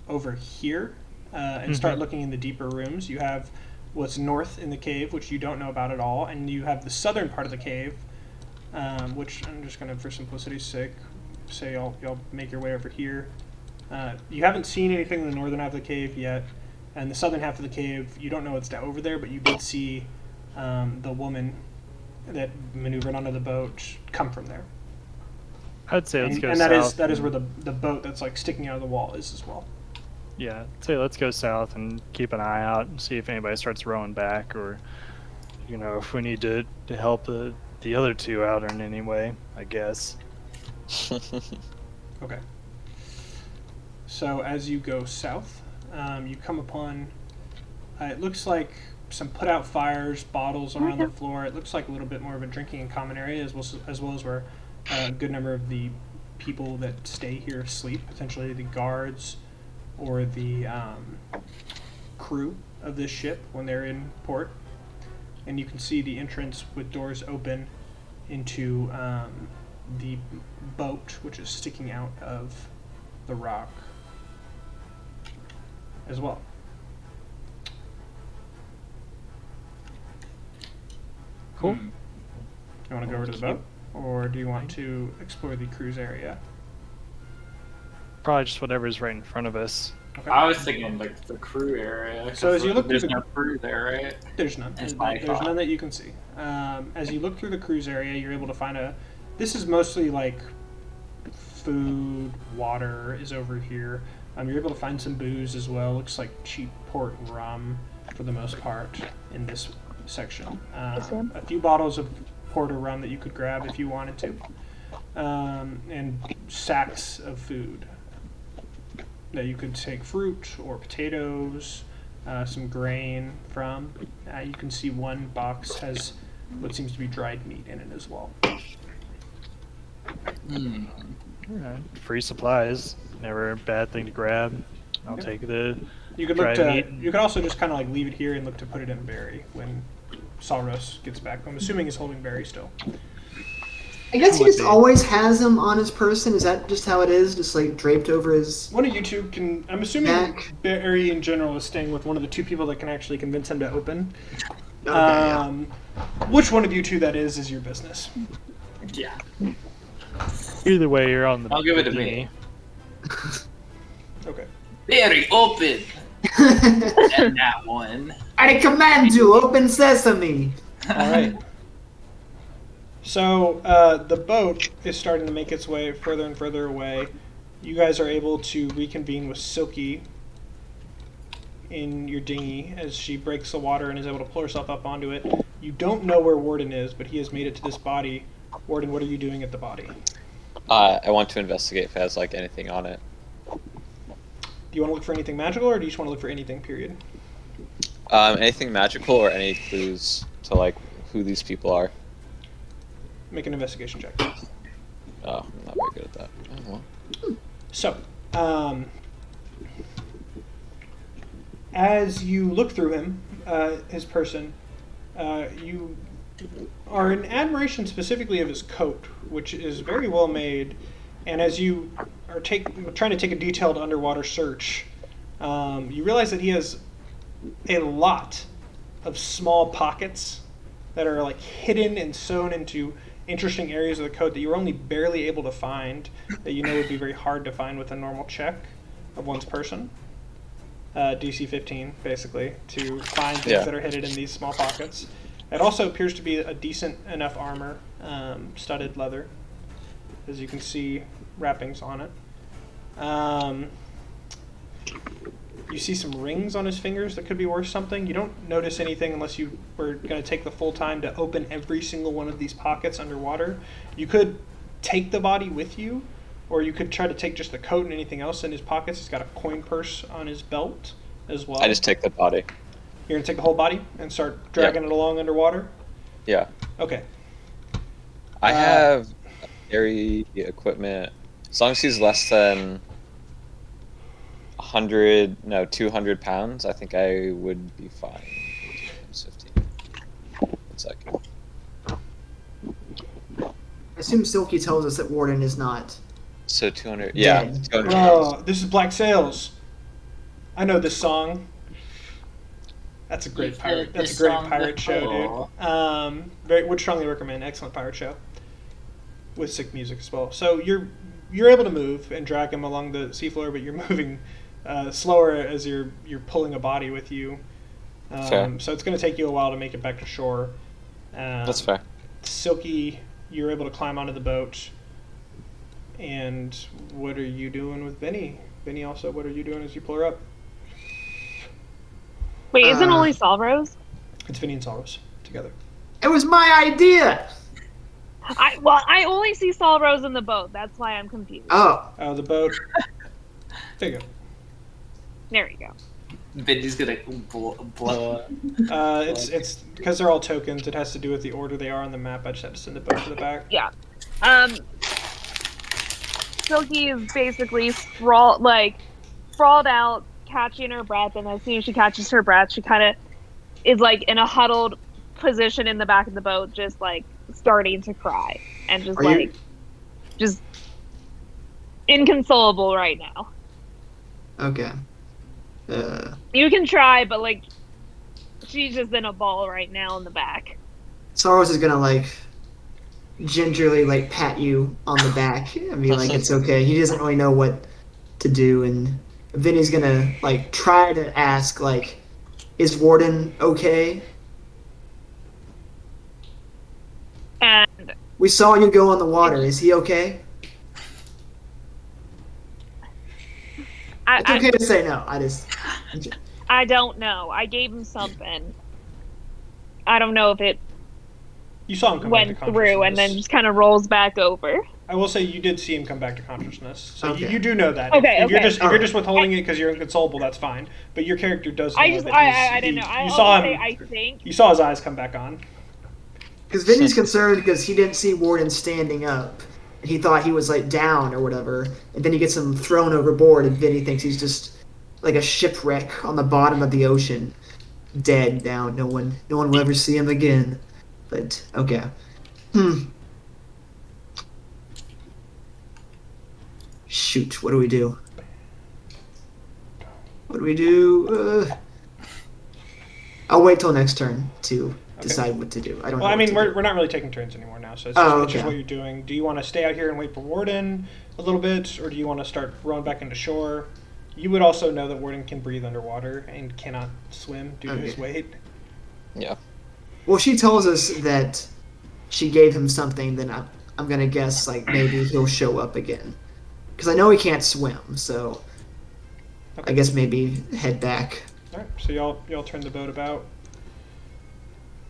over here and start looking in the deeper rooms. You have what's north in the cave, which you don't know about at all, and you have the southern part of the cave, which I'm just going to, for simplicity's sake, say y'all make your way over here. You haven't seen anything in the northern half of the cave yet, and the southern half of the cave, you don't know what's over there, but you did see the woman that maneuvered onto the boat come from there. I'd say let's go And south. that is where the boat that's like sticking out of the wall is as well. Yeah, I'd say let's go south and keep an eye out and see if anybody starts rowing back, or you know, if we need to help the other two out in any way, I guess. Okay. So as you go south, you come upon, it looks like some put out fires, bottles around the floor. It looks like a little bit more of a drinking and common area, as well as where a good number of the people that stay here sleep, potentially the guards or the crew of this ship when they're in port. And you can see the entrance with doors open into the boat, which is sticking out of the rock as well. Cool. You want to go over to the boat, or do you want to explore the cruise area? Probably just whatever's right in front of us. Okay. I was thinking like the crew area. So as you look there's through the- no crew there, right? There's none. That's There's my thought. none that you can see. As you look through the cruise area, you're able to find this is mostly like food, water is over here. You're able to find some booze as well. Looks like cheap port and rum for the most part in this section. A few bottles of port or rum that you could grab if you wanted to, and sacks of food that you could take fruit or potatoes, some grain from. You can see one box has what seems to be dried meat in it as well. Alright. Free supplies. Never a bad thing to grab. I'll take the You could look dried to. meat. You could also just kind of like leave it here and look to put it in Barry when Salros gets back. I'm assuming he's holding Barry still. I guess he Would just be. always has them on his person. Is that just how it is? Just like draped over his. One of you two can. I'm assuming Back. Barry in general is staying with one of the two people that can actually convince him to open. Okay, yeah. Which one of you two that is your business. Yeah. Either way, you're on the. I'll give it to dinghy. me. Okay. Very open. And that one. I command you, open sesame. All right. So the boat is starting to make its way further and further away. You guys are able to reconvene with Silky in your dinghy as she breaks the water and is able to pull herself up onto it. You don't know where Warden is, but he has made it to this body. Warden, what are you doing at the body? I want to investigate if it has like anything on it. Do you want to look for anything magical, or do you just want to look for anything, period? Anything magical or any clues to like who these people are? Make an investigation check. Oh, I'm not very good at that. Oh, well. So, as you look through him, his person, you are in admiration specifically of his coat, which is very well made. And as you are trying to take a detailed underwater search, you realize that he has a lot of small pockets that are like hidden and sewn into interesting areas of the coat that you're only barely able to find, that you know would be very hard to find with a normal check of one's person. DC 15, basically, to find things that are hidden in these small pockets. It also appears to be a decent enough armor, studded leather, as you can see wrappings on it. You see some rings on his fingers that could be worth something. You don't notice anything unless you were going to take the full time to open every single one of these pockets underwater. You could take the body with you, or you could try to take just the coat and anything else in his pockets. He's got a coin purse on his belt as well. I just take the body. You're going to take the whole body and start dragging it along underwater? Yeah. Okay. I have airy equipment. As long as he's less than 200 pounds, I think I would be fine. 15. 1 second. I assume Silky tells us that Warden is not. So 200. Yeah. Dead. 200 pounds. Oh, this is Black Sails. I know this song. That's a great You've pirate. heard That's this a great song pirate before. show, dude. Would strongly recommend. Excellent pirate show with sick music as well. So you're able to move and drag him along the seafloor, but you're moving slower as you're pulling a body with you. Fair. So it's going to take you a while to make it back to shore. That's fair. Silky, you're able to climb onto the boat. And what are you doing with Benny? Benny, also, what are you doing as you pull her up? Wait, isn't only Salros? It's Vinny and Salros together. It was my idea. I only see Salros in the boat. That's why I'm confused. Oh, The boat. There you go. There you go. Benji's gonna blow up. It's because they're all tokens. It has to do with the order they are on the map. I just had to send the boat to the back. Yeah. Silky is basically sprawled out, catching her breath, and as soon as she catches her breath, she kind of is like in a huddled position in the back of the boat, just like starting to cry and just just inconsolable right now. okay. You can try, but like she's just in a ball right now in the back. Saros is gonna gingerly pat you on the back and be like, it's okay. He doesn't really know what to do, and Vinny's gonna try to ask is Warden okay? And We saw you go on the water. Is he okay? It's okay to say no. I don't know. I gave him something. I don't know if it You saw him come back to went consciousness. through and then just kind of rolls back over. I will say you did see him come back to consciousness, so Okay. you do know that. Okay, If you're okay. just if you're just withholding it because you're inconsolable, that's fine. But your character does know I just that I didn't know. you I'll saw say him. I think. You saw his eyes come back on. Because Vinny's concerned because he didn't see Warden standing up. He thought he was like down or whatever, and then he gets him thrown overboard, and Vinny thinks he's just like a shipwreck on the bottom of the ocean, dead now. No one will ever see him again. But okay. Shoot, what do we do? What do we do? I'll wait till next turn to decide what to do. I don't know. Well, I mean, what to we're not really taking turns anymore now, so it's just what you're doing. Do you want to stay out here and wait for Warden a little bit, or do you want to start rowing back into shore? You would also know that Warden can breathe underwater and cannot swim due to his weight. Yeah. Well, she tells us that she gave him something, then I'm gonna guess like maybe he'll show up again. Because I know he can't swim, so I guess maybe head back. All right, so y'all turn the boat about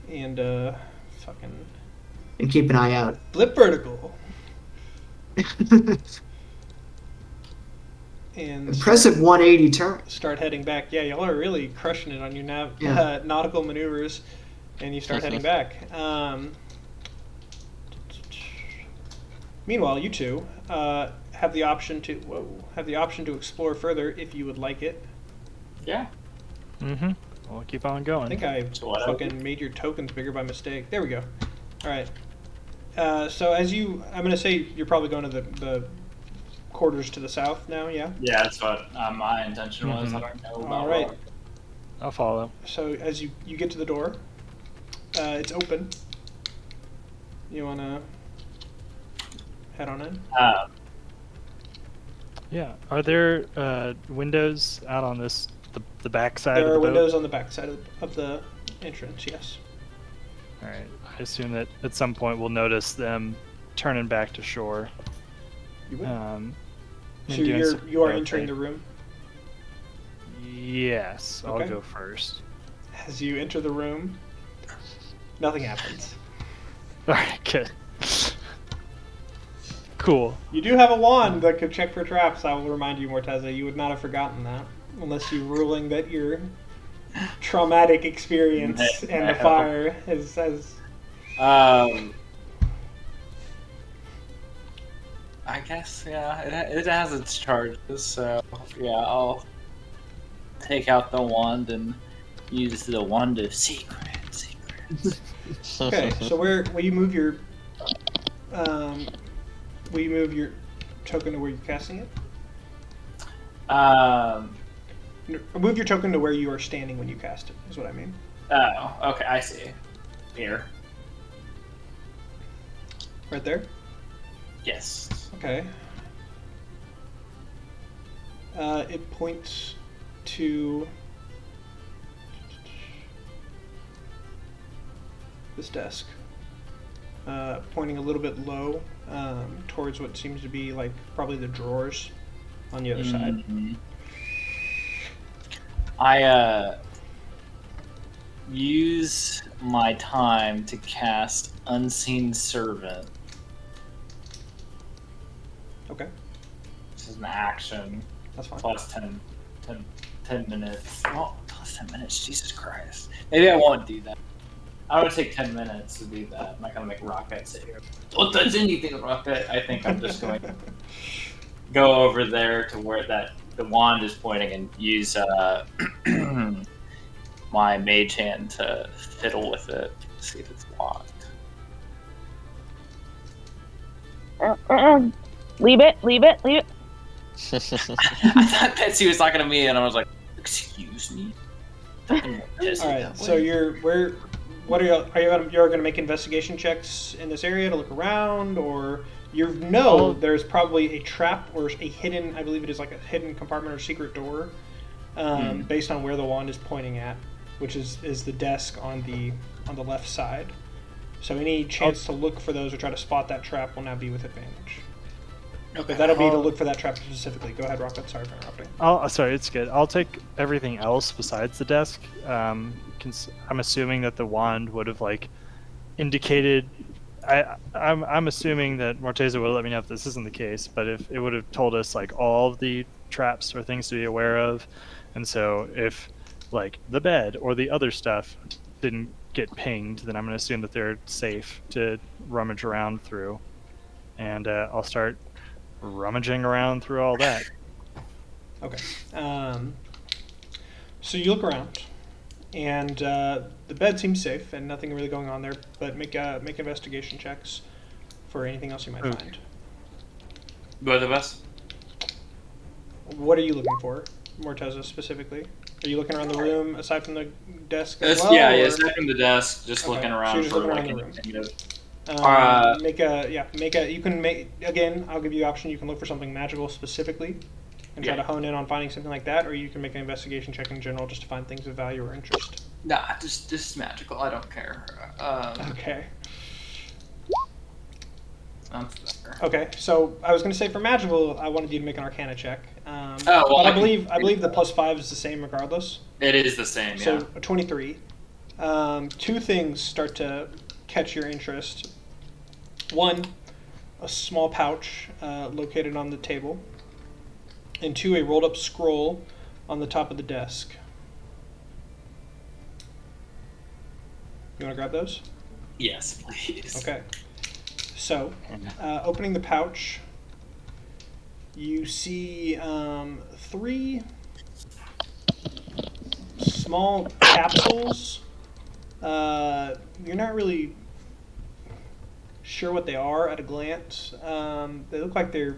and fucking And keep an eye out. flip vertical and Impressive 180 turn. start heading back. Yeah, y'all are really crushing it on your nautical maneuvers, and you start heading back. Meanwhile, you two have the option to explore further if you would like it. Yeah. Mm-hmm. We'll keep on I going. think I fucking made your tokens bigger by mistake. There we go. All right. So I'm gonna say you're probably going to the quarters to the south now. Yeah. Yeah, that's what my intention was. I don't know about. All right. I'll follow. So as you get to the door, it's open. You wanna head on in? Yeah. Are there windows out on the back side There of are the boat? windows on the back side of the entrance. Yes. All right. I assume that at some point we'll notice them turning back to shore. You will. And So doing some you are boat entering the thing. room. Yes, I'll Okay. go first. As you enter the room, nothing happens. All right, good. Cool. You do have a wand that could check for traps. I will remind you, Morteza. You would not have forgotten that, unless you're ruling that your traumatic experience and the fire has. I guess, yeah, it has its charges, so yeah, I'll take out the wand and use the wand of secrets. Okay, so will you move your token to where you're casting it? Move your token to where you are standing when you cast it. Is what I mean. Oh, okay, I see. Here. Right there. Yes. Okay. It points to this desk, pointing a little bit low towards what seems to be like probably the drawers on the other side. I use my time to cast Unseen Servant. Okay, This is an action. that's fine. Plus 10 minutes. Well, plus 10 minutes, Jesus Christ. Maybe I won't do that. I would take 10 minutes to do that. I'm not going to make Rocket sit here. Don't touch anything, Rocket. I think I'm just going to go over there to where the wand is pointing and use my mage hand to fiddle with it. See if it's locked. Leave it. I thought Betsy was talking to me, and I was like, "Excuse me." All right, so what are you going to make investigation checks in this area to look around, or there's probably a trap or a hidden, I believe it is like a hidden compartment or secret door, based on where the wand is pointing at, which is the desk on the left side. So any chance to look for those or try to spot that trap will now be with advantage. Okay, that'll be to look for that trap specifically. Go ahead, Rocket. Sorry for interrupting. Sorry, it's good. I'll take everything else besides the desk. I'm assuming that the wand would have like indicated. I'm assuming that Morteza will let me know if this isn't the case, but if it would have told us like all of the traps or things to be aware of, and so if like the bed or the other stuff didn't get pinged, then I'm going to assume that they're safe to rummage around through, and I'll start rummaging around through all that. Okay. So you look around, and the bed seems safe, and nothing really going on there. But make investigation checks for anything else you might find. Both of us. What are you looking for, Morteza specifically? Are you looking around the room aside from the desk as It's, well? yeah, or- aside from the desk, just Okay, looking so around you're just for looking like around the room. anything of- You can make, again, I'll give you the option, you can look for something magical specifically and try Yeah. to hone in on finding something like that, or you can make an investigation check in general just to find things of value or interest. Nah, just magical. I don't care. Okay. That's better. Okay, so I was going to say for magical, I wanted you to make an Arcana check. Well, but I I can- believe the +5 is the same regardless. It is the same, yeah. So a 23. Two things start to catch your interest. One, a small pouch located on the table. And two, a rolled up scroll on the top of the desk. You want to grab those? Yes, please. Okay. So, opening the pouch, you see 3 small capsules. You're not really sure what they are at a glance. They look like they're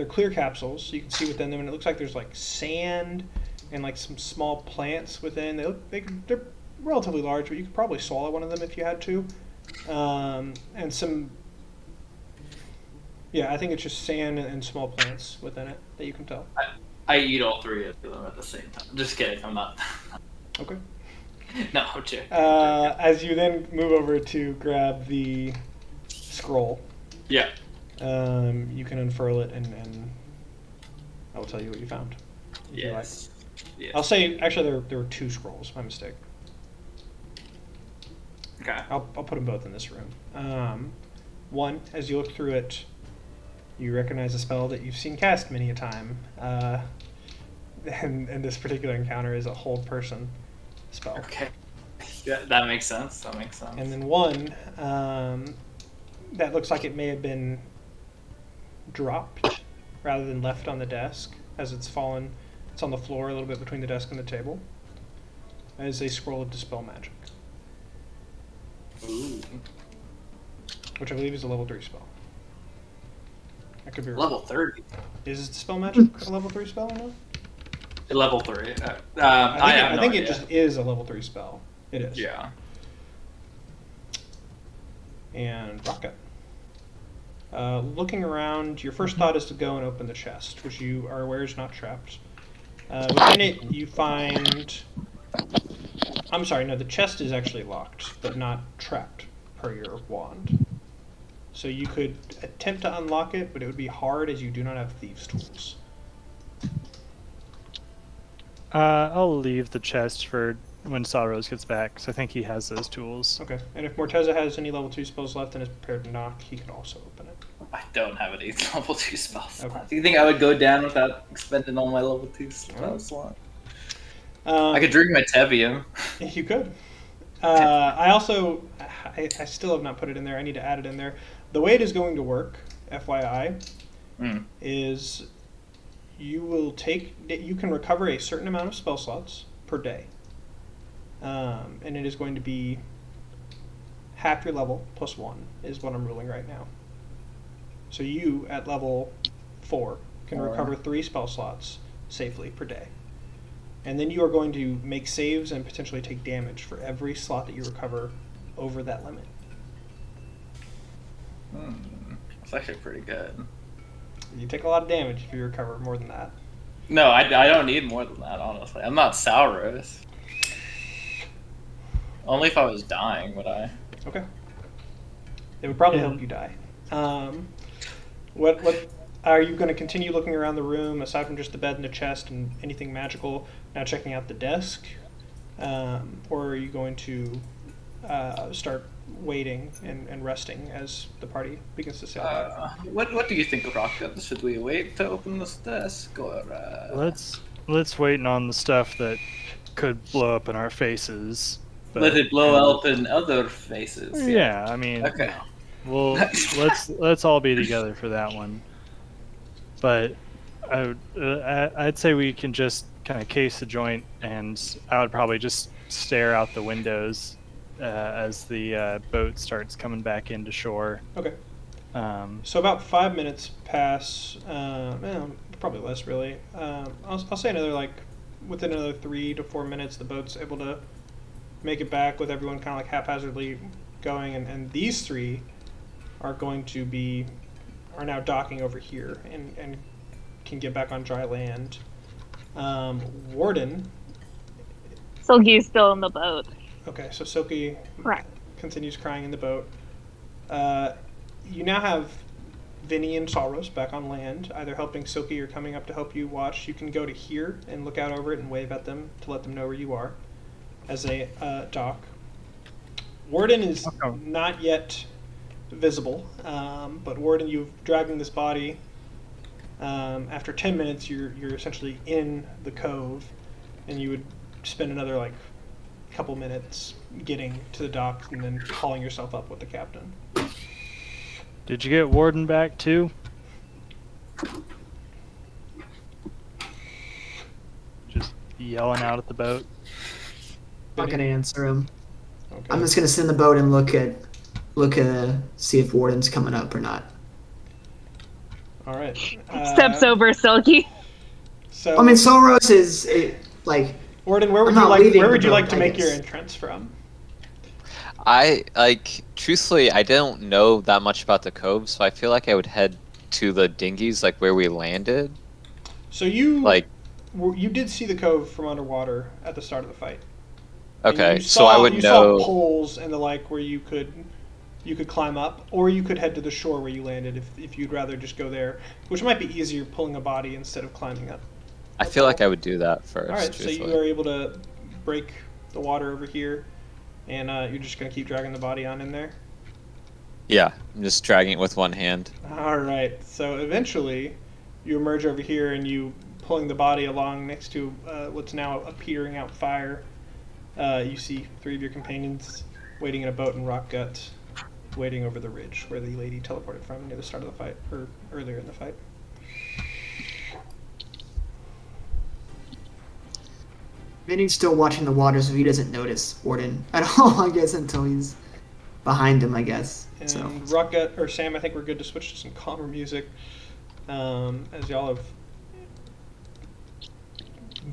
clear capsules, so you can see within them, and it looks like there's like sand and like some small plants within. They're relatively large, but you could probably swallow one of them if you had to. And some, I think it's just sand and small plants within it that you can tell. I eat all 3 of them at the same time. Just kidding, I'm not. Okay. No, I'm joking. As you then move over to grab the scroll, Yeah. you can unfurl it and I will tell you what you found. if you like. Yes. Yes. I'll say, actually, there were 2 scrolls. My mistake. Okay. I'll put them both in this room. One, as you look through it, you recognize a spell that you've seen cast many a time. And this particular encounter is a hold person spell. Okay. Yeah, that makes sense. That makes sense. And then one, that looks like it may have been dropped rather than left on the desk as it's fallen. It's on the floor a little bit between the desk and the table. As a scroll of Dispel Magic, Ooh. which I believe is a level 3 spell. I could be wrong. Level 30. Is Dispel Magic a level 3 spell or no? Level 3. I think it idea. just is a level 3 spell. It is. Yeah. And Rocket. Looking around, your first thought is to go and open the chest, which you are aware is not trapped. Within it, you find... I'm sorry, no, the chest is actually locked, but not trapped, per your wand. So you could attempt to unlock it, but it would be hard as you do not have thieves' tools. I'll leave the chest for when Sawrose gets back, because I think he has those tools. Okay, and if Morteza has any level 2 spells left and is prepared to knock, he could also open it. I don't have any level 2 spells. Okay. Do you think I would go down without expending all my level 2 spells? I could drink my Tevium. You could. I still have not put it in there. I need to add it in there. The way it is going to work, FYI, is you can recover a certain amount of spell slots per day. And it is going to be half your level plus 1 is what I'm ruling right now. So you, at level 4, can recover 3 spell slots safely per day. And then you are going to make saves and potentially take damage for every slot that you recover over that limit. That's actually pretty good. You take a lot of damage if you recover more than that. No, I don't need more than that, honestly. I'm not Sauros. Only if I was dying would I. Okay. It would probably help you die. What are you going to continue looking around the room aside from just the bed and the chest and anything magical? Now checking out the desk, or are you going to start waiting and resting as the party begins to sail back? What do you think, Rocket? Should we wait to open this desk, or Let's wait on the stuff that could blow up in our faces. let it blow up in other faces? Yeah, I mean, Okay. well, let's all be together for that one. But I'd say we can just kind of case the joint, and I would probably just stare out the windows as the boat starts coming back into shore. Okay. Um, So about 5 minutes pass, probably less really. I'll say within another 3 to 4 minutes, the boat's able to make it back with everyone kind of like haphazardly going, and these three are now docking over here and can get back on dry land. Warden. Silky's still in the boat. Okay, so Silky Correct. continues crying in the boat. You now have Vinny and Salros back on land, either helping Silky or coming up to help you watch. You can go to here and look out over it and wave at them to let them know where you are as they dock. Warden is not yet visible, but Warden, you've dragging this body. After 10 minutes, you're essentially in the cove, and you would spend another couple minutes getting to the dock and then hauling yourself up with the captain. did you get Warden back too? Just yelling out at the boat. Not gonna answer him. Okay. I'm just gonna sit in the boat and look at see if Warden's coming up or not. All right. Steps over Silky. So, I mean, Solros is Warden, where would I'm you not like leaving where the would you like boat, to I make your guess. entrance from? Truthfully, I don't know that much about the cove, so I feel like I would head to the dinghies, like where we landed. So you Like, you did see the cove from underwater at the start of the fight. And okay, you so I would you know. saw poles and the like where you could climb up, or you could head to the shore where you landed if you'd rather just go there, which might be easier pulling a body instead of climbing up. I feel like I would do that first. All right, so truthfully. you are able to break the water over here, and you're just gonna keep dragging the body on in there. Yeah, I'm just dragging it with one hand. All right, so eventually you emerge over here and you pulling the body along next to what's now a petering out fire. You see 3 of your companions waiting in a boat in Rock Gut, waiting over the ridge where the lady teleported from near the start of the fight, or earlier in the fight. Vinny's still watching the water, so he doesn't notice Warden at all, I guess, until he's behind him, I guess. And So Rock Gut, or Sam, I think we're good to switch to some calmer music, as y'all have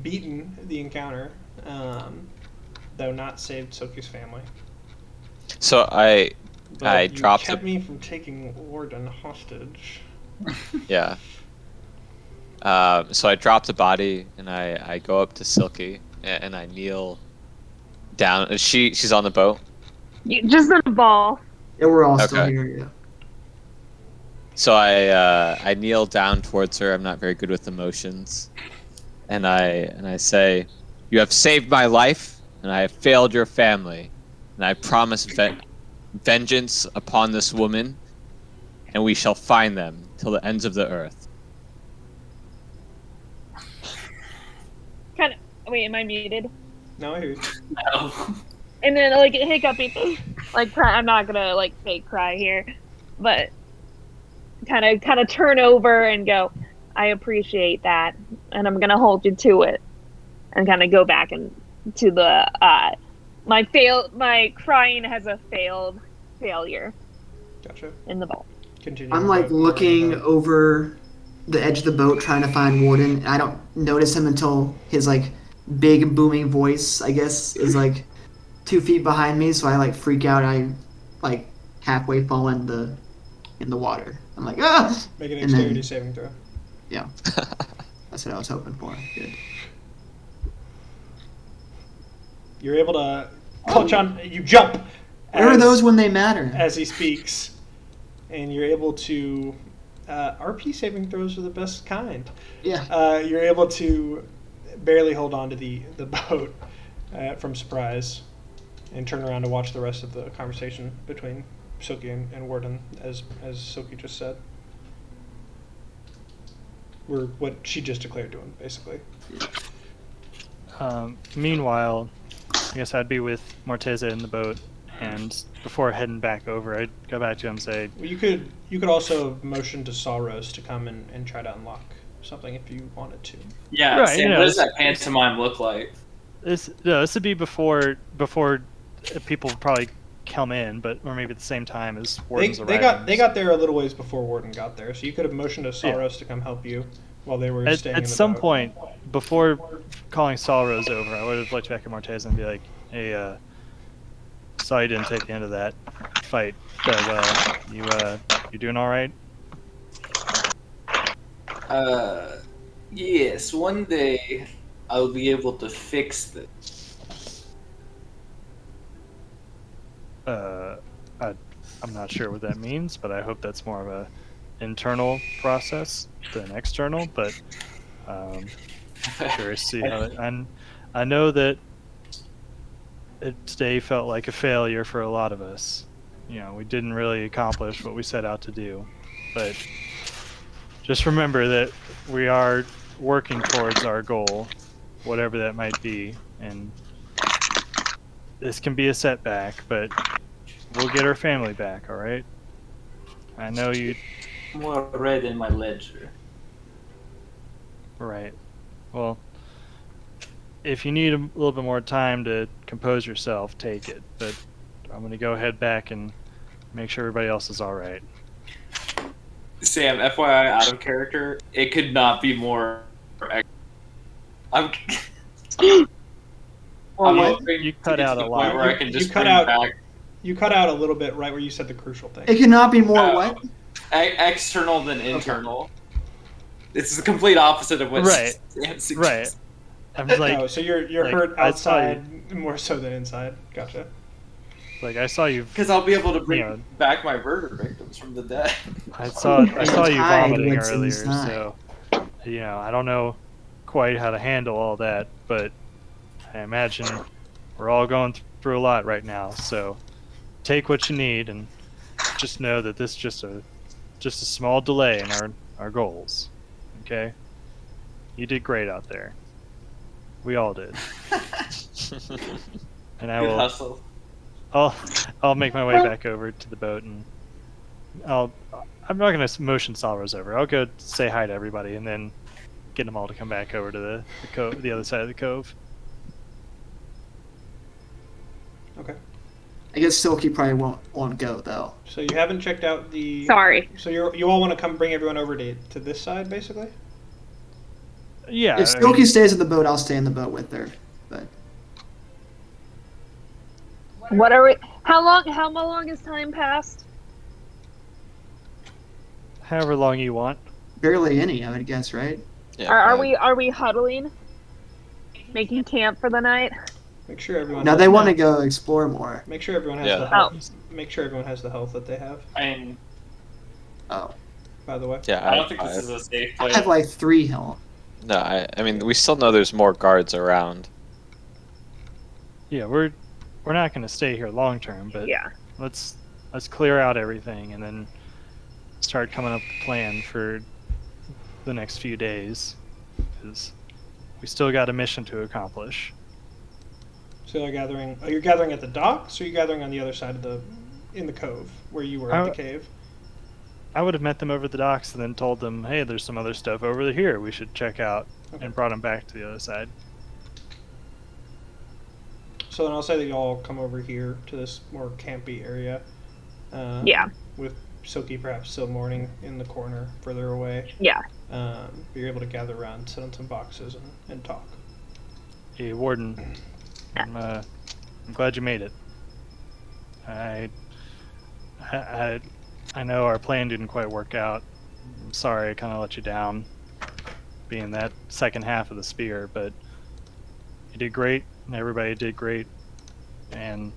beaten the encounter, though not saved Soki's family. So I But you dropped kept me from taking Warden hostage. Yeah. So I drop the body and I go up to Silky and I kneel down. She's on the boat. Just in a ball. yeah, we're all still Okay. here. Yeah. So I kneel down towards her. I'm not very good with emotions, and I say, "You have saved my life, and I have failed your family, and I promise vengeance upon this woman, and we shall find them till the ends of the earth." Kind of. Wait, am I muted? No, I hear you. No. And then hiccuping, cry. I'm not gonna fake cry here, but kind of turn over and go. I appreciate that, and I'm gonna hold you to it, and kind of go back to the my crying has a failure Gotcha. in the bowl. Continue. I'm looking over the edge of the boat trying to find Warden. And I don't notice him until his big booming voice, I guess, is 2 feet behind me. So I freak out. I halfway fall in the water. I'm like, ah! Make an and then- dexterity saving throw. Yeah, that's what I was hoping for. Good. You're able to clutch on. You jump. Where are those when they matter? As he speaks, and you're able to RP saving throws are the best kind. Yeah. You're able to barely hold on to the boat from surprise and turn around to watch the rest of the conversation between Silky and Warden, as Silky just said. Or what she just declared to him, basically. Meanwhile, I guess I'd be with Morteza in the boat, and before heading back over, I'd go back to him and say, Well, you could also motion to Sawrose to come and try to unlock something if you wanted to. Yeah, Right, Sam, you know, what does it's- that pantomime look like? this would be before people probably come in, but or maybe at the same time as Warden's They arriving. got there a little ways before Warden got there, so you could have motioned to Sawrose to come help you while they were staying in At the some boat. point, before calling Salrose over, I would have looked back at Morteza and be like, hey, saw you didn't take the end of that fight that well. You doing all right? Yes, one day I'll be able to fix this. I'm not sure what that means, but I hope that's more of a internal process than external. But curious to see how it, and I know that today felt like a failure for a lot of us. You know, we didn't really accomplish what we set out to do, but just remember that we are working towards our goal, whatever that might be, and this can be a setback, but we'll get our family back, all right? I know you. More red in my ledger. Right. Well, if you need a little bit more time to compose yourself, take it. But I'm going to go head back and make sure everybody else is all right. Sam, FYI, out of character, it could not be more. I'm. I'm what? hoping You to cut get out to the a point lot. where I can You just cut bring out- back You cut out a little bit right where you said the crucial thing. It cannot be more Oh. what? External than internal. It's the complete opposite of what Right. Sam suggests. Right. I'm like, Oh, so you're like, hurt I saw you- outside more so than inside. Gotcha. I saw you. Because I'll be able to bring Yeah. back my murder victims from the dead. I saw you Hide vomiting what's earlier, inside. so I don't know quite how to handle all that, but I imagine we're all going through a lot right now. So take what you need, and just know that this is just a small delay in our goals. Okay, you did great out there. We all did, and I Good will. hustle. I'll make my way back over to the boat, and I'm not gonna motion Salrose over. I'll go say hi to everybody, and then get them all to come back over to the other side of the cove. Okay. I guess Silky probably won't go though. So you haven't checked out the. Sorry. So you all want to come bring everyone over to this side, basically. Yeah, If Silky stays in the boat, I'll stay in the boat with her. But What are we? How long has time passed? however long you want. barely any, I would guess, right? Yeah, Are we huddling? Making camp for the night? Make sure everyone. Now they want to go explore more. Make sure everyone has Yeah. the health. Make sure everyone has the health that they have. I mean, Oh, By the way. Yeah, I don't think this is a safe I place. have like 3 health. No, I mean, we still know there's more guards around. Yeah, we're not gonna stay here long term, but Yeah. let's clear out everything and then start coming up with a plan for the next few days, because we still got a mission to accomplish. So you're gathering. Are you gathering at the docks, or are you gathering on the other side of in the cove where you were at the cave? I would have met them over at the docks and then told them, hey, there's some other stuff over here we should check out, Okay. and brought them back to the other side. So then I'll say that y'all come over here to this more campy area. Yeah. With Silky perhaps still mourning in the corner further away. Yeah. But you're able to gather around, sit on some boxes, and talk. Hey, Warden, I'm glad you made it. I know our plan didn't quite work out. I'm sorry I kind of let you down, being that second half of the spear, but you did great, and everybody did great, and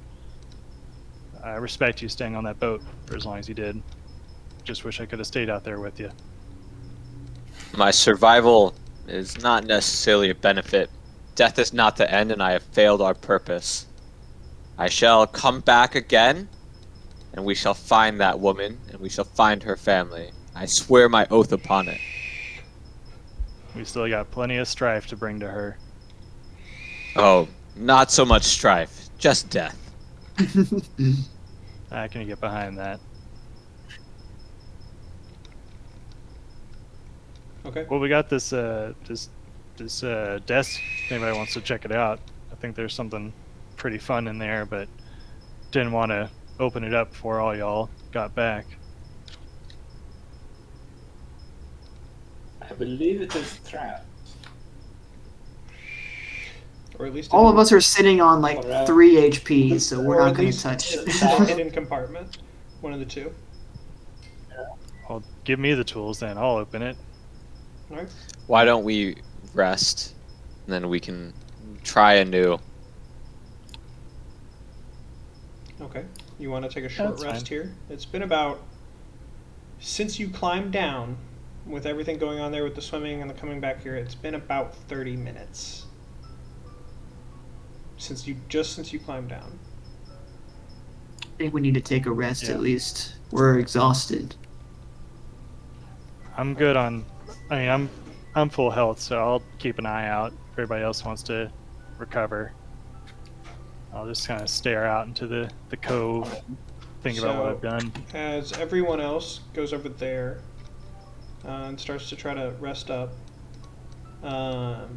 I respect you staying on that boat for as long as you did. just wish I could have stayed out there with you. My survival is not necessarily a benefit. Death is not the end, and I have failed our purpose. I shall come back again, and we shall find that woman, and we shall find her family. I swear my oath upon it. We still got plenty of strife to bring to her. Oh, not so much strife, just death. I can get behind that. Okay. Well, we got this desk. If anybody wants to check it out, I think there's something pretty fun in there, but didn't want to open it up before all y'all got back. I believe it is a trap. Or at least All of us are sitting on like Alright. 3 HP, so we're or not at going least to touch. it's a hidden compartment. One of the two. Well, give me the tools then. I'll open it. All right. Why don't we rest, and then we can try anew. Okay. You want to take a short That's rest fine. here? It's been about since you climbed down, with everything going on there with the swimming and the coming back here. It's been about 30 minutes since you climbed down. I think we need to take a rest Yeah. at least. We're exhausted. I'm good on. I mean, I'm full health, so I'll keep an eye out. If everybody else wants to recover, I'll just kind of stare out into the cove, think about what I've done. As everyone else goes over there and starts to try to rest up, are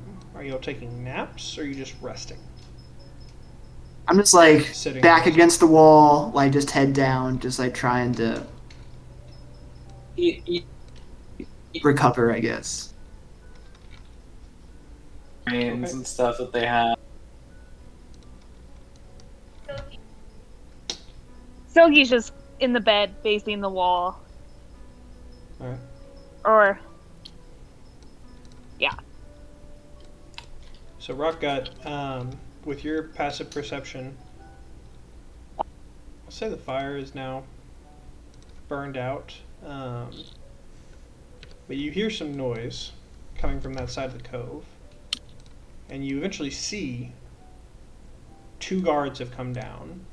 you all taking naps or are you just resting? I'm just like Sitting back there. against the wall, like just head down, just like trying to recover, I guess. Brains Okay. and stuff that they have. Silky's just in the bed facing the wall. Alright. Or So Rockgut, with your passive perception, I'll say the fire is now burned out, but you hear some noise coming from that side of the cove, and you eventually see 2 guards have come down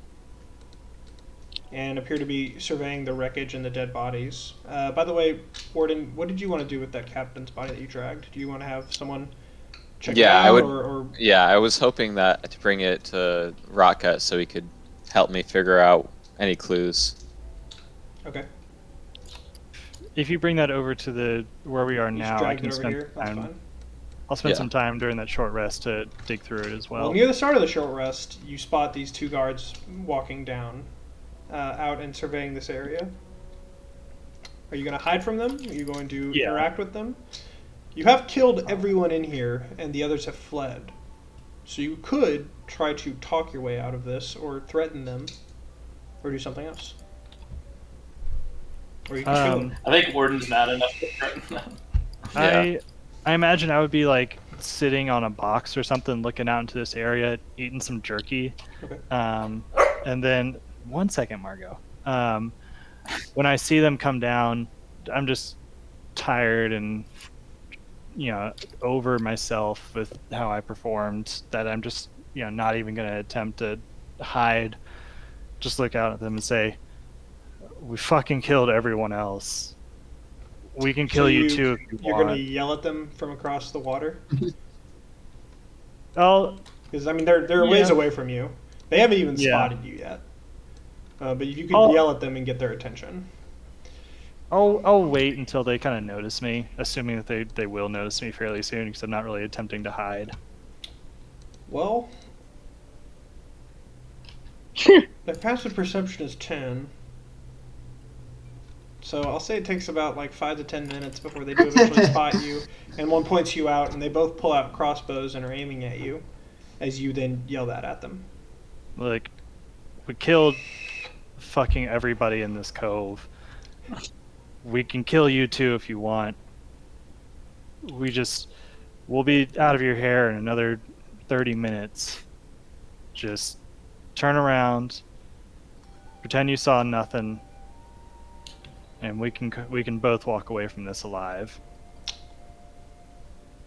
and appear to be surveying the wreckage and the dead bodies. By the way, Warden, what did you want to do with that captain's body that you dragged? Do you want to have someone check it Yeah, out, I would. or Yeah, I was hoping that to bring it to Rockcut so he could help me figure out any clues. okay. If you bring that over to the where we are You just now, I dragged can it over spend here. That's time. fine. I'll spend Yeah. some time during that short rest to dig through it as Well, well. near the start of the short rest, you spot these 2 guards walking down, out and surveying this area. Are you going to hide from them? Are you going to Yeah. interact with them? You have killed everyone in here, and the others have fled. So you could try to talk your way out of this, or threaten them, or do something else. Or you can kill them. I think Warden's not enough to threaten them. I imagine I would be like sitting on a box or something, looking out into this area, eating some jerky. Okay. And then 1 second, Margot. When I see them come down, I'm just tired and over myself with how I performed, that I'm just not even going to attempt to hide. Just look out at them and say, "We fucking killed everyone else. We can kill So you too if you You're want." going to yell at them from across the water? Oh, Because, I mean, they're a ways Yeah. away from you. They haven't even Yeah. spotted you yet. But you could Oh. yell at them and get their attention. I'll wait until they kind of notice me, assuming that they will notice me fairly soon, because I'm not really attempting to hide. Well, their passive perception is 10. So I'll say it takes about like 5 to 10 minutes before they do eventually spot you, and one points you out, and they both pull out crossbows and are aiming at you, as you then yell that at them. Like, we killed fucking everybody in this cove. We can kill you too if you want. We'll be out of your hair in another 30 minutes. Just turn around, pretend you saw nothing, and we can both walk away from this alive.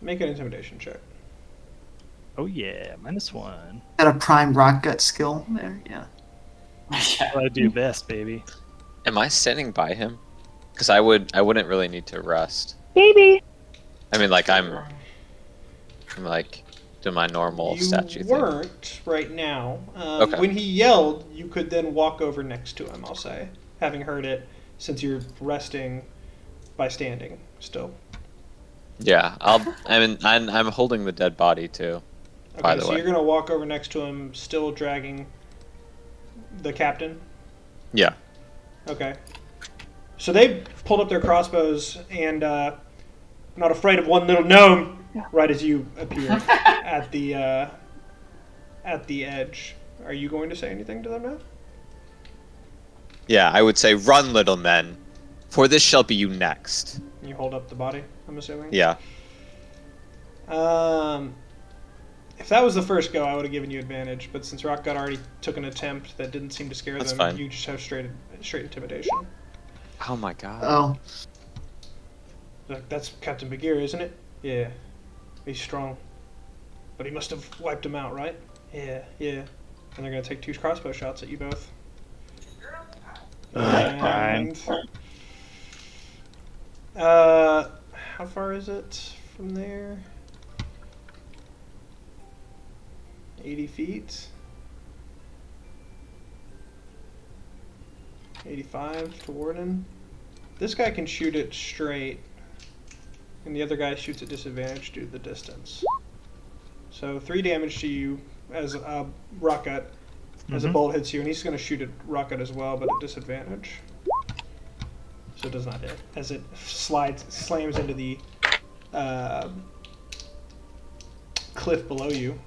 Make an intimidation check. Oh yeah, -1. Got a prime rock gut skill there. Yeah. What I do best, baby. Am I standing by him? Because I wouldn't really need to rest. Baby. I mean, like I'm like doing my normal statue You thing. weren't right now. Okay. When he yelled, you could then walk over next to him, I'll say, having heard it, since you're resting by standing still. Yeah, I'm holding the dead body too. Okay, By the so way. you're going to walk over next to him, still dragging the captain? Yeah. Okay. So they pulled up their crossbows and not afraid of one little gnome right as you appear at the edge. Are you going to say anything to them now? Yeah, I would say, run, little men, for this shall be you next. You hold up the body, I'm assuming? Yeah. If that was the first go, I would have given you advantage, but since Rockgut already took an attempt that didn't seem to scare That's them, fine. you just have straight intimidation. Oh my god. Oh. Like, that's Captain Bagheera, isn't it? Yeah. He's strong. But he must have wiped him out, right? Yeah. And they're going to take 2 crossbow shots at you both. Fine. How far is it from there? 80 feet. 85 to Warden. This guy can shoot it straight, and the other guy shoots at disadvantage due to the distance. So 3 damage to you as a rocket, as a bolt hits you, and he's going to shoot at rocket as well, but at disadvantage. So it does not hit, as it slams into the cliff below you.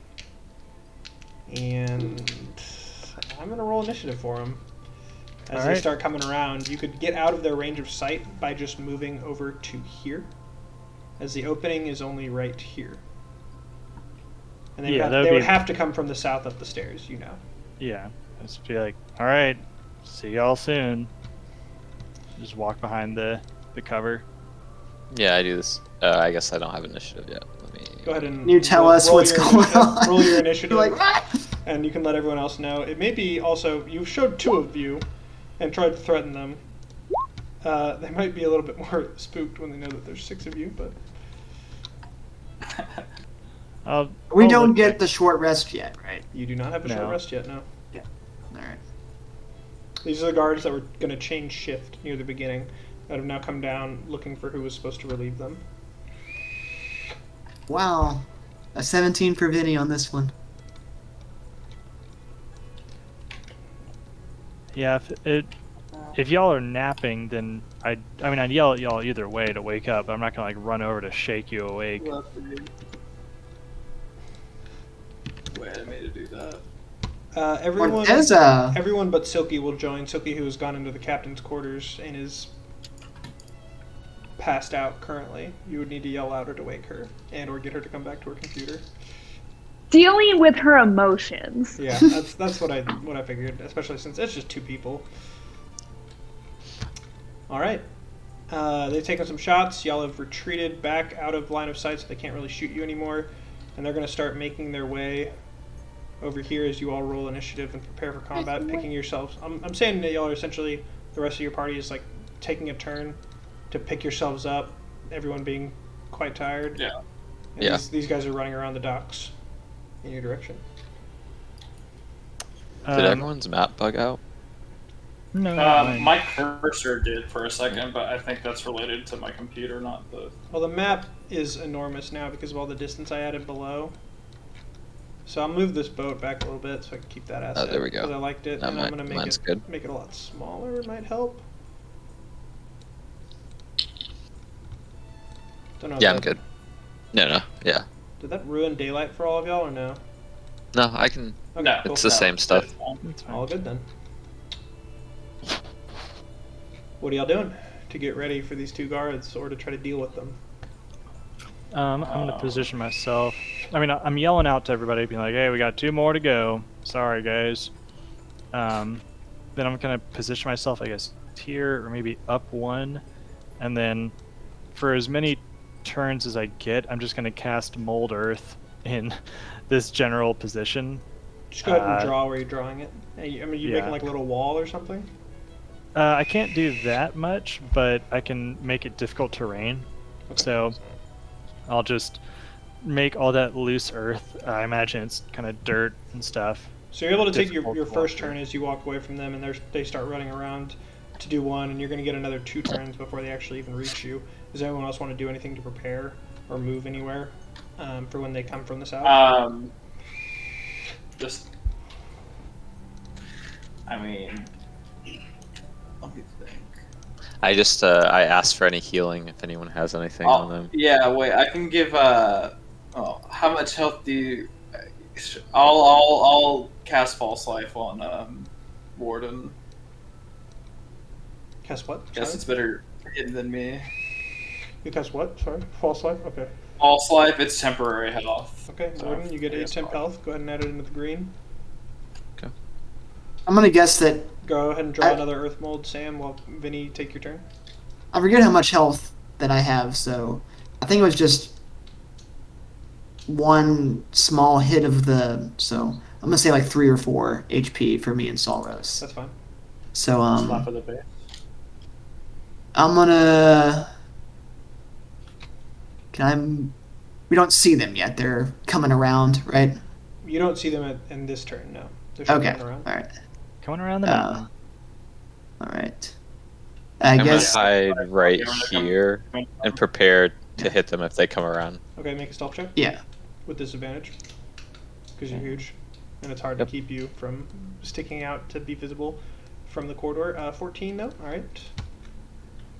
And I'm going to roll initiative for him. As they start coming around, you could get out of their range of sight by just moving over to here, as the opening is only right here. And they would have to come from the south up the stairs, you know. Yeah, just be like, all right, see y'all soon. Just walk behind the cover. Yeah, I do this. I guess I don't have initiative yet. Let me Go ahead and You tell us roll what's your going initiative- on. Roll your initiative, You're like, what? and you can let everyone else know. It may be also, you showed 2 of you and tried to threaten them. They might be a little bit more spooked when they know that there's 6 of you, but... We don't get the short rest yet, right? You do not have a short No. rest yet, no. All right. These are the guards that were going to change shift near the beginning that have now come down looking for who was supposed to relieve them. Wow. A 17 for Vinny on this one. Yeah, if y'all are napping, then I'd yell at y'all either way to wake up. I'm not gonna like run over to shake you awake. Wait, I made to do that. Everyone but Silky will join. Silky, who has gone into the captain's quarters and is passed out currently. You would need to yell louder to wake her and or get her to come back to her computer. Dealing with her emotions. Yeah, that's what I figured, especially since it's just 2 people. All right. They've taken some shots. Y'all have retreated back out of line of sight, so they can't really shoot you anymore. And they're going to start making their way over here as you all roll initiative and prepare for combat, picking yourselves. I'm saying that y'all are essentially, the rest of your party is like taking a turn to pick yourselves up, everyone being quite tired. Yeah. And these guys are running around the docks in your direction. Did everyone's map bug out? No. My cursor did for a second, but I think that's related to my computer, not the... Well, the map is enormous now because of all the distance I added below. So I'll move this boat back a little bit so I can keep that asset. Oh, there we go. Because I liked it, That and I'm going to mine's good. make it a lot smaller. It might help. Don't know. Yeah, I'm good. No, yeah. Did that ruin daylight for all of y'all or no? No, I can. Okay, No. cool. It's the same stuff. That's fine. All good then. What are y'all doing to get ready for these 2 guards or to try to deal with them? I'm gonna position myself. I mean, I'm yelling out to everybody, being like, "Hey, we got 2 more to go. Sorry, guys." Then I'm gonna position myself, I guess, here, or maybe up 1, and then for as many turns as I get, I'm just going to cast Mold Earth in this general position. Just go ahead and draw where you're drawing it. I mean, you making like a little wall or something? I can't do that much, but I can make it difficult terrain. Okay. So I'll just make all that loose earth. I imagine it's kind of dirt and stuff. So you're able to take your Difficult to first walk turn as you walk away from them, and they start running around to do 1, and you're going to get another 2 turns before they actually even reach you. Does anyone else want to do anything to prepare or move anywhere for when they come from the south? Just, I mean, let me think. I just I asked for any healing if anyone has anything on them. Yeah, wait. I can give. How much health do you? I'll cast False Life on Warden. Cast what? Guess it's better hidden than me. You cast what? Sorry? False life? Okay. False Life, it's temporary health. Okay, Warden, you get 8 temp health. Go ahead and add it into the green. Okay. I'm gonna guess that Go ahead and draw another earth mold, Sam, while Vinny take your turn. I forget how much health that I have, so I think it was just 1 small hit of the. So I'm gonna say like 3 or 4 HP for me and Solros. That's fine. So Slap of the base. I'm gonna. We don't see them yet. They're coming around, right? You don't see them in this turn, no. They're still Okay. coming around. All right. Coming around the mountain. All right. I'm I guess. gonna hide right here and prepare to hit them if they come around. Okay, make a stealth check Yeah. with disadvantage. Because you're huge, and it's hard to keep you from sticking out to be visible from the corridor. 14, though? Alright.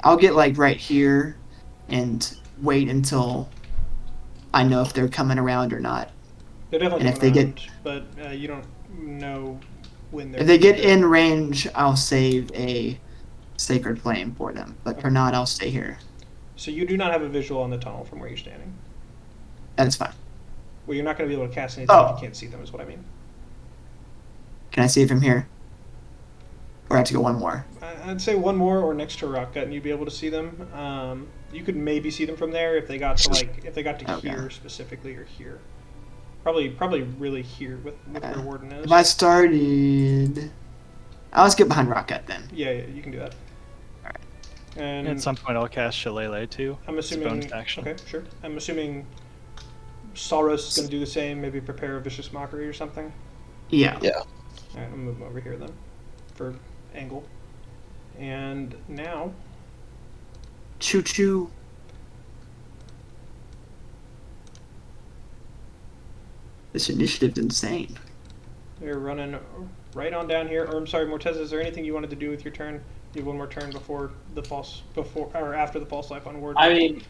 I'll get like right here, and wait until I know if they're coming around or not. They're definitely And if coming they around, but you don't know when they're... If they get in range, I'll save a Sacred Flame for them. But for not, I'll stay here. So you do not have a visual on the tunnel from where you're standing. That's fine. Well, you're not going to be able to cast anything if you can't see them, is what I mean. Can I see it from here? Or I have to go 1 more? I'd say 1 more or next to Rock Gut, and you'd be able to see them. You could maybe see them from there if they got to Okay. here specifically, or here. Probably really here with where Warden is. If I started... I'll just get behind Rock Gut then. Yeah, you can do that. Alright. And At some point, I'll cast Shillelagh too. I'm It's a assuming. bonus action. Okay, sure. I'm assuming Saros is going to do the same. Maybe prepare a vicious mockery or something. Yeah. Yeah. All right, I'm gonna move him over here then, for angle. And now, Choo choo. This initiative's insane. they're running right on down here. Or I'm sorry, Mortez. Is there anything you wanted to do with your turn? You have 1 more turn before or after the false life on Warden. I mean,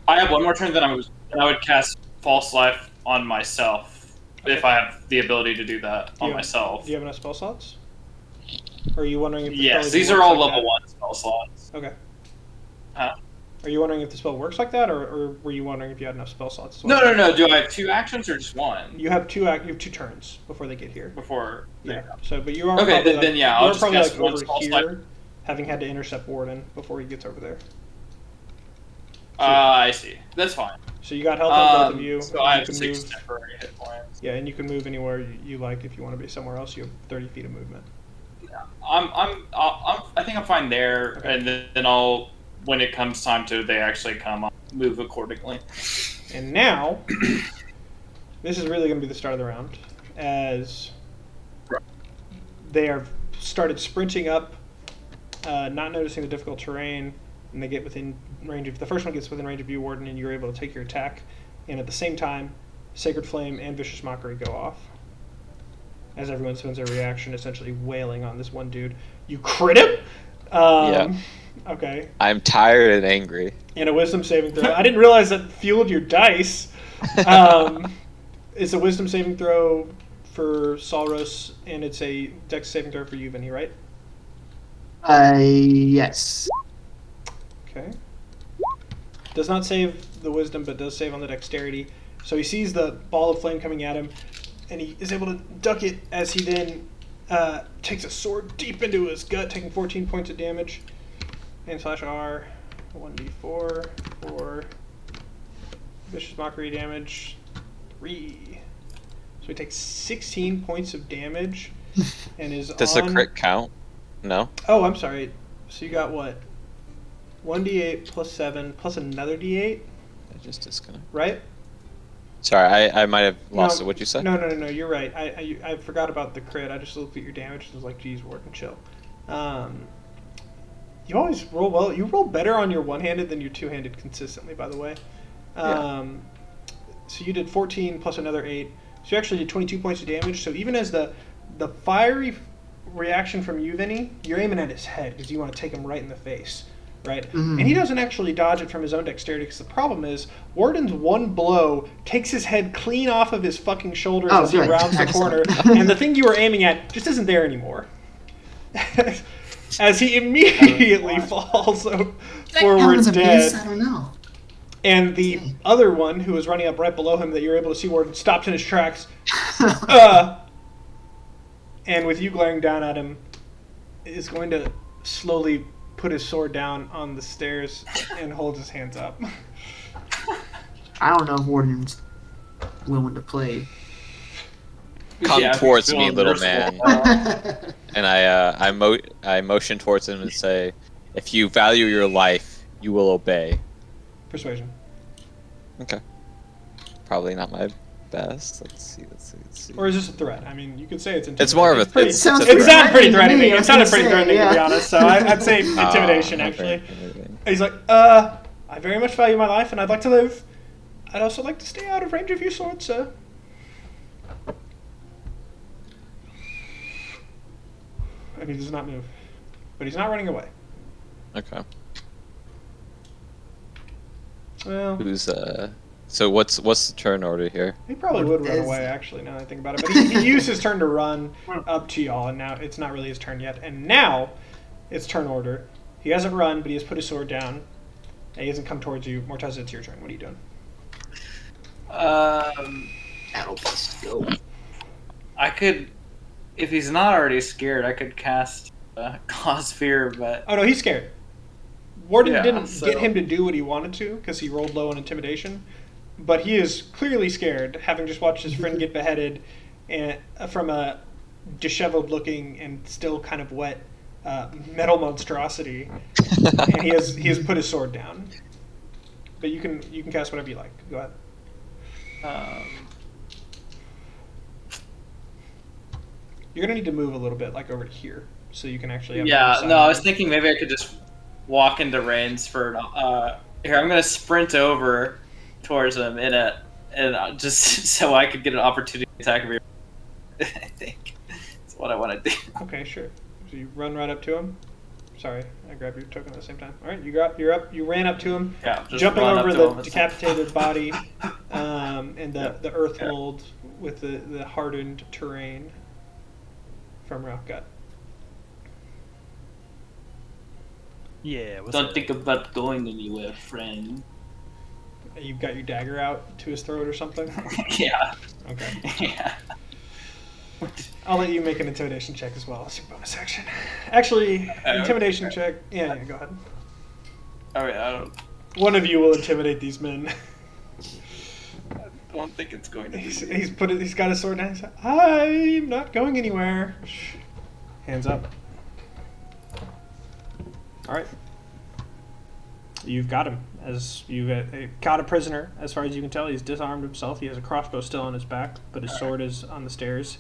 I have 1 more turn, then I would cast False Life on myself if I have the ability to do that on myself. Do you have enough spell slots? Or are you wondering if the Yes, spell these even are works all like level that? 1 spell slots. Okay. Huh? Are you wondering if the spell works like that, or were you wondering if you had enough spell slots? No. Do I have 2 actions or just 1? You have 2 turns before they get here. Before. Yeah. So, but you are Okay, probably then yeah, I'll you're just probably cast like 1 over spell here, slot. having had to intercept Warden before he gets over there. I see. That's fine. So you got health on both of you. So I You have can 6 move. temporary hit points. Yeah, and you can move anywhere you like. If you want to be somewhere else, you have 30 feet of movement. I think I'm fine there, Okay. and then I'll, when it comes time to they actually come, I'll move accordingly. And now, this is really going to be the start of the round, as they are started sprinting up, not noticing the difficult terrain, and they get within range of the first one gets within range of you, Warden, and you're able to take your attack. And at the same time, Sacred Flame and Vicious Mockery go off, as everyone spends their reaction, essentially wailing on this one dude. You crit him. Yeah. Okay. I'm tired and angry. And a Wisdom saving throw. I didn't realize that fueled your dice. It's a Wisdom saving throw for Salros, and it's a Dex saving throw for you, Vinny, right? Yes. Okay. Does not save the Wisdom, but does save on the Dexterity. So he sees the ball of flame coming at him, and he is able to duck it as he then takes a sword deep into his gut, taking 14 points of damage. And slash R, 1d4 for vicious mockery damage, 3. So he takes 16 points of damage, and is Does on... the crit count? No. Oh, I'm sorry. So you got what? 1d8 plus 7 plus another d8, I just disconnect. right? Sorry, I might have lost No, it. What'd you say? No. You're right. I forgot about the crit. I just looked at your damage and was like, geez, Warden, chill. You always roll well. You roll better on your one-handed than your two-handed consistently, by the way. So you did 14 plus another 8. So you actually did 22 points of damage. So even as the fiery reaction from you, Vinny, you're aiming at his head because you want to take him right in the face, right? Mhm. And he doesn't actually dodge it from his own dexterity because the problem is Warden's one blow takes his head clean off of his fucking shoulders Oh, as he good. rounds the corner, Excellent. and the thing you were aiming at just isn't there anymore. As he immediately falls forward Heavens of dead. beasts, I don't know. And the other one, who was running up right below him that you're able to see Warden, stops in his tracks. And with you glaring down at him, is going to slowly put his sword down on the stairs and hold his hands up. I don't know if Warden's willing to play. Come Yeah, towards me, feeling little merciful. man. And I motion towards him and say, "If you value your life, you will obey." Persuasion. Okay. Probably not my best. Let's see. Or is this a threat? I mean, you could say it's intimidating. It's more of a. Pretty, It sounds it sounded pretty threatening to me, threatening. I It was sounded gonna pretty say, threatening, to be yeah. honest. So I'd say intimidation, not actually. very. He's like, I very much value my life and I'd like to live. I'd also like to stay out of range of your sword, sir. And he does not move. But he's not running away. Okay. Well, Who's So what's the turn order here? he probably would run away, actually, now that I think about it. But he used his turn to run up to y'all, and now it's not really his turn yet. And now it's turn order. He hasn't run, but he has put his sword down. And he hasn't come towards you. Morteza, it's your turn. What are you doing? That'll bust. Go. I could, if he's not already scared, I could cast Cause Fear, but Oh, no, he's scared. Warden Yeah, didn't so- get him to do what he wanted to because he rolled low on intimidation. But he is clearly scared, having just watched his friend get beheaded and, from a disheveled looking and still kind of wet metal monstrosity. And he has put his sword down. But you can cast whatever you like. Go ahead. You're gonna need to move a little bit, like over to here, so you can actually have yeah, the no, I was side. thinking maybe I could just walk into range for here. I'm gonna sprint over towards him and just so I could get an opportunity attack of your. I think that's what I want to do. Okay, sure. So you run right up to him. Sorry, I grabbed your token at the same time. All right, you're up. You ran up to him, Yeah, just jumping run up over to the him. decapitated body and the earth mold with the hardened terrain from rock gut. Yeah, what's Don't up? think about going anywhere, friend. You've got your dagger out to his throat or something. Yeah, Okay, yeah. I'll let you make an intimidation check as well as your bonus action. Actually, intimidation check. Yeah, go ahead. All right, I One of you will intimidate these men. don't think it's going to be. He's got his sword down. He's like, I'm not going anywhere. Hands up. All right. You've got him. As you've got a prisoner, as far as you can tell, he's disarmed himself. He has a crossbow still on his back, but his sword is on the stairs,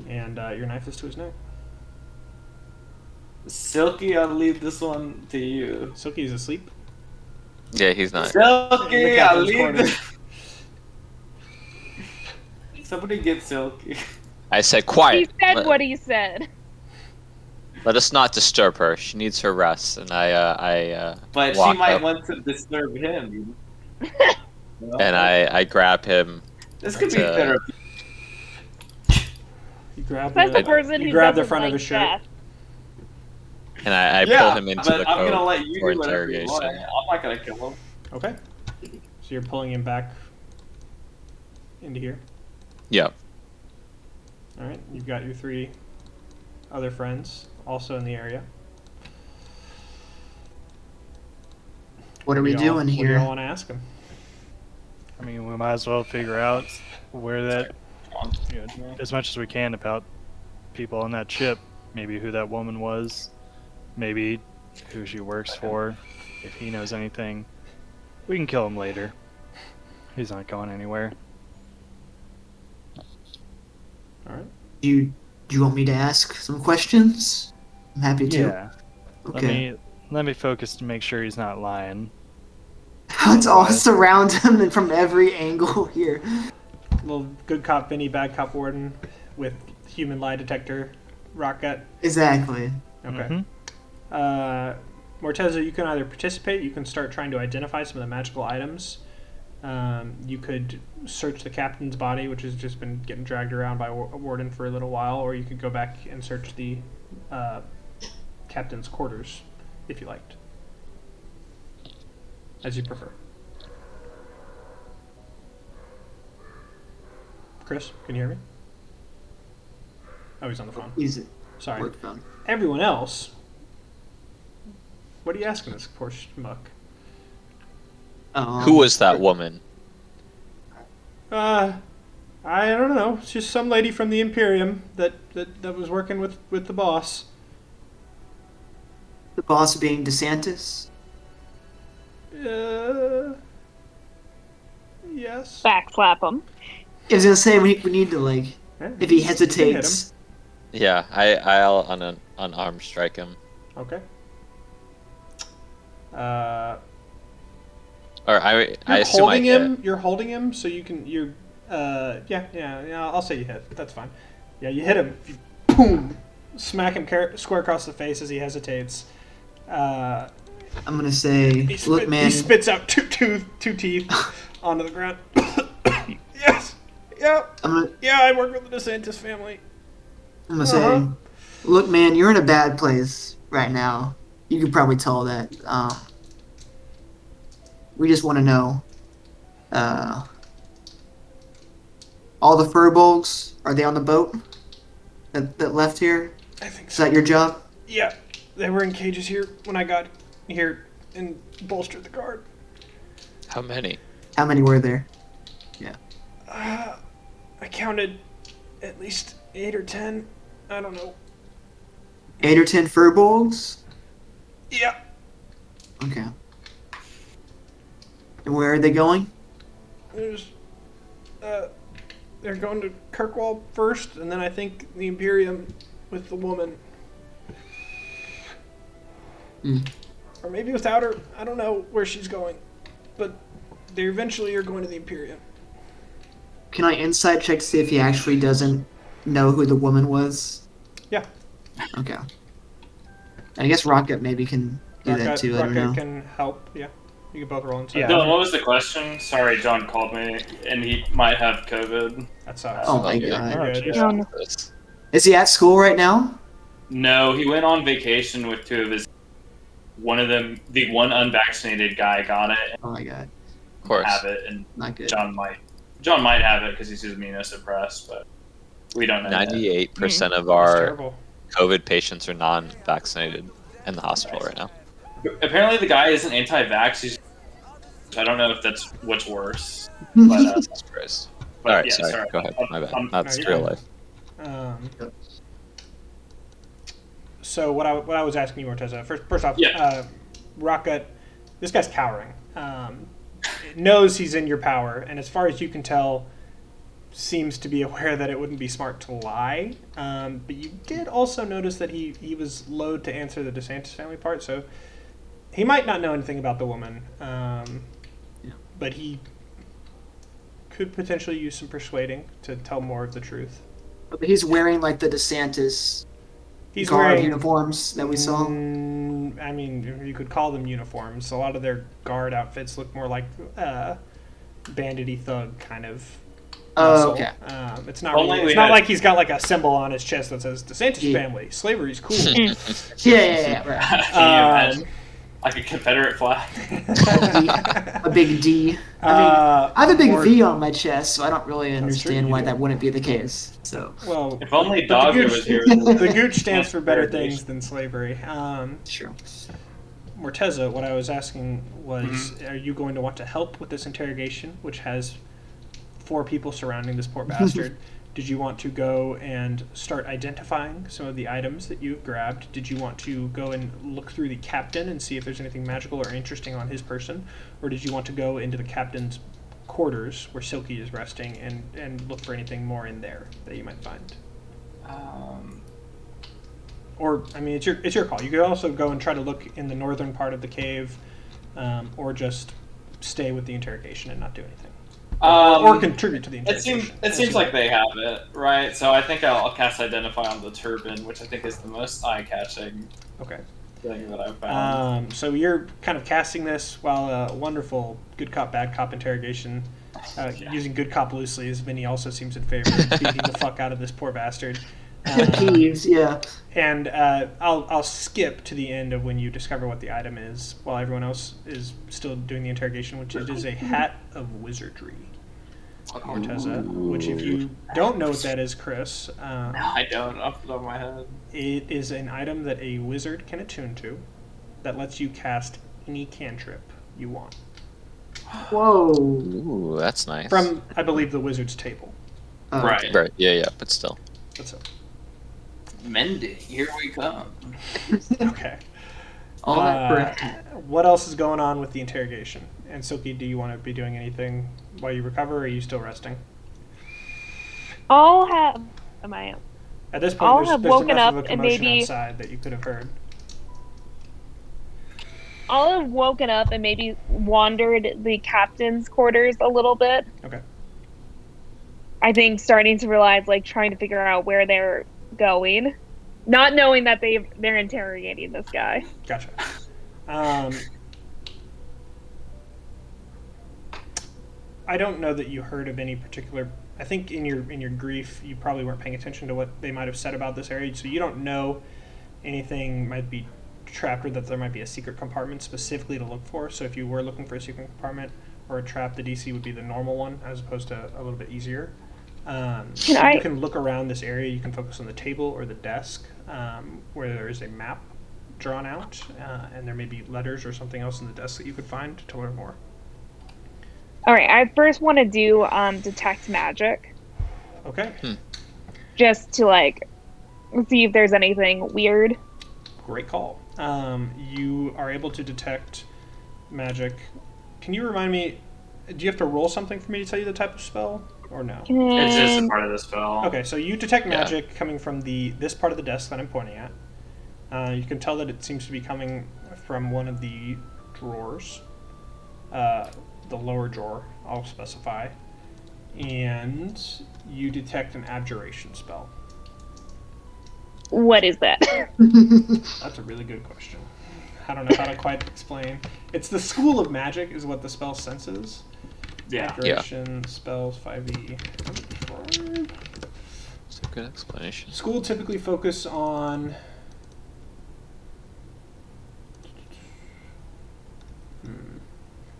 and your knife is to his neck. Silky, I'll leave this one to you. Silky is asleep. Yeah, he's not. In the Silky, I'll captain's leave corner. this. Somebody get Silky. I said quiet. He said what he said. Let us not disturb her. She needs her rest. And I But she walk might up want to disturb him. You know? and I grab him. This could be to- therapy. You grab That's the the, person you who grab the doesn't front of like his shirt. death. And I Yeah, pull him into but the I'm coat gonna let you for do whatever you want. interrogation. I'm not gonna kill him. Okay. So you're pulling him back into here. Yep. All right. You've got your 3 other friends also in the area. What are we doing What do here? y'all want to ask him? I mean, we might as well figure out where that, as much as we can about people on that ship. Maybe who that woman was. Maybe who she works for. If he knows anything. We can kill him later. He's not going anywhere. All right. Do you want me to ask some questions? I'm happy to. Yeah. Okay. Let me focus to make sure he's not lying. Let's all surround him and from every angle here. Little good cop Vinny, bad cop Warden with human lie detector rock gut. Exactly. Okay. Morteza, you can either participate, you can start trying to identify some of the magical items. You could search the captain's body, which has just been getting dragged around by Warden for a little while, or you could go back and search the captain's quarters, if you liked. As you prefer. Chris, can you hear me? Oh, he's on the phone. He's Sorry. work phone. Everyone else, what are you asking this poor schmuck? Who was that woman? I don't know. It's just some lady from the Imperium that was working with the boss. The boss being DeSantis? Yes. Backslap him. I was gonna say we need to like Yeah, if he you can hit hesitates. Yeah, I'll unarmed strike him. Okay. Or I You're assume holding I hit. him. You're holding him, so you can. Yeah. I'll say you hit. That's fine. Yeah, you hit him. You, boom. Smack him square across the face as he hesitates. I'm gonna say, look, man. He spits out two teeth onto the ground. Yes. Yeah. Yeah, I work with the DeSantis family. I'm gonna say, look, man, you're in a bad place right now. You could probably tell that. We just want to know. All the furbolgs, are they on the boat that left here? I think Is so. that your job? Yeah, they were in cages here when I got here and bolstered the guard. How many? How many were there? I counted at least 8 or 10. I don't know. 8 or 10 furbolgs? Yeah. Okay. And where are they going? There's, they're going to Kirkwall first, and then I think the Imperium with the woman. Or maybe without her. I don't know where she's going. But they eventually are going to the Imperium. Can I insight check to see if he actually doesn't know who the woman was? Yeah. Okay. I guess Rocket maybe can do that too. I don't know. Rocket can help, yeah. You can both roll inside. Yeah. Dylan, what was the question? Sorry, John called me, and he might have COVID. That sucks. Oh my Okay. god. You're good. No, no. Is he at school right now? No, he went on vacation with two of his. One of them, the one unvaccinated guy, got it and Oh my god. Of course. have it, and Not good. John might have it because he's immunosuppressed, but we don't know. yet. 98% of That's our terrible. COVID patients are non-vaccinated in the hospital right now. Apparently, the guy isn't anti-vax. I don't know if that's what's worse. But, Jesus Christ. but All right, yeah, sorry. Go ahead. My bad. I'm- That's no, real you're life. So what I was asking you, Morteza, first off, Yeah. Rocket, this guy's cowering. Knows he's in your power, and as far as you can tell, seems to be aware that it wouldn't be smart to lie. But you did also notice that he was loath to answer the DeSantis family part, so he might not know anything about the woman. But he could potentially use some persuading to tell more of the truth. But he's wearing like the DeSantis He's guard wearing uniforms that we saw. I mean, you could call them uniforms. A lot of their guard outfits look more like bandity thug kind of. Oh, muscle. okay. It's not. Only Really, we it's not had- like he's got like a symbol on his chest that says DeSantis Yeah. family. Slavery's cool. Yeah, right. Can you imagine? Like a Confederate flag. A big D. I have a big V on my chest, so I don't really understand why that wouldn't be the case. So, Well, If only but Doggo was here. the gooch stands for better things than slavery. sure. Morteza, what I was asking was, are you going to want to help with this interrogation, which has 4 people surrounding this poor bastard? Did you want to go and start identifying some of the items that you've grabbed? Did you want to go and look through the captain and see if there's anything magical or interesting on his person? Or did you want to go into the captain's quarters where Silky is resting and look for anything more in there that you might find? Or, I mean, it's your call. You could also go and try to look in the northern part of the cave, or just stay with the interrogation and not do anything. Or contribute to the interrogation. It seems like they have it, right? So I think I'll cast Identify on the turban, which I think is the most eye-catching thing that I've found. So you're kind of casting this while a wonderful good cop, bad cop interrogation, using good cop loosely, as Vinny also seems in favor of beating the fuck out of this poor bastard. Peeves, yeah. And I'll skip to the end of when you discover what the item is, while everyone else is still doing the interrogation, which it is a hat of wizardry. Morteza, which if you don't know what that is, Chris, I don't off the top of my head. It is an item that a wizard can attune to, that lets you cast any cantrip you want. Whoa. Ooh, that's nice. From, I believe, the wizard's table. Right. Right. Yeah. But still. That's it. Mending, here we come. Okay. All that breath. What else is going on with the interrogation? And Silky, do you want to be doing anything while you recover, or are you still resting? I'll have. Am I? At this I'll point, have there's woken enough of a up and commotion maybe- outside that you could have heard. I'll have woken up and maybe wandered the captain's quarters a little bit. Okay. I think starting to realize, like, trying to figure out where they're going, not knowing that they're interrogating this guy. Gotcha. I don't know that you heard of any particular. I think in your grief, you probably weren't paying attention to what they might have said about this area, so you don't know anything might be trapped or that there might be a secret compartment specifically to look for. So if you were looking for a secret compartment or a trap, the DC would be the normal one as opposed to a little bit easier. You can look around this area. You can focus on the table or the desk where there is a map drawn out, and there may be letters or something else in the desk that you could find to learn more. All right, I first want to do detect magic, Okay. just to like see if there's anything weird. Great call. You are able to detect magic. Can you remind me, do you have to roll something for me to tell you the type of spell, or no? It's just a part of the spell. Okay, so you detect magic coming from this part of the desk that I'm pointing at. You can tell that it seems to be coming from one of the drawers. The lower drawer, I'll specify. And you detect an abjuration spell. What is that? That's a really good question. I don't know how to quite explain. It's the school of magic is what the spell senses. Yeah. Abjuration spells 5e. It's a good explanation. School typically focus on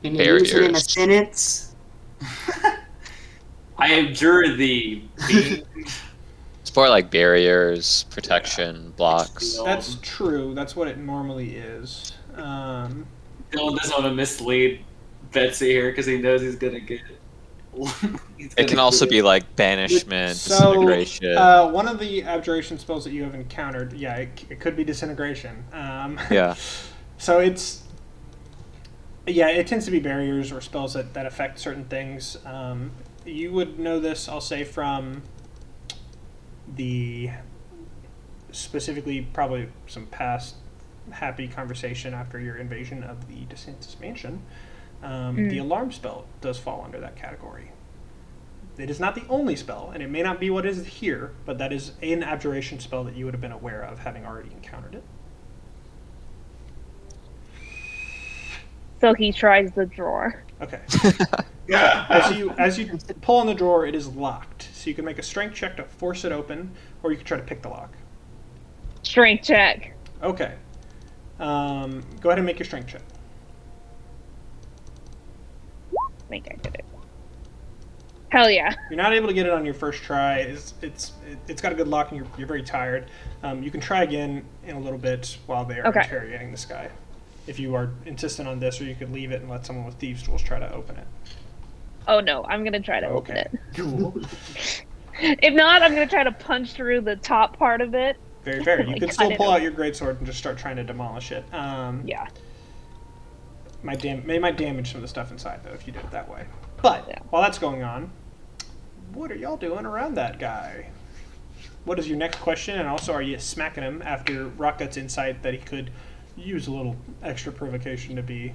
Can you use it in a Barriers. sentence? I abjure thee. being It's more like barriers, protection, blocks. That's true. That's what it normally is. Dylan doesn't want to mislead Betsy here because he knows he's gonna get. It can also be like banishment, So, disintegration. one of the abjuration spells that you have encountered, it could be disintegration. Yeah. So it's. Yeah, it tends to be barriers or spells that affect certain things. You would know this, I'll say, from the specifically probably some past happy conversation after your invasion of the DeSantis mansion. The alarm spell does fall under that category. It is not the only spell, and it may not be what is here, but that is an abjuration spell that you would have been aware of, having already encountered it. So he tries the drawer. Okay. As you pull on the drawer, it is locked. So you can make a strength check to force it open, or you can try to pick the lock. Strength check. Okay. Go ahead and make your strength check. I think I did it. Hell yeah. You're not able to get it on your first try. It's got a good lock, and you're very tired. You can try again in a little bit while they are interrogating this guy. If you are insistent on this, or you could leave it and let someone with thieves' tools try to open it. Oh no, I'm gonna try to open it. Cool. If not, I'm gonna try to punch through the top part of it. Very fair. You could still pull out your greatsword and just start trying to demolish it. Yeah. Might damage some of the stuff inside, though, if you did it that way. But while that's going on, what are y'all doing around that guy? What is your next question? And also, are you smacking him after Rockgut's insight that he could use a little extra provocation to be?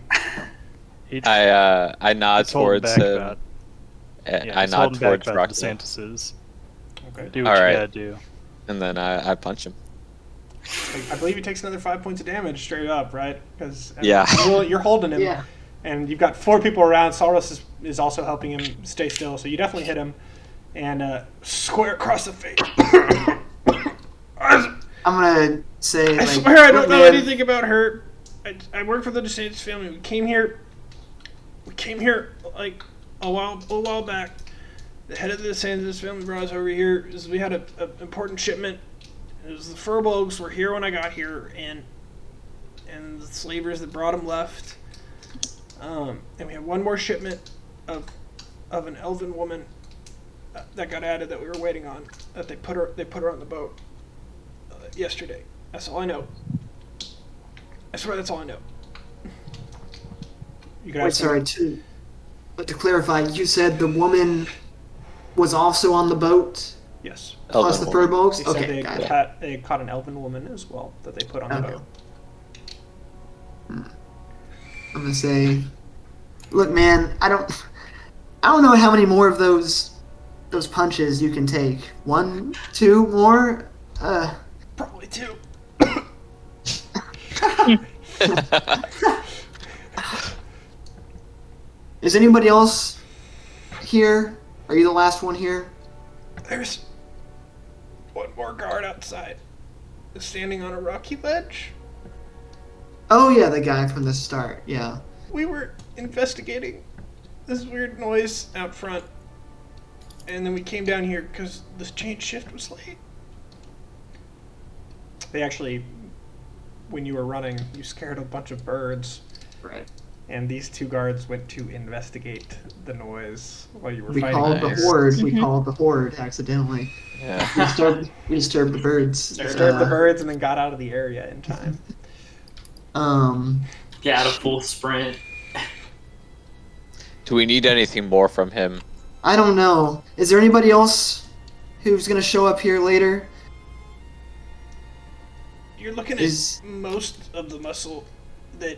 I nod towards him. I nod towards Rockgut. DeSantis's. Okay. Do what you gotta do. And then I punch him. I believe he takes another 5 points of damage straight up, right? Because you're holding him, and you've got 4 people around. Saurus is also helping him stay still, so you definitely hit him, and square across the face. I'm gonna say. I swear I don't know anything about her. I work for the DeSantis family. We came here like a while back. The head of the DeSantis family brought us over here. We had an important shipment. It was the Furbolgs were here when I got here, and the slavers that brought them left. And we had one more shipment of an elven woman that got added that we were waiting on. That they put her on the boat yesterday. That's all I know. I swear that's all I know. Wait, sorry. To clarify, you said the woman was also on the boat? Yes. Plus the Furbolgs? Okay, they caught an elven woman as well that they put on the boat. I'm gonna say, look, man, I don't know how many more of those punches you can take. 1, 2 more? Probably 2. Is anybody else here? Are you the last one here? There's one more guard outside, standing on a rocky ledge. Oh yeah, the guy from the start, yeah. We were investigating this weird noise out front, and then we came down here because this change shift was late. They actually, when you were running, you scared a bunch of birds. Right. And these 2 guards went to investigate the noise while you were fighting. We called the horde accidentally. Yeah. We disturbed the birds. Disturbed the birds and then got out of the area in time. Yeah, at a full sprint. Do we need anything more from him? I don't know. Is there anybody else who's gonna show up here later? You're looking at most of the muscle that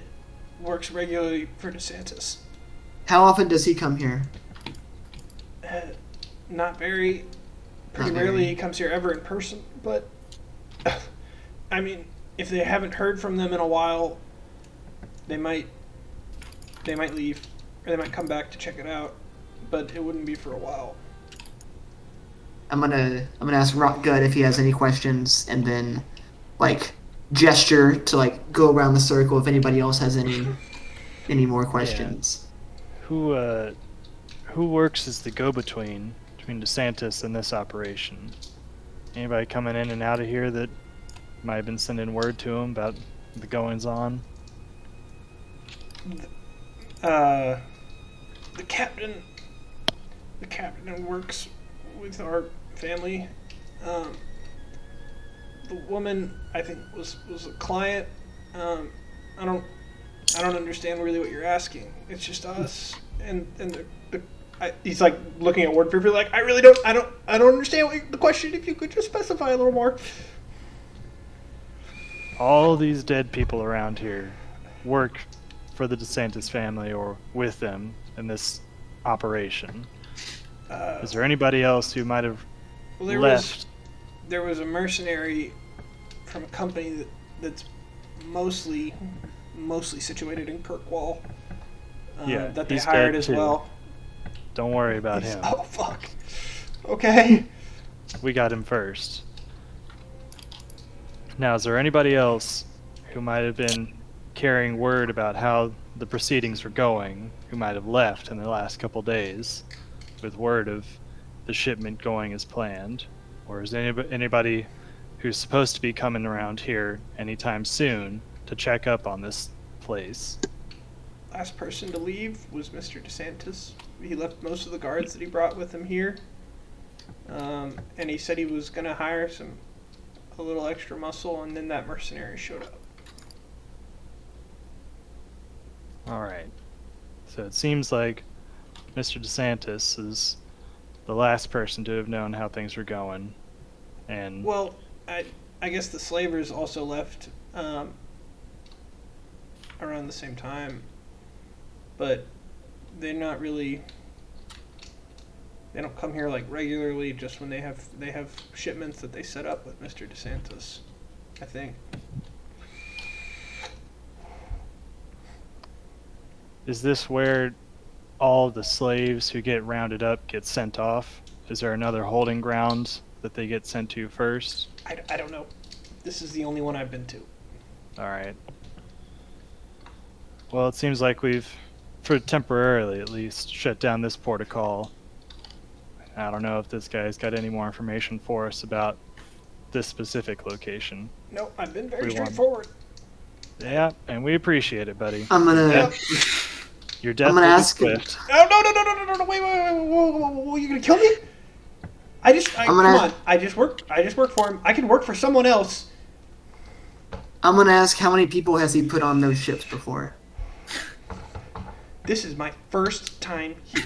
works regularly for DeSantis. How often does he come here? Not very. Pretty rarely he comes here ever in person, but I mean, if they haven't heard from them in a while, they might leave, or they might come back to check it out, but it wouldn't be for a while. I'm gonna ask Rockgut if he has any questions, and then gesture to go around the circle if anybody else has any more questions. Yeah. Who works as the go-between between DeSantis and this operation? Anybody coming in and out of here that might have been sending word to him about the goings-on? The captain works with our family. The woman, I think, was a client. I don't understand really what you're asking. It's just us and he's looking at Ward fearfully, I really don't understand the question. If you could just specify a little more. All these dead people around here work for the DeSantis family or with them in this operation. Is there anybody else who might have left? There was a mercenary from a company that's mostly situated in Kirkwall that they hired as well. Don't worry about him. Oh, fuck. Okay. We got him first. Now, is there anybody else who might have been carrying word about how the proceedings were going, who might have left in the last couple days with word of the shipment going as planned? Or is anybody who's supposed to be coming around here anytime soon to check up on this place? Last person to leave was Mr. DeSantis. He left most of the guards that he brought with him here. And he said he was going to hire a little extra muscle, and then that mercenary showed up. Alright. So it seems like Mr. DeSantis is the last person to have known how things were going. And well, I guess the slavers also left around the same time, but they're not really. They don't come here like regularly. Just when they have shipments that they set up with Mr. DeSantis, I think. is this where all the slaves who get rounded up get sent off? Is there another holding ground that they get sent to first? I don't know. This is the only one I've been to. Alright. Well, it seems like we've, for temporarily at least, shut down this protocol. I don't know if this guy's got any more information for us about this specific location. No, I've been very straightforward. Yeah, and we appreciate it, buddy. I'm gonna. Yep. Your death I'm gonna will be ask him. swift. Oh, no, wait, whoa, you gonna kill me? Come on, I just work for him. I can work for someone else. I'm gonna ask how many people has he put on those ships before? This is my first time here.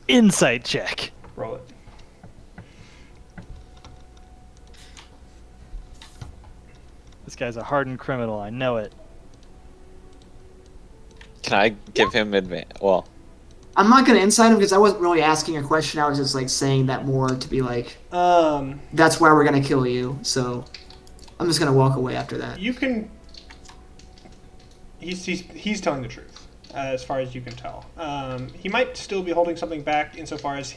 Insight check. Roll it. This guy's a hardened criminal, I know it. Can I give him advantage? Well, I'm not gonna insight him because I wasn't really asking a question. I was just like saying that more to be like, that's why we're gonna kill you. So I'm just gonna walk away after that. You can. He's telling the truth, as far as you can tell. He might still be holding something back insofar as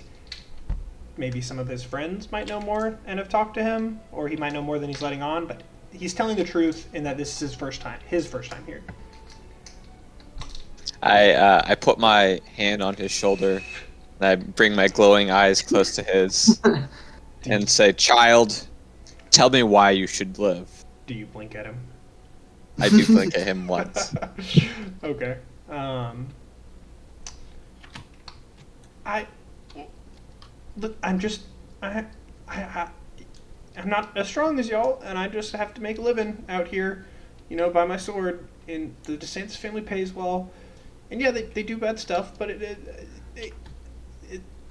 maybe some of his friends might know more and have talked to him, or he might know more than he's letting on. But he's telling the truth in that this is his first time here. I put my hand on his shoulder, and I bring my glowing eyes close to his, and say, "Child, tell me why you should live." Do you blink at him? I do blink at him once. Okay. I'm not as strong as y'all, and I just have to make a living out here, by my sword. And the DeSantis family pays well, and yeah, they do bad stuff. But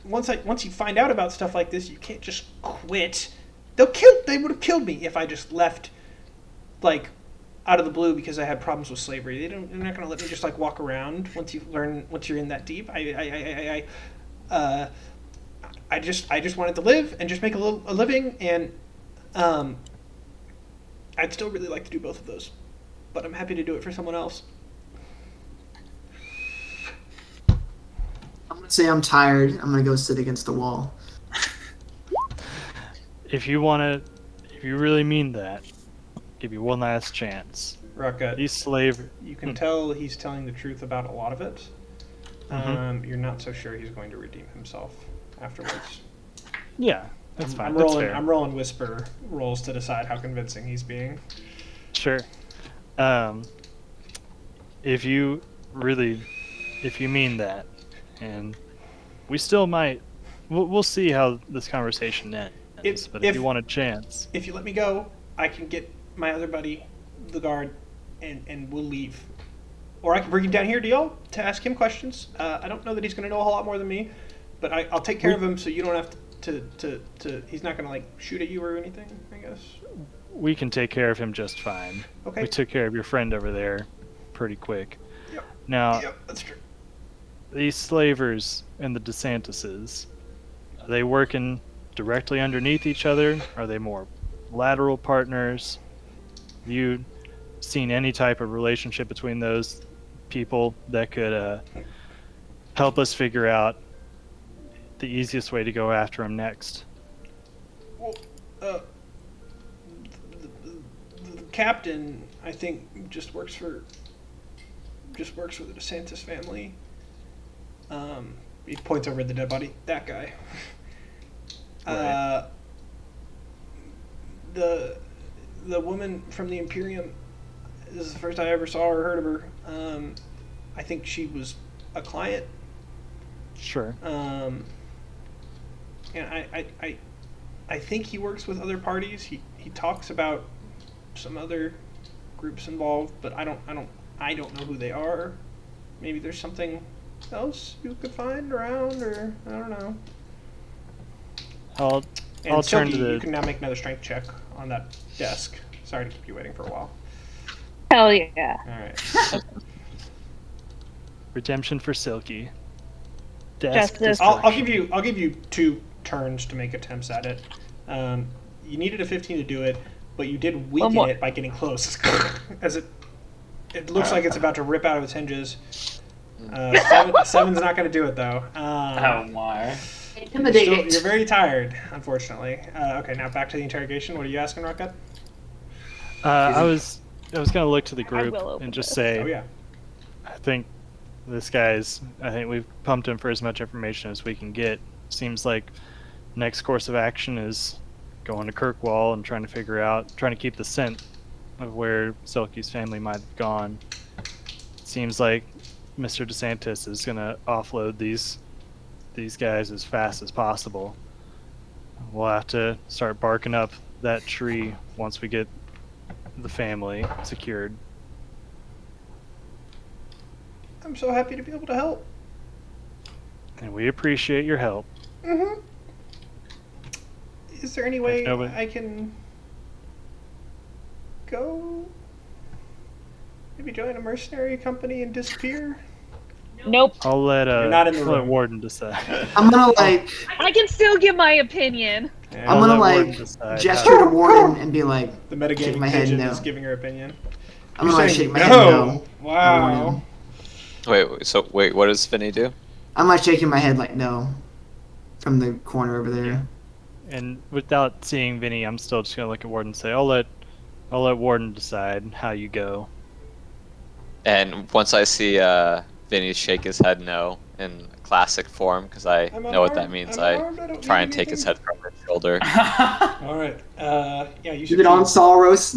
once you find out about stuff like this, you can't just quit. They would have killed me if I just left, like, out of the blue because I had problems with slavery. They're not going to let me just like walk around once you're in that deep. I just wanted to live and just make a living, and I'd still really like to do both of those, but I'm happy to do it for someone else. I'm gonna say I'm tired. I'm gonna go sit against the wall. If you really mean that, give you one last chance. Rucka, you can tell he's telling the truth about a lot of it. Mm-hmm. You're not so sure he's going to redeem himself afterwards. Yeah, that's fine. I'm rolling whisper rolls to decide how convincing he's being. Sure. If you mean that, and we still might, we'll see how this conversation ends. But if you want a chance, if you let me go, I can get my other buddy, the guard, and we'll leave. Or I can bring him down here to y'all to ask him questions. I don't know that he's going to know a whole lot more than me, but I'll take care of him so you don't have to he's not going to like shoot at you or anything, I guess. We can take care of him just fine. Okay. We took care of your friend over there pretty quick. Yep. Now, Yep, that's true. These slavers and the DeSantises, are they working directly underneath each other? Are they more lateral partners? Have you seen any type of relationship between those people that could help us figure out the easiest way to go after them next? Well, captain, I think, just works for the DeSantis family. He points over at the dead body. That guy. Right. The woman from the Imperium. This is the first I ever saw or heard of her. I think she was a client. Sure. And I think he works with other parties. He talks about some other groups involved, but I don't know who they are. Maybe there's something else you could find around, or I don't know. I'll And turn Silky, to the. you can now make another strength check on that desk. Sorry to keep you waiting for a while. Hell yeah. All right. Redemption for Silky. Desk Justice. I'll give you 2 turns to make attempts at it. You needed a 15 to do it, but you did weaken more. it by getting close. As it looks like it's about to rip out of its hinges. 7's not going to do it though. Oh my. Intimidate. You're very tired, unfortunately. Okay, now back to the interrogation. What are you asking, Rocket? I was gonna look to the group will open and just this. say, Oh yeah. I think we've pumped him for as much information as we can get. Seems like next course of action is going to Kirkwall and trying to keep the scent of where Silky's family might have gone. Seems like Mr. DeSantis is gonna offload these guys as fast as possible. We'll have to start barking up that tree once we get the family secured. I'm so happy to be able to help. And we appreciate your help. Mm-hmm. Is there any way nobody- I can go? Maybe join a mercenary company and disappear? Nope. I'll let You're not in the let room. Warden decide. I'm gonna like I can still give my opinion. Yeah. I'm gonna let Warden like decide gesture to Warden and be like, The Shake metagaming my head pigeon no. is giving her opinion. I'm You're gonna like saying shake my head no. Wow. Wait, what does Vinny do? I'm like shaking my head like no, from the corner over there. And without seeing Vinny, I'm still just gonna look at Warden and say, I'll let Warden decide how you go. And once I see Vinny shake his head no in classic form, because I I'm know what that unarmed. means, I'm I unarmed. I don't try need and take his anything. head from his shoulder. All right. Yeah, you Is succeed. it on Saros?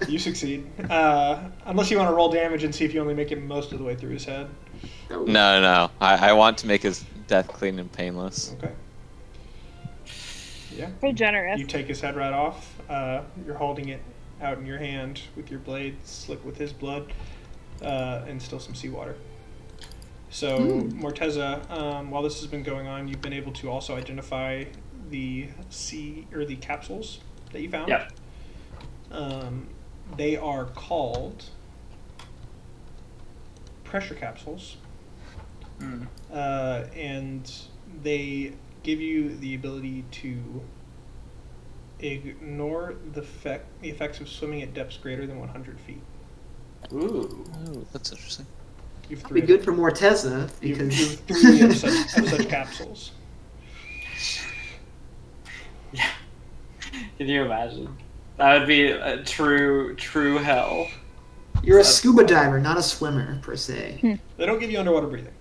You succeed. Unless you want to roll damage and see if you only make it most of the way through his head. No. I want to make his death clean and painless. Okay. Yeah. So generous. You take his head right off. You're holding it out in your hand with your blade slick with his blood, and still some seawater. So, Morteza, while this has been going on, you've been able to also identify the capsules that you found. Yep. They are called pressure capsules, and they give you the ability to ignore the effects of swimming at depths greater than 100 feet. Ooh. Oh, that's interesting. You've That'd be good for Morteza You've because 3 of such capsules. Yeah. Can you imagine? That would be a true hell. you're a scuba diver, not a swimmer per se. They don't give you underwater breathing.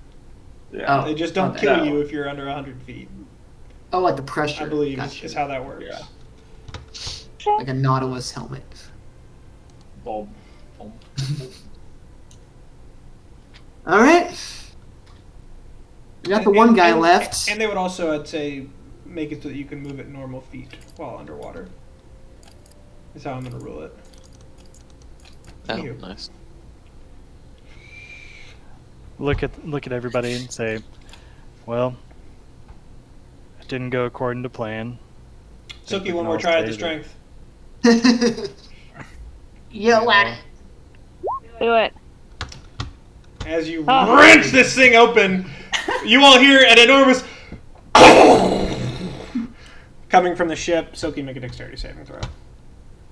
Yeah. Oh. They just don't Okay. kill No. you if you're under 100 feet. Oh, like the pressure. I believe Gotcha. is how that works. Yeah. Like a Nautilus helmet. Boom. Boom. All right. We got the one guy left. And they would also, I'd say, make it so that you can move at normal feet while underwater. Is how I'm going to rule it. Oh, Anywho. nice. Look at everybody and say, well, it didn't go according to plan. Silky, we one can more all try at the say that- strength. Yo, at it. Do it. As you Oh. wrench this thing open, you all hear an enormous coming from the ship. Silky, make a dexterity saving throw.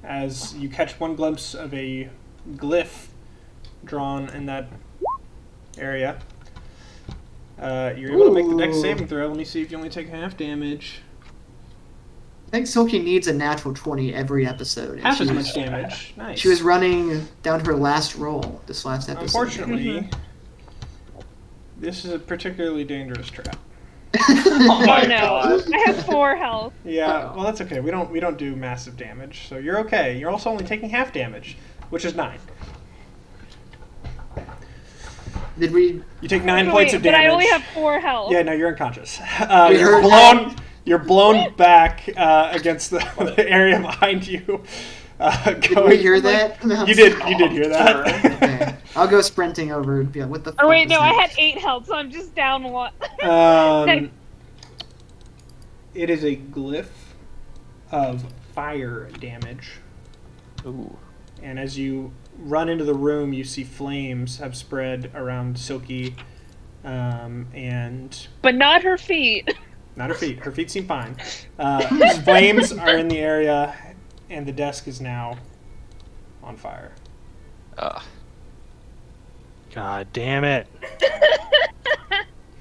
As you catch one glimpse of a glyph drawn in that area. You're able to make the dex Ooh. saving throw. Let me see if you only take half damage. I think Silky needs a natural 20 every episode. and Half she as was- much damage. Nice. She was running down her last roll this last episode. Unfortunately, this is a particularly dangerous trap. Oh my no, God. I have 4 health. Yeah, well that's okay. We don't do massive damage, so you're okay. You're also only taking half damage, which is 9. Did we? You take 9 Wait, points of but damage. I only have 4 health. Yeah, no, you're unconscious. We You're heard blown. You're blown back against the area behind you. Did we hear that? You did. You did hear that. Okay. I'll go sprinting over. Yeah, what the? Or fuck wait, is no, I that? had 8 health, so I'm just down 1. It is a glyph of fire damage. Ooh. And as you run into the room, you see flames have spread around Silky, and But not her feet. not her feet. Her feet seem fine. Flames are in the area, and the desk is now on fire. God damn it.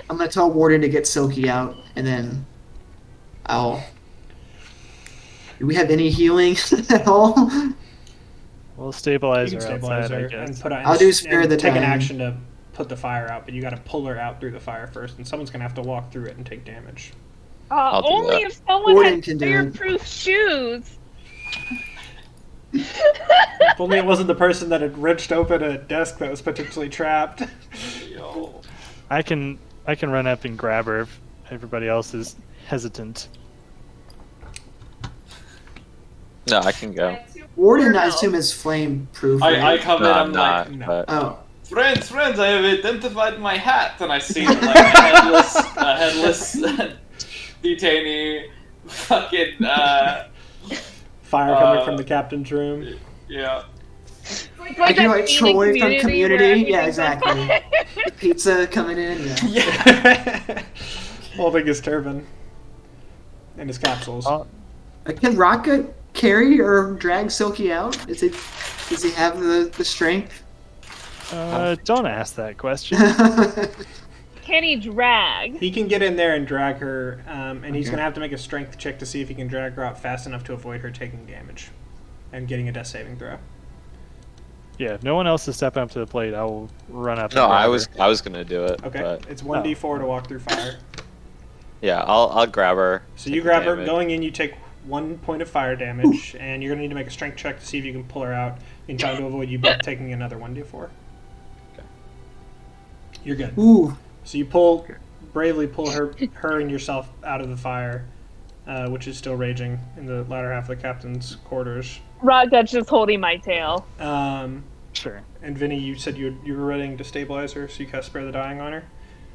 I'm gonna tell Warden to get Silky out, and then I'll. Do we have any healing at all? We'll stabilize You her can outside, stabilize I her guess. and put. I'll do spare and the take an dying. action to put the fire out, but you got to pull her out through the fire first, and someone's gonna have to walk through it and take damage. I'll do Only that. if someone Warden had can do it. fireproof shoes. If only it wasn't the person that had wrenched open a desk that was potentially trapped. Yo. I can run up and grab her if everybody else is hesitant. No, I can go. Warden, I assume, is flame proof. I come in, No, I'm I'm like, not. no. But Oh, friends, I have identified my hat, and I see like a headless detainee, fucking Fire coming from the captain's room. yeah. I do that like scene in Troy from where Community. Yeah, everything's on exactly. fire. Pizza coming in. Yeah. Yeah. Holding his turban and his capsules. Can Rocket carry or drag Silky out? Does he have the strength? Don't ask that question. Can he drag? He can get in there and drag her, and he's Okay. going to have to make a strength check to see if he can drag her out fast enough to avoid her taking damage and getting a death saving throw. Yeah, if no one else is stepping up to the plate, I will run up. no, and grab I was gonna do it. Okay, But it's 1d4 to walk through fire. yeah, I'll grab her. So take you the grab her, damage. going in, you take 1 point of fire damage, and you're going to need to make a strength check to see if you can pull her out in time to avoid you both taking another 1d4. Okay. You're good. Ooh. So you bravely pull her and yourself out of the fire, which is still raging in the latter half of the captain's quarters. Rotgut's just holding my tail. Sure. And Vinny, you said you were ready to stabilize her, so you cast Spare the Dying on her?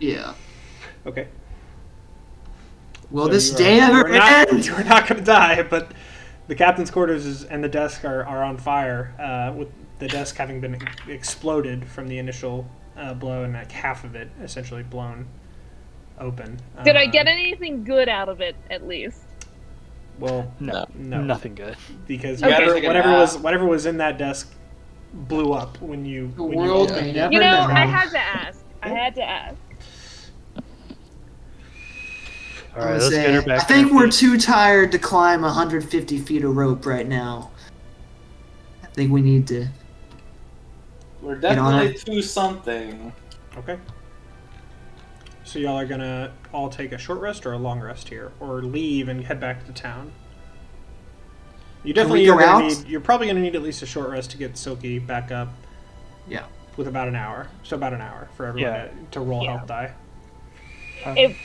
Yeah. Okay. Will So this you are- day ever you are not- end? You are not going to die, but the captain's quarters and the desk are on fire, with the desk having been exploded from the initial blow, and like half of it essentially blown open. Did I get anything good out of it, at least? Well, No, no. nothing good. because Okay. whatever was in that desk blew up when you. The when world you, may never You know, know. I had to ask. All right, let's get her back. I think to her we're feet. too tired to climb 150 feet of rope right now. I think we need to. We're on definitely to something. Okay. So y'all are gonna all take a short rest or a long rest here, or leave and head back to town. You Can we definitely go are gonna out? need. You're probably gonna need at least a short rest to get Silky back up. Yeah. With about an hour, so about an hour for everyone Yeah. to roll Yeah. health die. If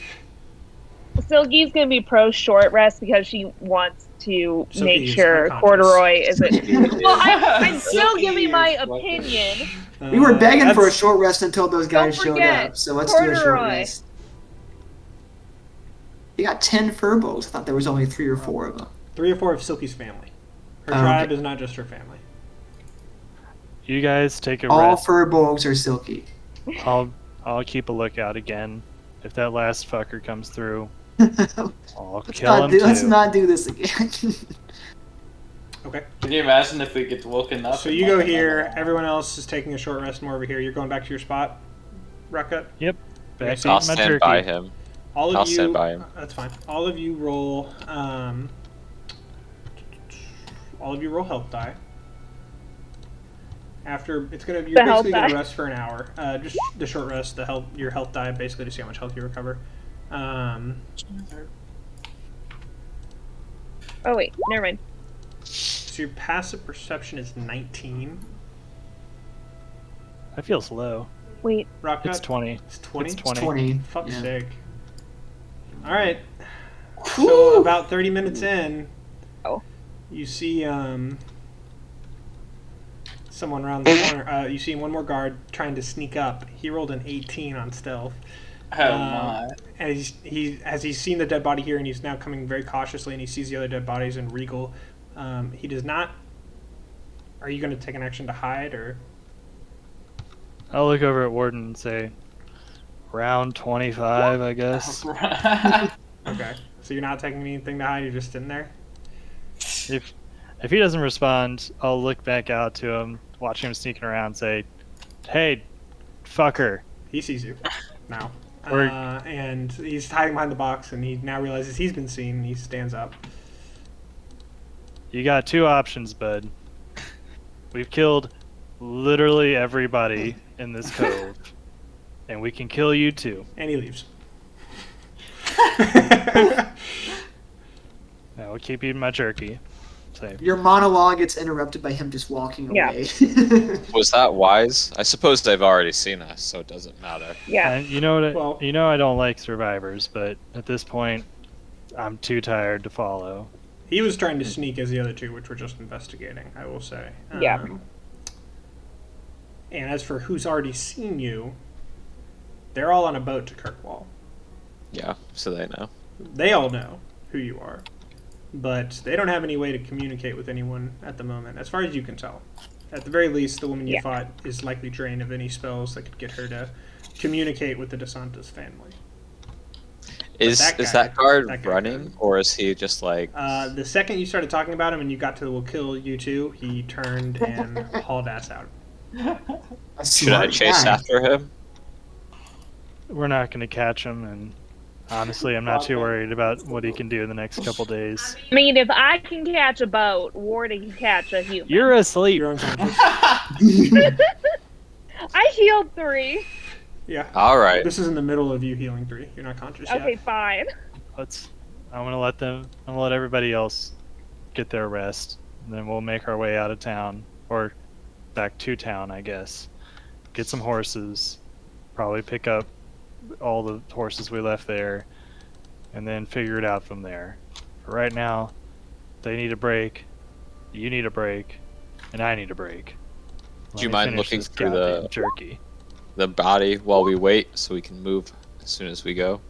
Silky's gonna be pro short rest because she wants to Silky make is sure unconscious. Corduroy isn't. Well, I'm still Silky giving my is fucking- opinion. We were begging for a That's- short rest until those guys Don't showed forget, up. So let's do a short Corduroy. rest. You got 10 furbolgs. I thought there was only 3 or 4 of them. 3 or 4 of Silky's family. Her Oh, tribe okay. is not just her family. You guys take a All rest. furbolgs are silky. I'll keep a lookout again. If that last fucker comes through, I'll Let's kill him too. let's not do this again. Okay. Can you imagine if we get woken up? So and you go like here. another- Everyone else is taking a short rest more over here. You're going back to your spot, Rocket. Back so to I'll my stand turkey. by him. All of I'll you. stand by him. That's fine. All of you roll all of you roll health die. After you're The basically health gonna die? rest for an hour. Just the short rest, your health die, basically to see how much health you recover. Oh wait, never mind. So your passive perception is 19. That feels low. Wait. Rock It's Gut? 20. It's 20? It's 20. 20. Fuck's Yeah. sake. Alright. So about 30 minutes in, you see someone around the corner. You see one more guard trying to sneak up. He rolled an 18 on stealth. Oh my. And he's seen the dead body here, and he's now coming very cautiously, and he sees the other dead bodies in Regal. He does not. Are you going to take an action to hide, or? I'll look over at Warden and say, round 25, I guess. Okay. So you're not taking anything to hide. You're just sitting there. If he doesn't respond, I'll look back out to him, watch him sneaking around, and say, "Hey, fucker." He sees you now. Or- And he's hiding behind the box, and he now realizes he's been seen, and he stands up. You got two options, bud. We've killed literally everybody in this cove, and we can kill you too. And he leaves. Now we'll keep eating my jerky. So, Your monologue gets interrupted by him just walking Yeah. away. Was that wise? I suppose they've already seen us, so it doesn't matter. Yeah. and you know what? Well- You know I don't like survivors, but at this point, I'm too tired to follow. He was trying to sneak as the other two, which were just investigating, I will say. Yeah. And as for who's already seen you, they're all on a boat to Kirkwall. Yeah, so they know. They all know who you are, but they don't have any way to communicate with anyone at the moment, as far as you can tell. At the very least, the woman you Yeah. fought is likely drained of any spells that could get her to communicate with the DeSantis family. Is that is guy- that guard that guy running, could. or is he just like? The second you started talking about him and you got to the "we'll kill you too," he turned and hauled ass out. A Should I smart chase guy. after him? We're not going to catch him, and honestly, I'm not too worried about what he can do in the next couple days. I mean, if I can catch a boat, Warden can catch a human. You're asleep. You're unconscious. I healed 3. Yeah. All right. This is in the middle of you healing 3. You're not conscious Okay, yet. fine. I'm gonna let everybody else get their rest, and then we'll make our way out of town, or back to town, I guess. Get some horses, probably pick up all the horses we left there, and then figure it out from there. For right now, they need a break, you need a break, and I need a break. Do you Let me mind finish looking this through goddamn jerky? the body while we wait, so we can move as soon as we go?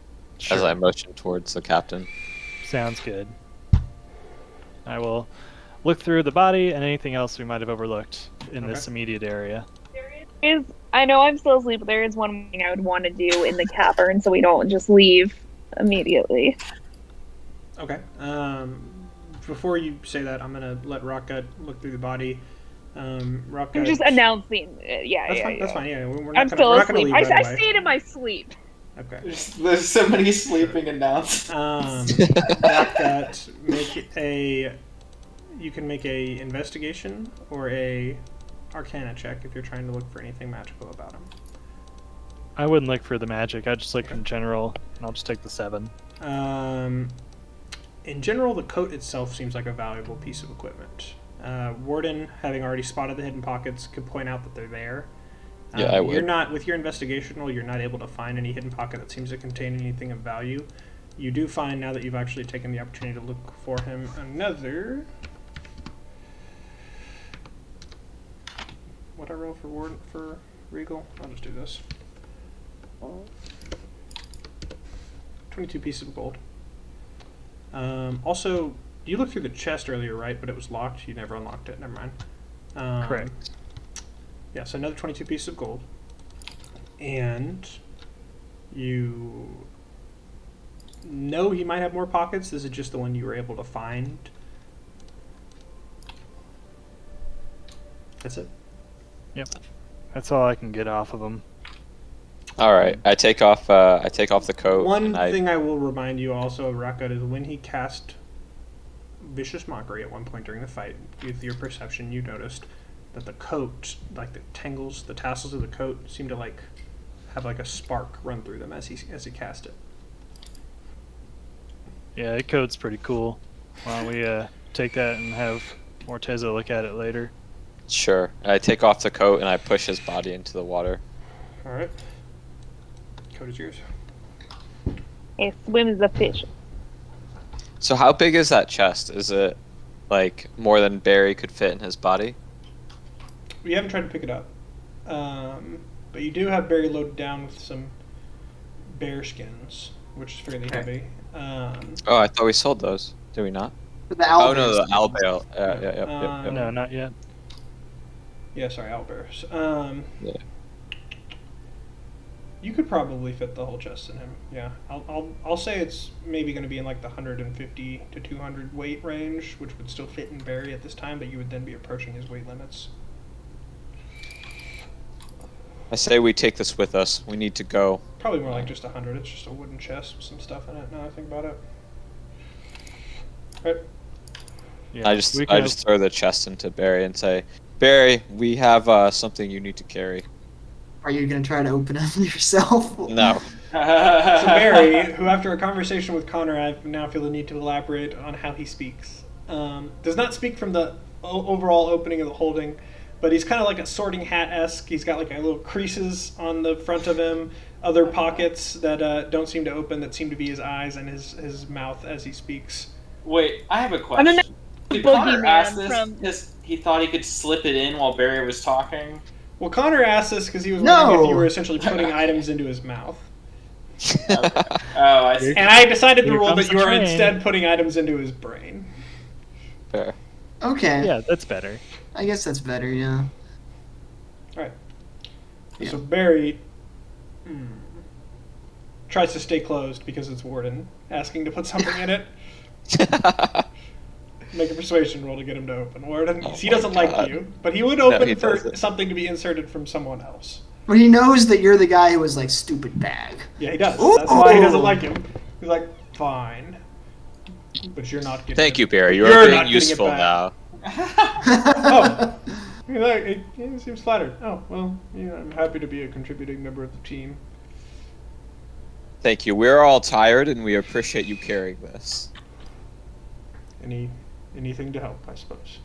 As I Sure. motion towards the captain. Sounds good. I will look through the body and anything else we might have overlooked in this immediate area. I know I'm still asleep, but there is one thing I would want to do in the cavern so we don't just leave immediately. Okay. Before you say that, I'm gonna let Rockgut look through the body. Rockgut. I'm just announcing. Yeah, That's yeah, fine. yeah. That's fine. Yeah, we're not I'm gonna, still we're not gonna asleep. leave I right away. stayed in my sleep. Okay. There's somebody sleeping announced. Rockgut, you can make a investigation or a Arcana check if you're trying to look for anything magical about him. I wouldn't look for the magic. I'd just look in general, and I'll just take the 7. In general, the coat itself seems like a valuable piece of equipment. Warden, having already spotted the hidden pockets, could point out that they're there. Yeah, I would. You're not, with your investigation roll, you're not able to find any hidden pocket that seems to contain anything of value. You do find, now that you've actually taken the opportunity to look for him, another... What I roll for Warden, for Regal? I'll just do this. 22 pieces of gold. Also, you looked through the chest earlier, right? But it was locked. You never unlocked it. Never mind. Correct. Yeah, so another 22 pieces of gold. And you know he might have more pockets. This is just the one you were able to find. That's it. Yep. That's all I can get off of them. All right, I take off the coat. One and I, thing I will remind you also of Rakat is when he cast vicious mockery at one point during the fight. With your perception, you noticed that the coat, like the tangles, the tassels of the coat, seemed to like have like a spark run through them as he cast it. Yeah, that code's pretty cool. Why don't we take that and have Morteza look at it later? Sure. I take off the coat and I push his body into the water. All right. Coat is yours. It swims the fish. So how big is that chest? Is it like more than Barry could fit in his body? We haven't tried to pick it up, but you do have Barry loaded down with some bear skins, which is fairly heavy. Oh, I thought we sold those. Did we not? The owl Oh no, the bears. owl bale. Yeah. No, not yet. Yeah, sorry, owlbears. Yeah. You could probably fit the whole chest in him. Yeah, I'll say it's maybe going to be in like the 150 to 200 weight range, which would still fit in Barry at this time, but you would then be approaching his weight limits. I say we take this with us. We need to go. Probably more like just 100. It's just a wooden chest with some stuff in it. Now I think about it. All right. Yeah, I just throw the chest into Barry and say, Barry, we have something you need to carry. Are you gonna try to open it yourself? No. So Barry, who after a conversation with Connor, I now feel the need to elaborate on how he speaks, does not speak from the overall opening of the holding, but he's kind of like a sorting hat-esque. He's got like a little creases on the front of him, other pockets that don't seem to open, that seem to be his eyes and his mouth as he speaks. Wait, I have a question. Did Connor ask this because he thought he could slip it in while Barry was talking? Well, Connor asked this because he was wondering if you were essentially putting items into his mouth. Okay. Oh, I see. And I decided to rule that the you are train. instead putting items into his brain. Fair. Okay. Yeah, that's better. I guess that's better, yeah. Alright. Yeah. So Barry tries to stay closed because it's Warden asking to put something in it. Make a persuasion roll to get him to open. Warden, he doesn't like you, but he would open for something to be inserted from someone else. But he knows that you're the guy who was like, stupid bag. Yeah, he does. Ooh. That's why he doesn't like him. He's like, fine. But you're not getting Thank it. you, Barry. You You're are not being getting useful it back. now. Oh. He seems flattered. Oh, well, yeah, I'm happy to be a contributing member of the team. Thank you. We're all tired, and we appreciate you carrying this. Anything to help, I suppose.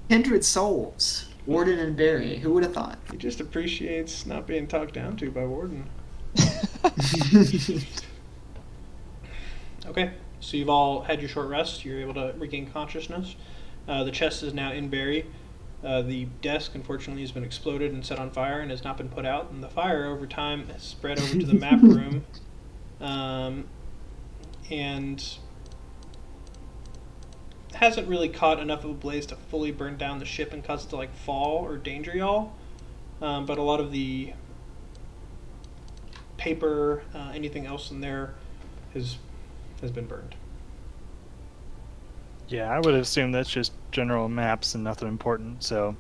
Kindred souls. Warden and Barry. Who would have thought? He just appreciates not being talked down to by Warden. Okay, so you've all had your short rest. You're able to regain consciousness. The chest is now in Barry. The desk, unfortunately, has been exploded and set on fire and has not been put out. And the fire, over time, has spread over to the map room. And hasn't really caught enough of a blaze to fully burn down the ship and cause it to like fall or danger y'all. But a lot of the paper, anything else in there, has been burned. Yeah, I would assume that's just general maps and nothing important, so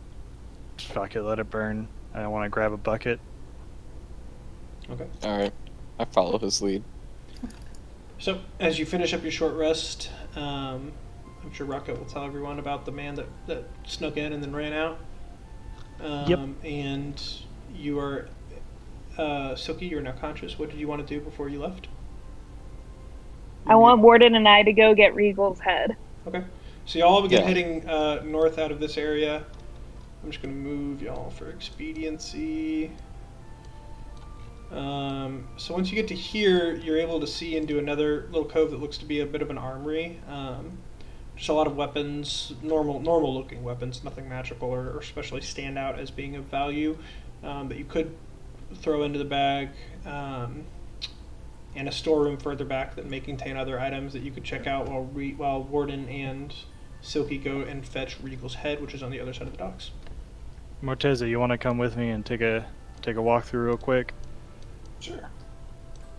fuck it, let it burn. I want to grab a bucket. Okay. Alright. I follow his lead. So, as you finish up your short rest, I'm sure Rocket will tell everyone about the man that snuck in and then ran out. Yep. And you are, Silky, you're now conscious. What did you want to do before you left? I want Warden and I to go get Regal's head. Okay. So y'all begin heading north out of this area. I'm just going to move y'all for expediency. So once you get to here, you're able to see into another little cove that looks to be a bit of an armory. Just a lot of weapons, normal looking weapons, nothing magical or especially stand out as being of value that you could throw into the bag. And a storeroom further back that may contain other items that you could check out while Warden and Silky go and fetch Regal's head, which is on the other side of the docks. Morteza, you want to come with me and take a walk through real quick? Sure.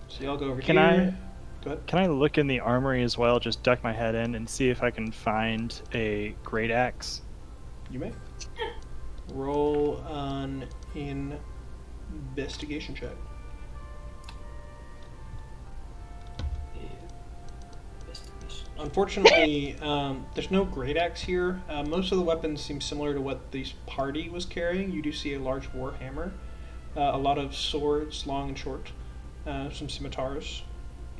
So y'all go over Can here. Go ahead. Can I look in the armory as well? Just duck my head in and see if I can find a great axe. You may. Roll an investigation check. Unfortunately, there's no great axe here. Most of the weapons seem similar to what this party was carrying. You do see a large war hammer, a lot of swords, long and short, some scimitars,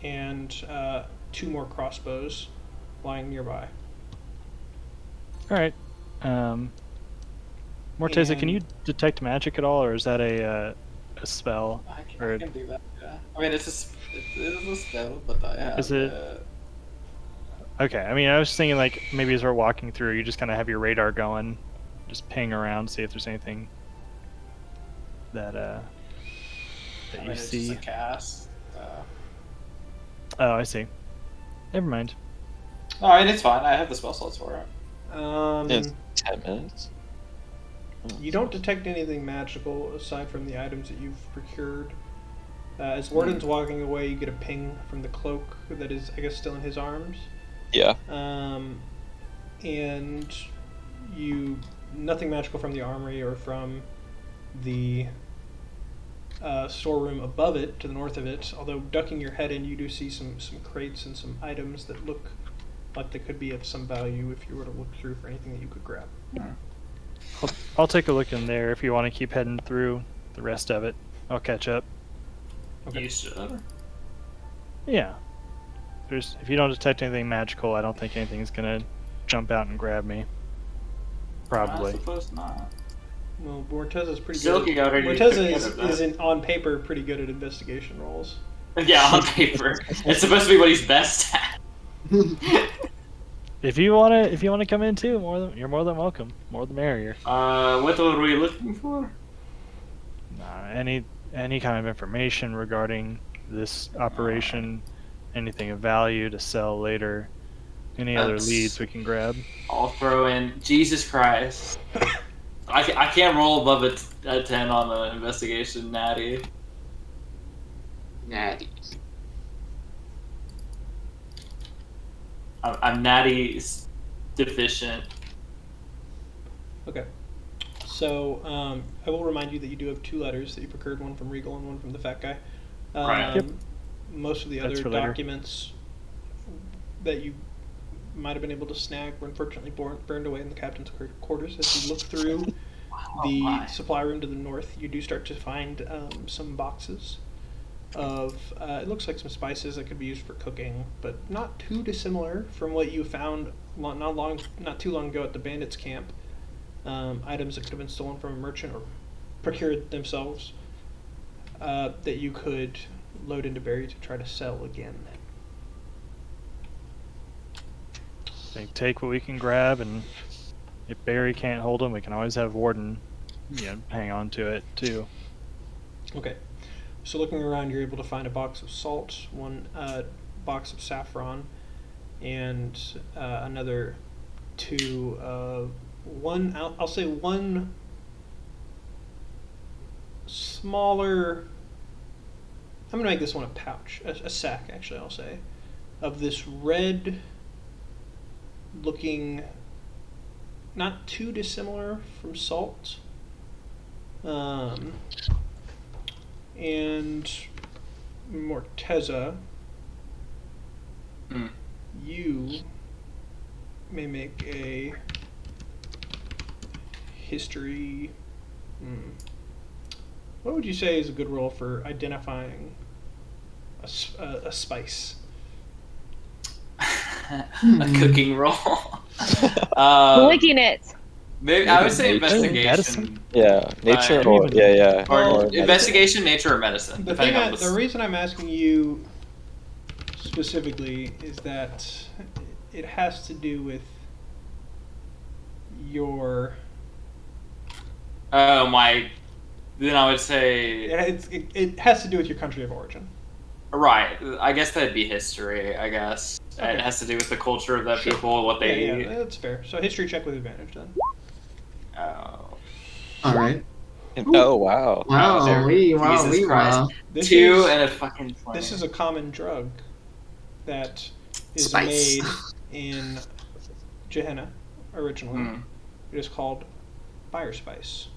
and 2 more crossbows lying nearby. All right. Morteza, can And- you detect magic at all, or is that a spell? I can, Or I can do that. Yeah. I mean, it is a spell, but I have. Is it- Okay, I mean, I was thinking like maybe as we're walking through, you just kind of have your radar going, just ping around, see if there's anything that I mean, you it's see. just a cast. Oh, I see. Never mind. No, I mean, it's fine. I have the spell slots for it. It's 10 minutes. You don't detect anything magical aside from the items that you've procured. As Warden's walking away, you get a ping from the cloak that is, I guess, still in his arms. Yeah. And nothing magical from the armory or from the storeroom above it, to the north of it. Although ducking your head in, you do see some crates and some items that look like they could be of some value if you were to look through for anything that you could grab. I'll take a look in there if you want to keep heading through the rest of it. I'll catch up. Okay. You should. Yeah. If you don't detect anything magical, I don't think anything's gonna jump out and grab me. Probably. I suppose not. Well, Morteza's pretty Silky good. already Morteza took is, care of that. is on paper pretty good at investigation rolls. Yeah, on paper, it's supposed to be what he's best at. If you wanna come in too, you're more than welcome. More the merrier. What were we looking for? Any kind of information regarding this operation, anything of value to sell later, any other That's- leads we can grab. I'll throw in Jesus Christ. I can't roll above a 10 on the investigation natty. Natty. I'm natty deficient. Okay. So, I will remind you that you do have 2 letters that you procured, one from Regal and one from the fat guy. Right. Yep. Most of the That's other for later. documents that you might have been able to snag were unfortunately burned away in the captain's quarters. As you look through the my. supply room to the north, you do start to find some boxes of, it looks like some spices that could be used for cooking, but not too dissimilar from what you found not too long ago at the bandits' camp. Items that could have been stolen from a merchant or procured themselves that you could load into Barry to try to sell again. Take what we can grab, and if Barry can't hold them, we can always have Warden, hang on to it too. Okay. So looking around, you're able to find a box of salt, one box of saffron, and another 2 one. I'll say one smaller. I'm gonna make this one a pouch, a sack. Actually, I'll say, of this red looking, not too dissimilar from salt. And Morteza, you may make a history. What would you say is a good roll for identifying a spice? A cooking roll. Licking it. Maybe I would say Nature? investigation. Medicine? Yeah, nature Right. or yeah. Or Well, investigation, nature, or medicine. The Depending on the reason I'm asking you specifically is that it has to do with your. Oh my. Then I would say It has to do with your country of origin. right. I guess that'd be history. I guess Okay. it has to do with the culture of the Sure. people, what they Yeah, eat. that's fair. So history check with advantage then. Oh. All right. Oh wow. Wow. there- Wow. Jesus Christ. Wow. This 2 is, and a fucking 20. this is a common drug that is Spice. made in Gehenna originally. Hmm. It is called fire spice.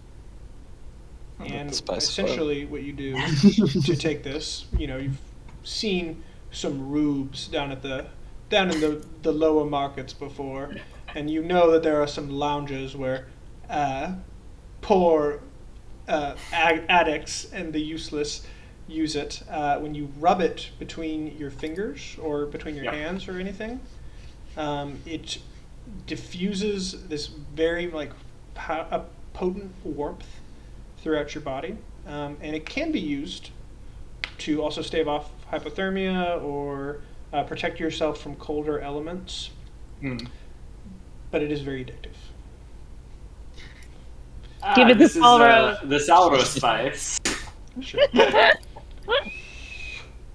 And the spice essentially, what you do to take this, you've seen some rubes down at the down in the lower markets before, and you know that there are some lounges where poor addicts and the useless use it. When you rub it between your fingers or between your hands or anything, it diffuses this very potent warmth throughout your body, and it can be used to also stave off hypothermia or protect yourself from colder elements. But it is very addictive. Give it this the Salro. is the Salro spice. Sure.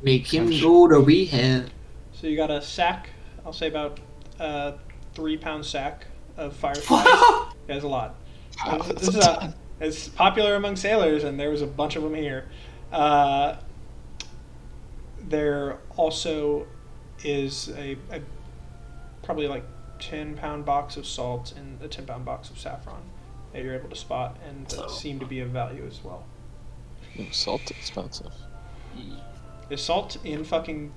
Make him go to rehab. So you got a sack, I'll say about 3-pound sack of fire spice. That's a lot. It's popular among sailors, and there was a bunch of them here. There also is a probably like 10-pound box of salt and a 10-pound box of saffron that you're able to spot and seem to be of value as well. Salt expensive. Is salt in fucking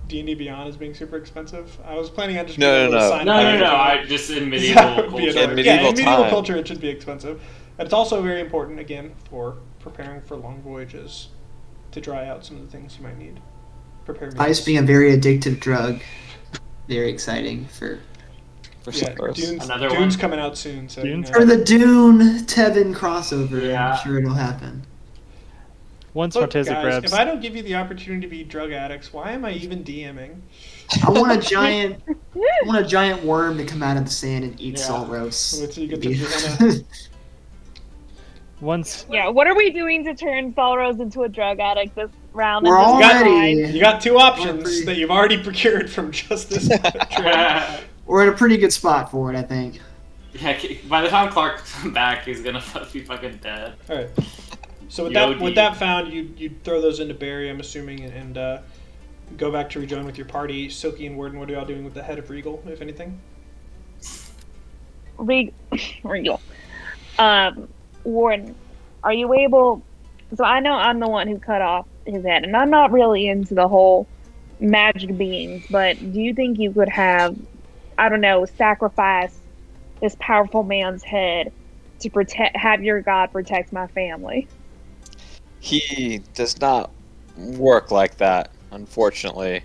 D&D Beyond as being super expensive? I was planning on just No. I just in medieval culture. In medieval time. Culture, it should be expensive. And it's also very important, again, for preparing for long voyages to dry out some of the things you might need. Prepare meals. Spice being a very addictive drug. Very exciting for Dune's coming out soon, so for the Dune Tevin crossover. Yeah. I'm sure it'll happen. Once Look, Marteza guys, grabs. if I don't give you the opportunity to be drug addicts, why am I even DMing? I want a giant worm to come out of the sand and eat salt roasts. So you get to Once. Yeah, what are we doing to turn Salros into a drug addict this round? We're and just already- You got 2 options that you've already procured from Justice. We're in a pretty good spot for it, I think. Yeah, by the time Clark comes back, he's gonna be fucking dead. All right. So with Yogi. that found, you throw those into Barry, I'm assuming, and go back to rejoin with your party. Silky and Warden, what are y'all doing with the head of Regal, if anything? Regal. Warden, are you able? So I know I'm the one who cut off his head, and I'm not really into the whole magic beings, but do you think you could have, I don't know, sacrifice this powerful man's head to have your god protect my family? He does not work like that, unfortunately.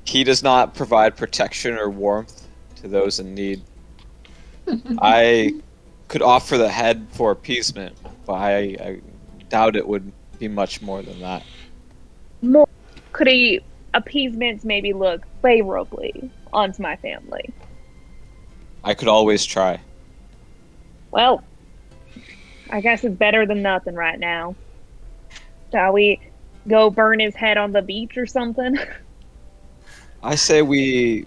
He does not provide protection or warmth to those in need. I could offer the head for appeasement, but I doubt it would be much more than that. Could appeasements maybe look favorably onto my family? I could always try. Well, I guess it's better than nothing right now. Shall we go burn his head on the beach or something? I say we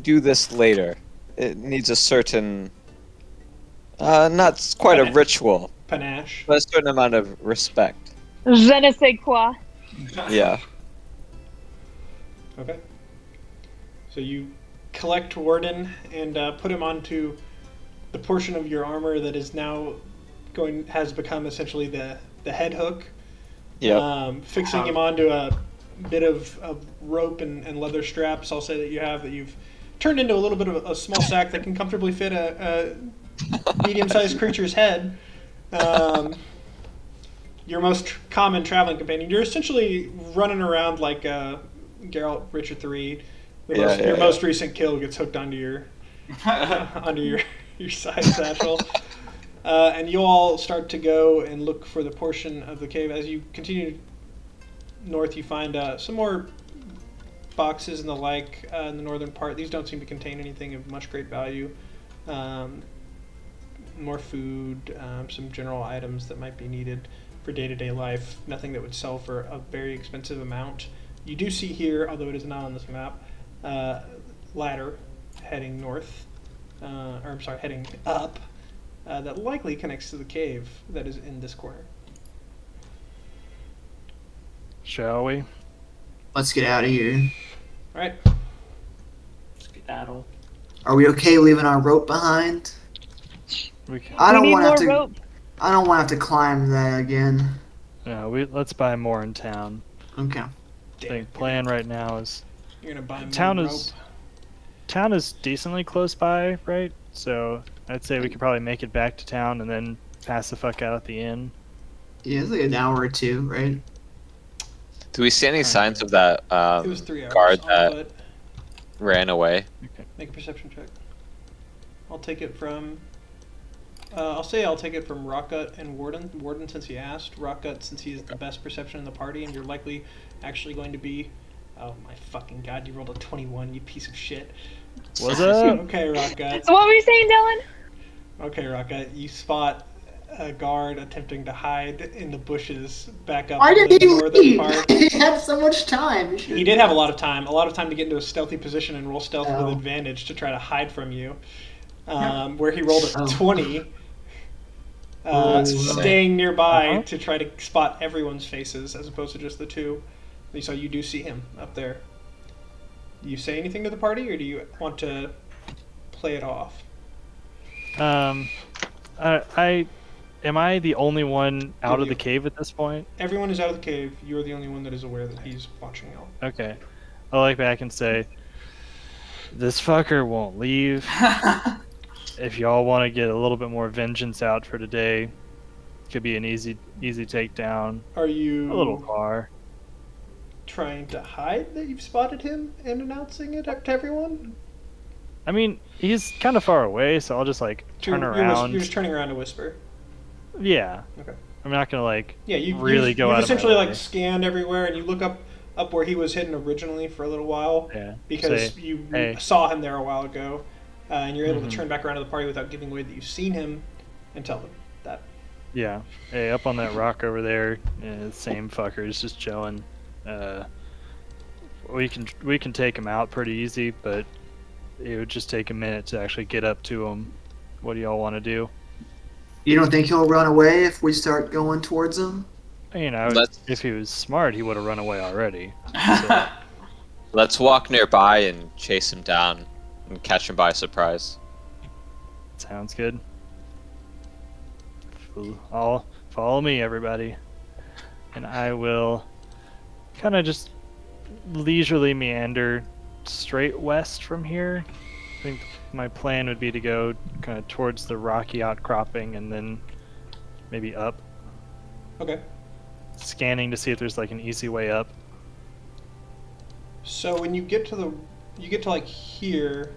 do this later. It needs a certain, not quite a ritual, Panache. but a certain amount of respect. Je ne sais quoi. Yeah. Okay. So you collect Warden and put him onto the portion of your armor that is now has become essentially the head hook. Yeah. Fixing him onto a bit of rope and leather straps. I'll say that you've turned into a little bit of a small sack that can comfortably fit a medium-sized creature's head. Your most common traveling companion. You're essentially running around like Geralt Richard III. Your most recent kill gets hooked onto your side satchel. And you all start to go and look for the portion of the cave. As you continue north, you find some more boxes and the like in the northern part. These don't seem to contain anything of much great value. More food, some general items that might be needed for day-to-day life. Nothing that would sell for a very expensive amount. You do see here, although it is not on this map, ladder heading north, heading up. That likely connects to the cave that is in this corner. Shall we? Let's get out of here. All right. Skedaddle. Are we okay leaving our rope behind? We can. I We don't need want to more have to. rope. I don't want to have to climb that again. Yeah, let's buy more in town. Okay. I think plan right now is You're gonna buy me Town rope. Town is decently close by, right? So I'd say we could probably make it back to town and then pass the fuck out at the inn. Yeah, it's like an hour or two, right? Do we see any signs of that It was 3 hours guard on that foot. ran away? Make a perception check. I'll take it from. I'll take it from Rockgut and Warden. Warden, since he asked. Rockgut, since he is the best perception in the party, and you're likely actually going to be. Oh my fucking god! You rolled a 21, you piece of shit. What's up? Okay, Rockgut. So what were you saying, Dylan? Okay, Rockgut. You spot a guard attempting to hide in the bushes back up Why in did the he northern leave? part. He had so much time. He did have a lot of time to get into a stealthy position and roll stealth Oh. with advantage to try to hide from you. Where he rolled a 20, staying nearby to try to spot everyone's faces as opposed to just the two. So you do see him up there. Do you say anything to the party, or do you want to play it off? Am I the only one out of the cave at this point? Everyone is out of the cave. You're the only one that is aware that he's watching you. Okay. I'll look back and say, this fucker won't leave. If y'all want to get a little bit more vengeance out for today, could be an easy takedown. Are you A little far. trying to hide that you've spotted him and announcing it to everyone? I mean, he's kind of far away, so I'll just turn around. You're just turning around to whisper. Yeah. Okay. I'm not gonna you really go out essentially of my way. scanned everywhere, and you look up where he was hidden originally for a little while. Yeah. Because Say, you hey. saw him there a while ago, and you're able Mhm. to turn back around to the party without giving away that you've seen him, and tell them that. Yeah. Hey, up on that rock over there, same fuckers just chilling. We can take him out pretty easy, but it would just take a minute to actually get up to him. What do y'all want to do? You don't think he'll run away if we start going towards him? If he was smart, he would have run away already. So, Let's walk nearby and chase him down and catch him by surprise. sounds good. All follow me, everybody, and I will kind of just leisurely meander straight west from here. I think my plan would be to go kind of towards the rocky outcropping and then maybe up. Okay. Scanning to see if there's an easy way up. So when you get to here,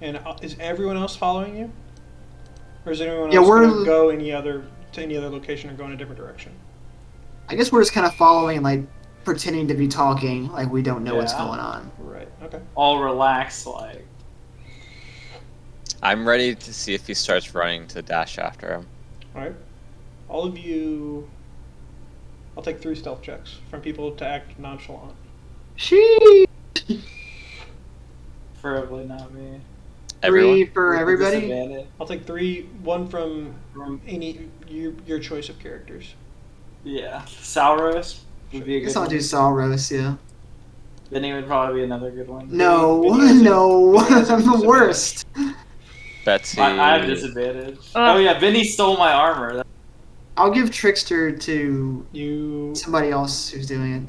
and is everyone else following you, or is anyone else going to go to any other location or go in a different direction? I guess we're just kind of following, pretending to be talking, like we don't know what's going on. Right. Okay. All relaxed, I'm ready to see if he starts running to dash after him. All right. All of you. I'll take 3 stealth checks from people to act nonchalant. Sheesh! Preferably not me. Everyone? 3 for everybody? Disadvantage. I'll take 3, 1 from any your choice of characters. Yeah. Salros would be a I guess good I'll one. do Salros, yeah. Vinny would probably be another good one. No, Vinny no, has a I'm the worst. Betsy. I have disadvantage. Oh yeah, Vinny stole my armor. I'll give Trickster to You somebody else who's doing it.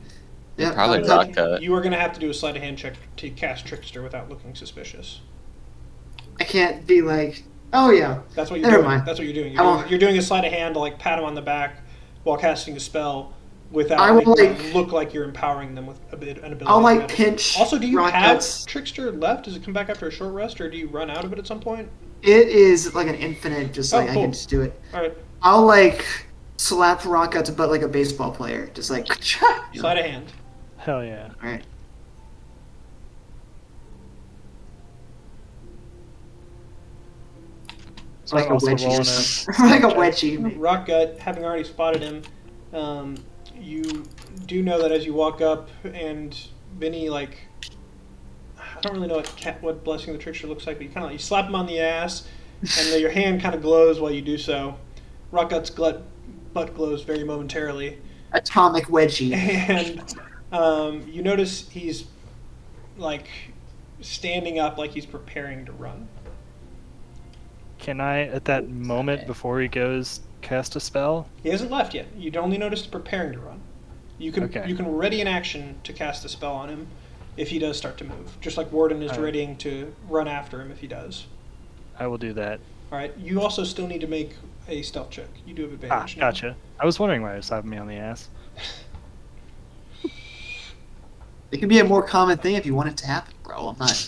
Yep, Probably I'll- Rockgut. You are going to have to do a sleight of hand check to cast Trickster without looking suspicious. I can't be oh yeah. That's what you're Never doing. mind. That's what you're doing. I won't- You're doing a sleight of hand to pat him on the back while casting a spell without I will, making it look like you're empowering them with an ability. I'll to manage. pinch. Also, do you have Rockguts. Trickster left? Does it come back after a short rest, or do you run out of it at some point? It is an infinite, just Oh, I cool. can just do it. All right, I'll slap Rockguts, but like a baseball player, just you know. sleight of hand. Hell yeah. All right. It's like a Also wedgie. rolling or a something. Like a wedgie. Rockgut, having already spotted him, you do know that as you walk up, and Vinny, I don't really know what blessing the trickster looks like, but you slap him on the ass, and your hand kind of glows while you do so. Rockgut's butt glows very momentarily, Atomic wedgie. and you notice he's standing up, like he's preparing to run. Can I, at that moment before he goes, cast a spell? He hasn't left yet. You'd only noticed preparing to run. You can Okay. you can ready an action to cast a spell on him, if he does start to move. Just like Warden is All right. readying to run after him if he does. I will do that. All right. You also still need to make a stealth check. You do have advantage. now. Gotcha. I was wondering why it was having me on the ass. It could be a more common thing if you want it to happen, bro. I'm not.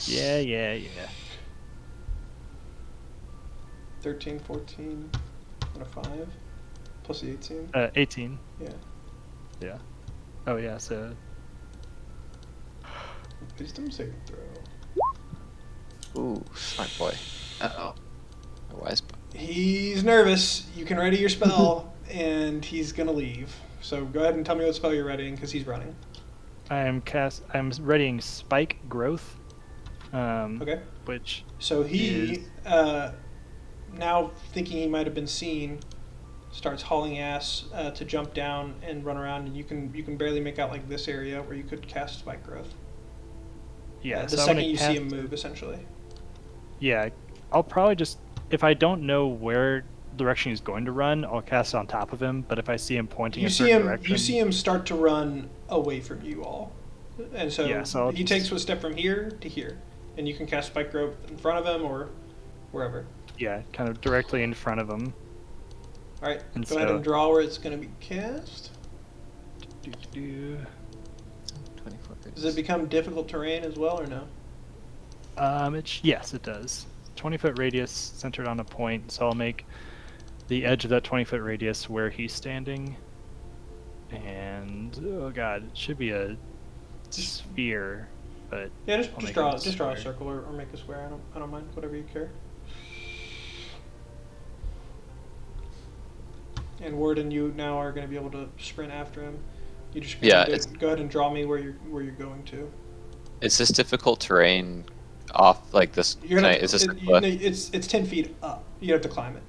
Yeah. 13, 14, and a 5, plus the 18. 18. Yeah. Yeah. Oh yeah. So Wisdom saving throw. Ooh, smart boy. Uh-oh. A wise boy. He's nervous. You can ready your spell, and he's gonna leave. So go ahead and tell me what spell you're readying, because he's running. I'm readying Spike Growth. Okay. Which So he, now thinking he might have been seen, starts hauling ass to jump down and run around, and you can barely make out like this area where you could cast Spike Growth. yeah. The so I'm second gonna you see cast- him move, essentially. Yeah, I'll probably just, if I don't know where direction he's going to run, I'll cast it on top of him. But if I see him pointing You a see certain him. direction, You see him start to run away from you all, and so, Yeah, so I'll he just- takes a step from here to here, and you can cast Spike Growth in front of him or wherever. yeah, kind of directly in front of him. All right, And go ahead so- and draw where it's going to be cast. Do-do-do. 24 Does it become difficult terrain as well, or no? Yes, it does. 20-foot radius centered on a point, so I'll make the edge of that 20-foot radius where he's standing. And oh god, it should be a sphere, but Yeah, just, I'll just make draw it a just draw a square. circle or make a square. I don't mind, whatever you care. And Warden, you now are going to be able to sprint after him. You just Yeah, go ahead and draw me where you're going to. Is this difficult terrain off like this? You're gonna, Is this a it, you, cliff? no, it's 10 feet up. You have to climb it.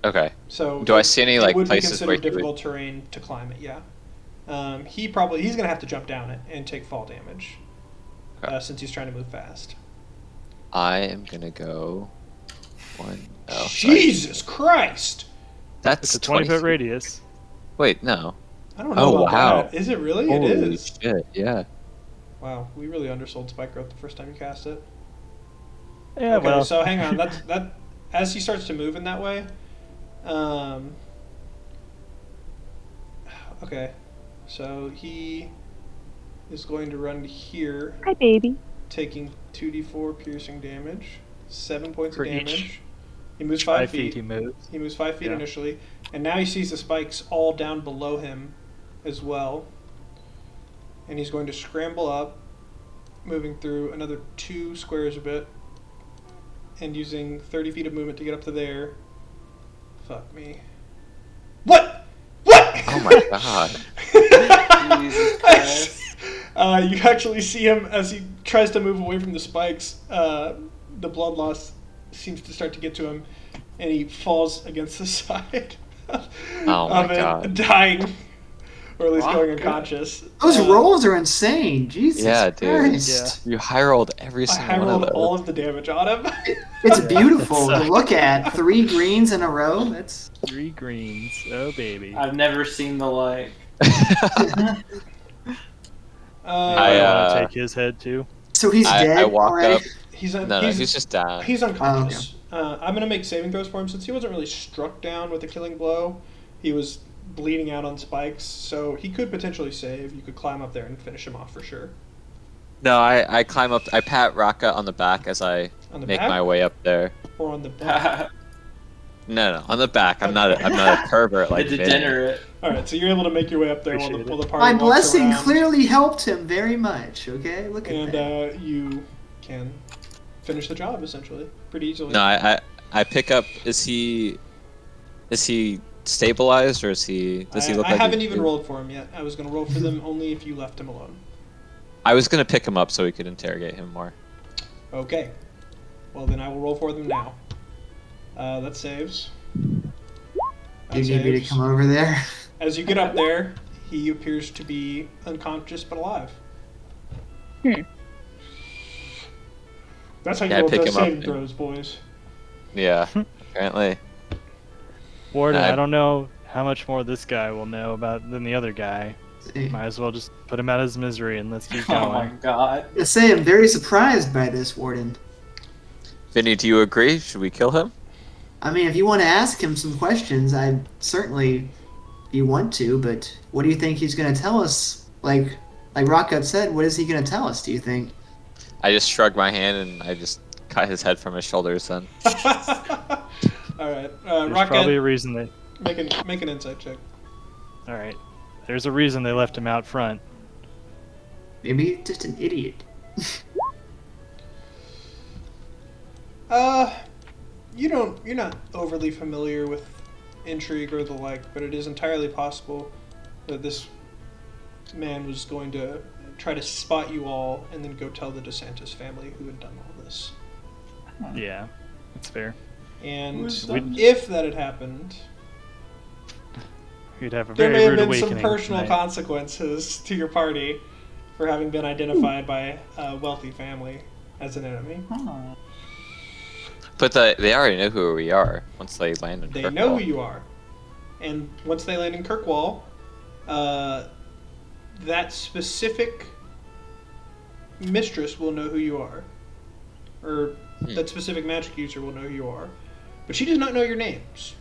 Okay. So Do I see any, it like, would places be where considered he would- difficult terrain to climb it? Yeah. He's gonna have to jump down it and take fall damage, Okay. since he's trying to move fast. I am gonna go one. Oh, sorry. Jesus Christ! That's it's a 20-foot feet. radius. Wait, no. I don't know Oh, about wow. that. Is it really? Holy It is. shit! Yeah. Wow, we really undersold Spike Growth the first time you cast it. Yeah, Okay, well, so hang on. That as he starts to move in that way. Okay, so he is going to run to here, Hi, baby. taking 2d4 piercing damage, 7 points For of each- damage. He moves 5 5 feet feet. he moves. He moves 5 feet Yeah. initially, and now he sees the spikes all down below him as well. And he's going to scramble up, moving through another 2 squares a bit, and using 30 feet of movement to get up to there. Fuck me. What? What? Oh my god. Jesus Christ. You actually see him as he tries to move away from the spikes. The blood loss seems to start to get to him, and he falls against the side Oh my of it, God. dying, or at least Wow. going unconscious. Those Uh, rolls are insane. Jesus Yeah, dude. Christ. You high rolled every I single high one rolled of those. all of the damage on him. It's beautiful That to look at. 3 greens in a row. That's 3 greens. Oh baby. I've never seen the like. I I, want to uh, take his head too. so he's dead I walk already. up. he's No, he's just down. He's unconscious. I'm gonna make saving throws for him since he wasn't really struck down with a killing blow. He was bleeding out on spikes, so he could potentially save. You could climb up there and finish him off for sure. No, I climb up. I pat Raka on the back as I On the make back my way up there. or on the butt. No, on the back. I'm not a pervert like a Vinny. degenerate. All right, so you're able to make your way up there while Appreciate the it. party My walks blessing around, clearly helped him very much. Okay, look at and that. you can finish the job essentially pretty easily. No, I pick up. Is he stabilized or is he? Does he look I like? haven't he- even rolled for him yet. I was gonna roll for them only if you left him alone. I was gonna pick him up so we could interrogate him more. Okay. Well, then I will roll for them now. That saves. That You need me to saves. come over there. As you get up there, he appears to be unconscious but alive. Hmm. That's how you Yeah, roll pick those him up saving and- throws, boys. Yeah, apparently. Warden, I- I don't know how much more this guy will know about than the other guy. Might as well just put him out of his misery and let's keep Oh my going. god. I say I'm very surprised by this, Warden. Vinny, do you agree? Should we kill him? I mean, if you want to ask him some questions, I certainly you want to, but what do you think he's going to tell us? Like Rockgut said, what is he going to tell us, do you think? I just shrug my hand and I just cut his head from his shoulders then. Alright. There's Rocket, probably a reason they... make an insight check. Alright. There's a reason they left him out front. Maybe he's just an idiot. You're not overly familiar with intrigue or the like, but it is entirely possible that this man was going to try to spot you all and then go tell the DeSantis family who had done all this. Yeah, that's fair. And We'd- if that had happened, You'd have a there very may have rude been awakening some personal tonight. consequences to your party for having been identified by a wealthy family as an enemy. But they already know who we are once they land in They Kirkwall. know who you are. And once they land in Kirkwall, that specific mistress will know who you are. Or that specific magic user will know who you are. But she does not know your names.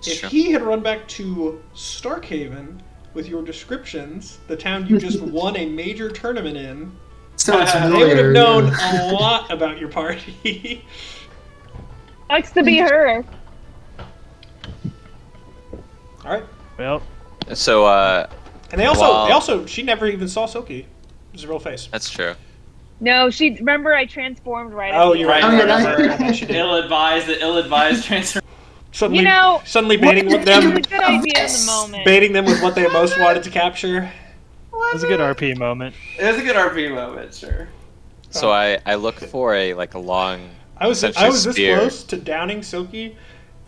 If Sure. he had run back to Starkhaven with your descriptions, the town you just won a major tournament in, Sounds they familiar. would have known yeah. a lot about your party. Sucks to be her. Alright. Well, So, And they Wow. also, she never even saw Silky. His real face. that's true. No, remember I transformed right Oh, at the you're right. end. Oh, yeah, Remember, that's- I think she did. Ill-advised transfer. Suddenly, You know, suddenly baiting with It was a them, good idea in the moment. baiting them with what they most wanted to capture. it was a good RP moment. It was a good RP moment, sure. So I look for a long. I was essentially this spear. close to downing Silky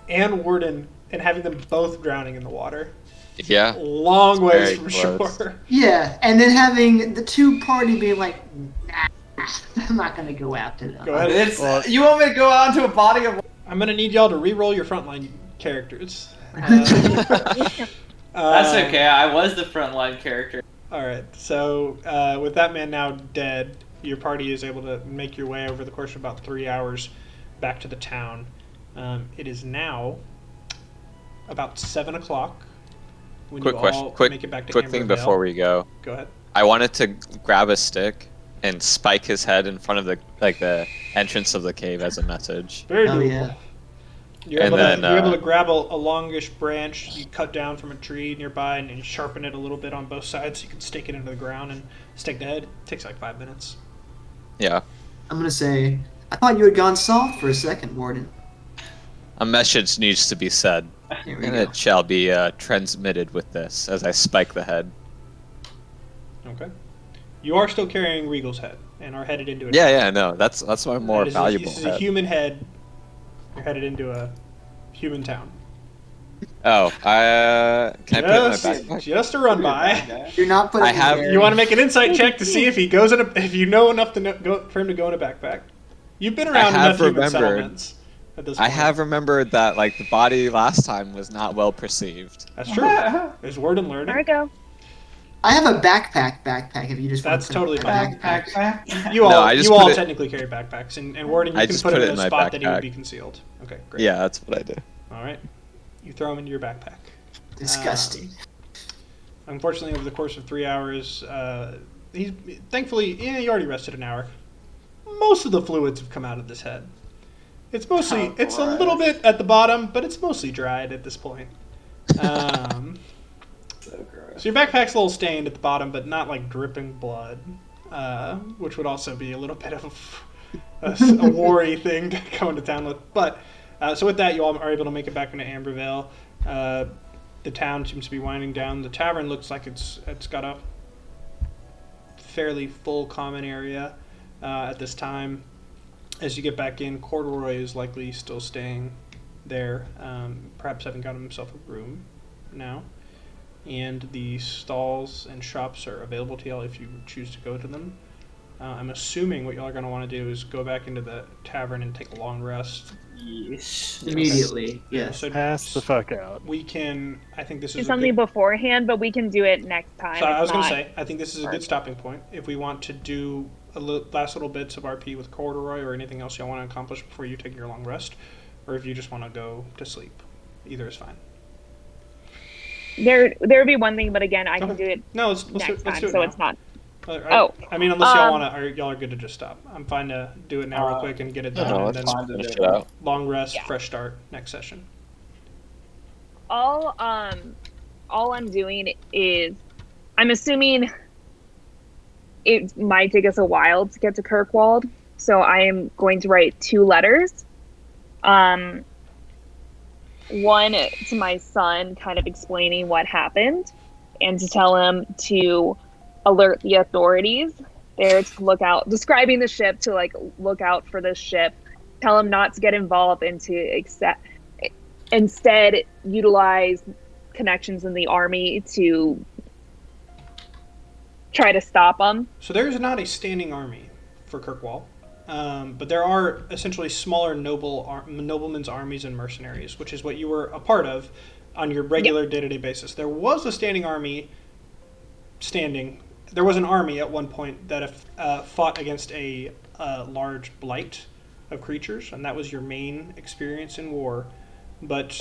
and Warden and having them both drowning in the water. Yeah. Long ways very from close. shore. Yeah, and then having the two party being like, nah, I'm not gonna go after them. Go ahead. It's you want me to go out into a body of I'm gonna need y'all to re-roll your frontline characters. That's okay. I was the frontline character. All right. So with that man now dead, your party is able to make your way over the course of about 3 hours back to the town. It is now about 7 o'clock. When Quick you question. all Quick make it back to thing Ambervale. before we go. Go ahead. I wanted to grab a stick and spike his head in front of the entrance of the cave as a message. Very Oh, doable. yeah. You're, And able, then, to, you're able uh, to grab a longish branch you cut down from a tree nearby and sharpen it a little bit on both sides so you can stake it into the ground and stake the head. It takes like 5 minutes. Yeah. I'm gonna say, I thought you had gone soft for a second, Warden. A message needs to be said, Here we and go. it shall be transmitted with this as I spike the head. Okay. You are still carrying Regal's head and are headed into it. Yeah, no, that's my more This valuable is a head. human head. You're headed into a human town. Oh, can I put it in my backpack? Just a run by. You're not putting I have- it there. You want to make an insight check to see if he goes in if you know enough to for him to go in a backpack. You've been around have enough human remembered- settlements at this I point. have remembered that the body last time was not well perceived. That's true. There's word and There we learning. go. I have a backpack if you just want That's to put totally it in my fine. backpack. You all, No, I just you all put it- technically carry backpacks, and Warden, you I can just put put him it in in a my spot that he would backpack. be concealed. Okay, great. Yeah, that's what I do. All right. You throw him into your backpack. Disgusting. Unfortunately, over the course of 3 hours, he's thankfully he already rested an hour. Most of the fluids have come out of this head. It's mostly it's a little bit at the bottom, but it's mostly dried at this point. So gross. So your backpack's a little stained at the bottom, but not like dripping blood, which would also be a little bit of a worry thing to go into town with. But so with that, you all are able to make it back into Ambervale. The town seems to be winding down. The tavern looks like it's got a fairly full common area at this time. As you get back in, Corduroy is likely still staying there, perhaps having gotten himself a room now. And the stalls and shops are available to y'all if you choose to go to them. I'm assuming what y'all are going to want to do is go back into the tavern and take a long rest. Yes. Immediately, yes. So Pass the fuck out. we can. I think this Do is a something good. beforehand, but we can do it next time. So I was going going to to say, I think this is a good stopping point if we want to do last little bits of RP with Corduroy or anything else y'all want to accomplish before you take your long rest, or if you just want to go to sleep. Either is fine. There would be one thing, but again, I can Okay. do it No, let's next do it time, now. so it's not. I mean, unless y'all want to, y'all are good to just stop. I'm fine to do it now real quick and get it done, No, and let's then finish it out. long rest, Yeah. fresh start next session. All I'm doing is, I'm assuming it might take us a while to get to Kirkwald, so I am going to write 2 letters. One to my son, kind of explaining what happened, and to tell him to alert the authorities there to look out, describing the ship to like look out for this ship, tell him not to get involved and to instead utilize connections in the army to try to stop them. So there is not a standing army for Kirkwall, but there are essentially smaller noblemen's armies and mercenaries, which is what you were a part of on your regular day-to-day basis. There was a standing army. There was an army at one point that fought against a large blight of creatures, and that was your main experience in war. But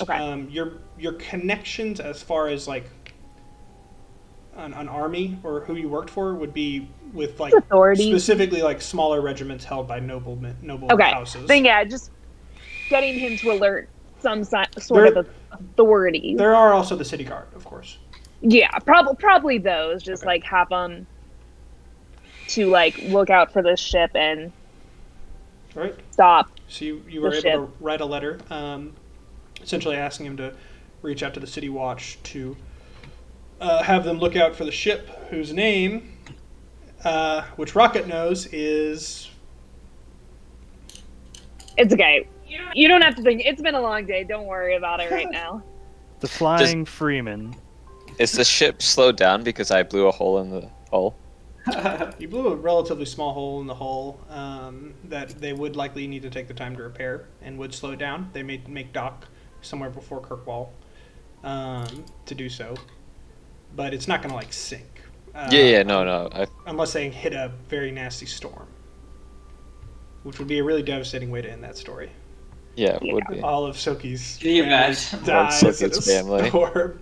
your connections as far as like an army or who you worked for would be with like authorities, specifically like smaller regiments held by noble houses. Then just getting him to alert some sort of authority. There are also the city guard, of course. Yeah, probably those. Just like have them to like look out for this ship and stop. So you were able to write a letter, essentially asking him to reach out to the city watch to have them look out for the ship, whose name, which Rocket knows, is. It's okay. You don't have to think. It's been a long day. Don't worry about it right now. The Flying Freeman. Is the ship slowed down because I blew a hole in the hull? You blew a relatively small hole in the hull that they would likely need to take the time to repair and would slow down. They may make dock somewhere before Kirkwall to do so, but it's not going to like sink. No. Unless they hit a very nasty storm, which would be a really devastating way to end that story. Yeah, it would be. All of Soki's Can you imagine? dies in a family. storm.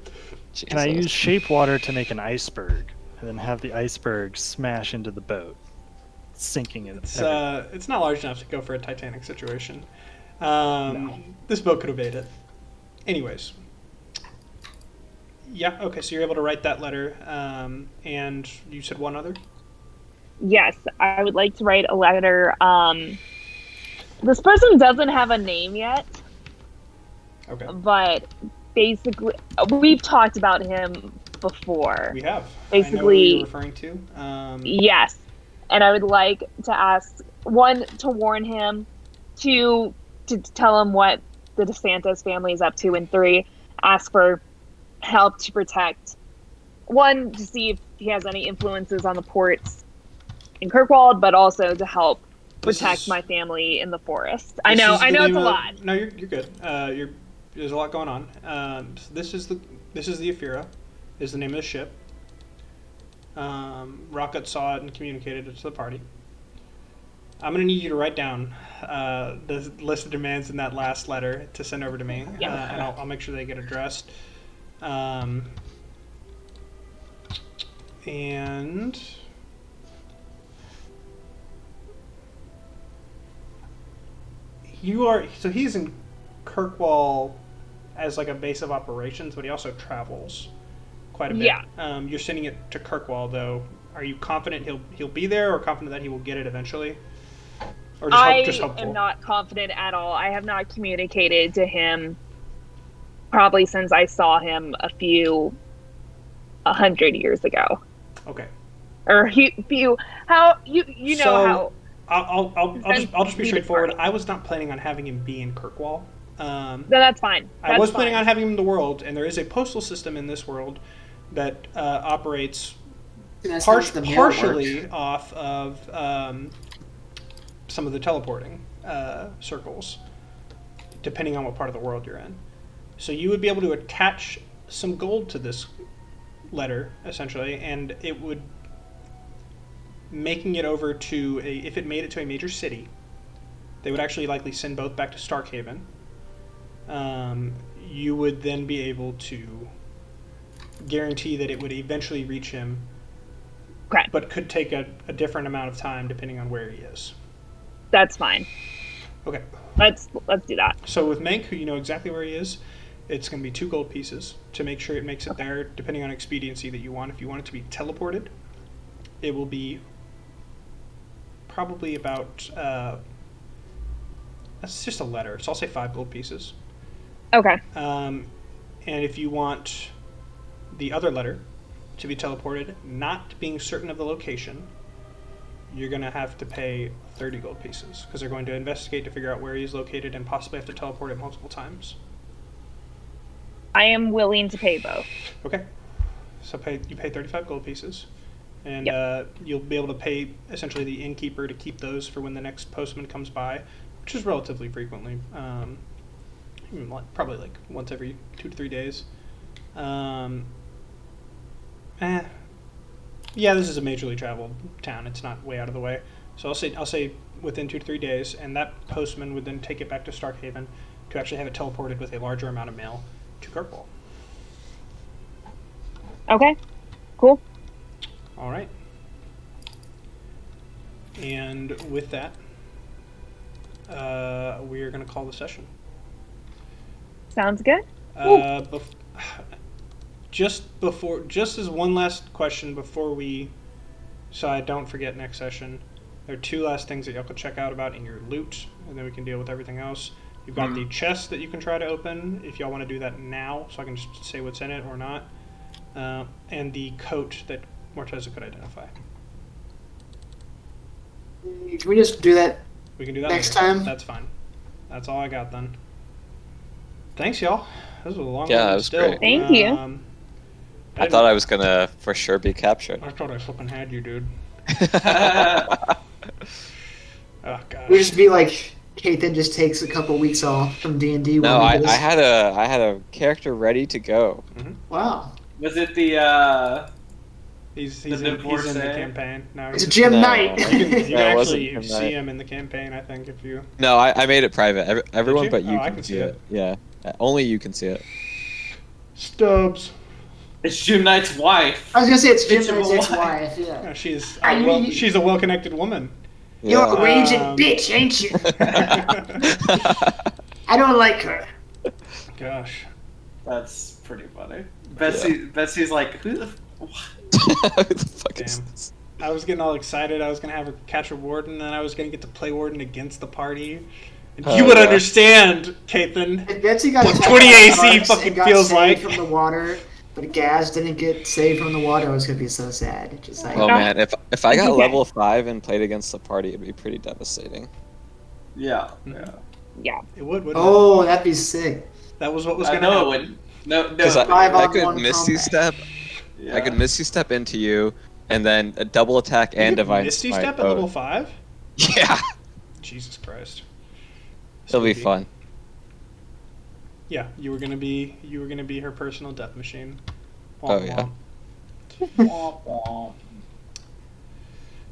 Can I use shape water to make an iceberg, and then have the iceberg smash into the boat, sinking it? It's not large enough to go for a Titanic situation. This boat could evade it. Anyways. Yeah, okay, so you're able to write that letter, and you said one other? Yes, I would like to write a letter. This person doesn't have a name yet. Okay. But basically, we've talked about him before. We have. Basically, I know who you're referring to. Yes, and I would like to ask, 1, to warn him, 2, to tell him what the DeSantis family is up to, and 3, ask for help to protect. 1, to see if he has any influences on the ports in Kirkwald, but also to help protect my family in the forest. I know it's a lot. No, you're good. There's a lot going on. This is the Ephira, is the name of the ship. Rocket saw it and communicated it to the party. I'm gonna need you to write down the list of demands in that last letter to send over to me, and I'll make sure they get addressed. And he's in Kirkwall as like a base of operations, but he also travels quite a bit. Yeah. You're sending it to Kirkwall, though. Are you confident he'll be there, or confident that he will get it eventually? Or just hopeful? Am not confident at all. I have not communicated to him probably since I saw him 100 years ago. Okay. Or how. I'll just be straightforward. I was not planning on having him be in Kirkwall. No, that's fine. I was planning on having him in the world, and there is a postal system in this world that operates That's how much the mail partially worked. off of some of the teleporting circles, depending on what part of the world you're in. So you would be able to attach some gold to this letter, essentially, and it would, making it over to if it made it to a major city, they would actually likely send both back to Starkhaven. You would then be able to guarantee that it would eventually reach him, Okay. but could take a different amount of time depending on where he is. That's fine. Okay. Let's do that. So with Mank, who you know exactly where he is, it's going to be 2 gold pieces to make sure it makes it there, depending on expediency that you want. If you want it to be teleported, it will be probably about, that's just a letter, so I'll say 5 gold pieces. Okay. And if you want the other letter to be teleported, not being certain of the location, you're going to have to pay 30 gold pieces, because they're going to investigate to figure out where he's located and possibly have to teleport it multiple times. I am willing to pay both. Okay. So you pay 35 gold pieces, and you'll be able to pay essentially the innkeeper to keep those for when the next postman comes by, which is relatively frequently. Probably like once every 2 to 3 days. Yeah, this is a majorly traveled town. It's not way out of the way. So I'll say within 2 to 3 days, and that postman would then take it back to Starkhaven to actually have it teleported with a larger amount of mail to Kirkwall. Okay. Cool. All right. And with that, we are going to call the session. Sounds good. Just as one last question before so I don't forget next session, there are 2 last things that y'all could check out about in your loot, and then we can deal with everything else. You've got the chest that you can try to open if y'all want to do that now, so I can just say what's in it or not, and the coat that Morteza could identify. Can we just do that? We can do that next later. time? That's fine. That's all I got then. Thanks, y'all. This was a long Yeah, one it was still. great. Thank you. I thought I was gonna for sure be captured. I thought I flipping had you, dude. Oh gosh. We just be like, Kathan just takes a couple weeks off from D&D. No, I had a character ready to go. Wow. Was it the He's The in the divorcee? campaign. No, It's he's Jim No. Knight. you can No, it wasn't actually Jim see Knight. him in the campaign, I think, if you... No, I made it private. Everyone you? but you Oh, I can can see see it. Yeah, only you can see it. Stubbs. It's Jim Knight's wife. I was gonna say it's Jim Bitch of Knight's a ex-wife. Yeah. Yeah, she's I- she's a well-connected woman. You're a Yeah. raging bitch, ain't you? I don't like her. Gosh. That's pretty funny. Betsy's like, who the what? Who the fuck is Damn. this? I was getting all excited. I was going to have her catch a Warden, and I was going to get to play Warden against the party. And Oh, you would yeah. understand, Kathan. If Betsy got What attacked 20 by AC sharks fucking and got feels saved like. from the water, but Gaz didn't get saved from the water, I was gonna be so sad. Just like, Oh man, if I got Okay. level 5 and played against the party, it'd be pretty devastating. Yeah. Yeah. It would, wouldn't oh, that'd be sick. it? That was what was I going to know it happen. wouldn't. No, Because no. Five I on could one Misty combat. Step. Yeah. I could Misty Step into you, and then a double attack You and could divine Misty smite Step at both. level 5? Yeah, Jesus Christ. it'll be Spooky. fun. Yeah, you were gonna be her personal death machine. Oh, yeah.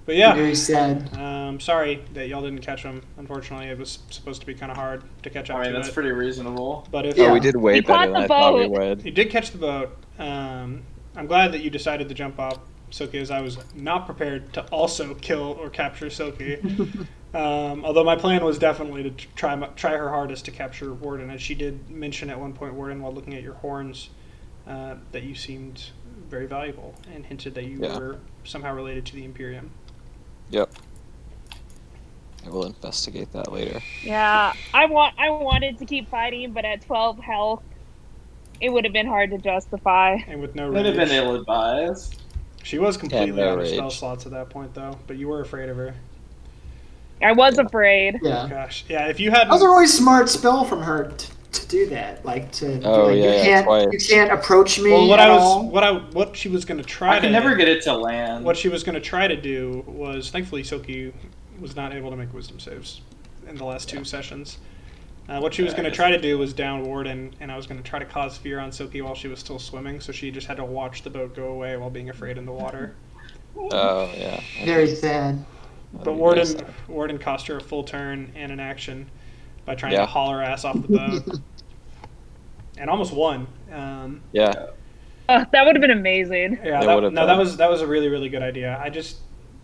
But yeah, Very sad. sorry that y'all didn't catch them. Unfortunately, it was supposed to be kind of hard to catch up I mean, to that's it. pretty reasonable. But if Yeah. Oh, we did way We caught better than the I thought we boat. would. you did catch the boat, I'm glad that you decided to jump off Silky, as I was not prepared to also kill or capture Silky. Although my plan was definitely to try her hardest to capture Warden, as she did mention at one point, Warden, while looking at your horns, that you seemed very valuable, and hinted that you Yeah. were somehow related to the Imperium. Yep. I will investigate that later. Yeah. I wanted to keep fighting, but at 12 health, it would have been hard to justify. And with no Would have been rage. ill-advised. She was completely no out of spell rage. slots at that point, though, but you were afraid of her. I was afraid. Yeah. Gosh, yeah, if you hadn't... That was a really smart spell from her. to do that. Like to. Oh, be like, yeah, you can't approach me. Well, at all. what she was going to try I can never get it to land. What she was going to try to do was, thankfully, Silky was not able to make wisdom saves in the last 2 sessions. What she was going to try to do was down Warden, and I was going to try to cause fear on Silky while she was still swimming, so she just had to watch the boat go away while being afraid in the water. Oh, yeah. Very sad. But Warden cost her a full turn and an action by trying to haul her ass off the boat. And almost won. Yeah. That would have been amazing. Yeah, that was a really, really good idea.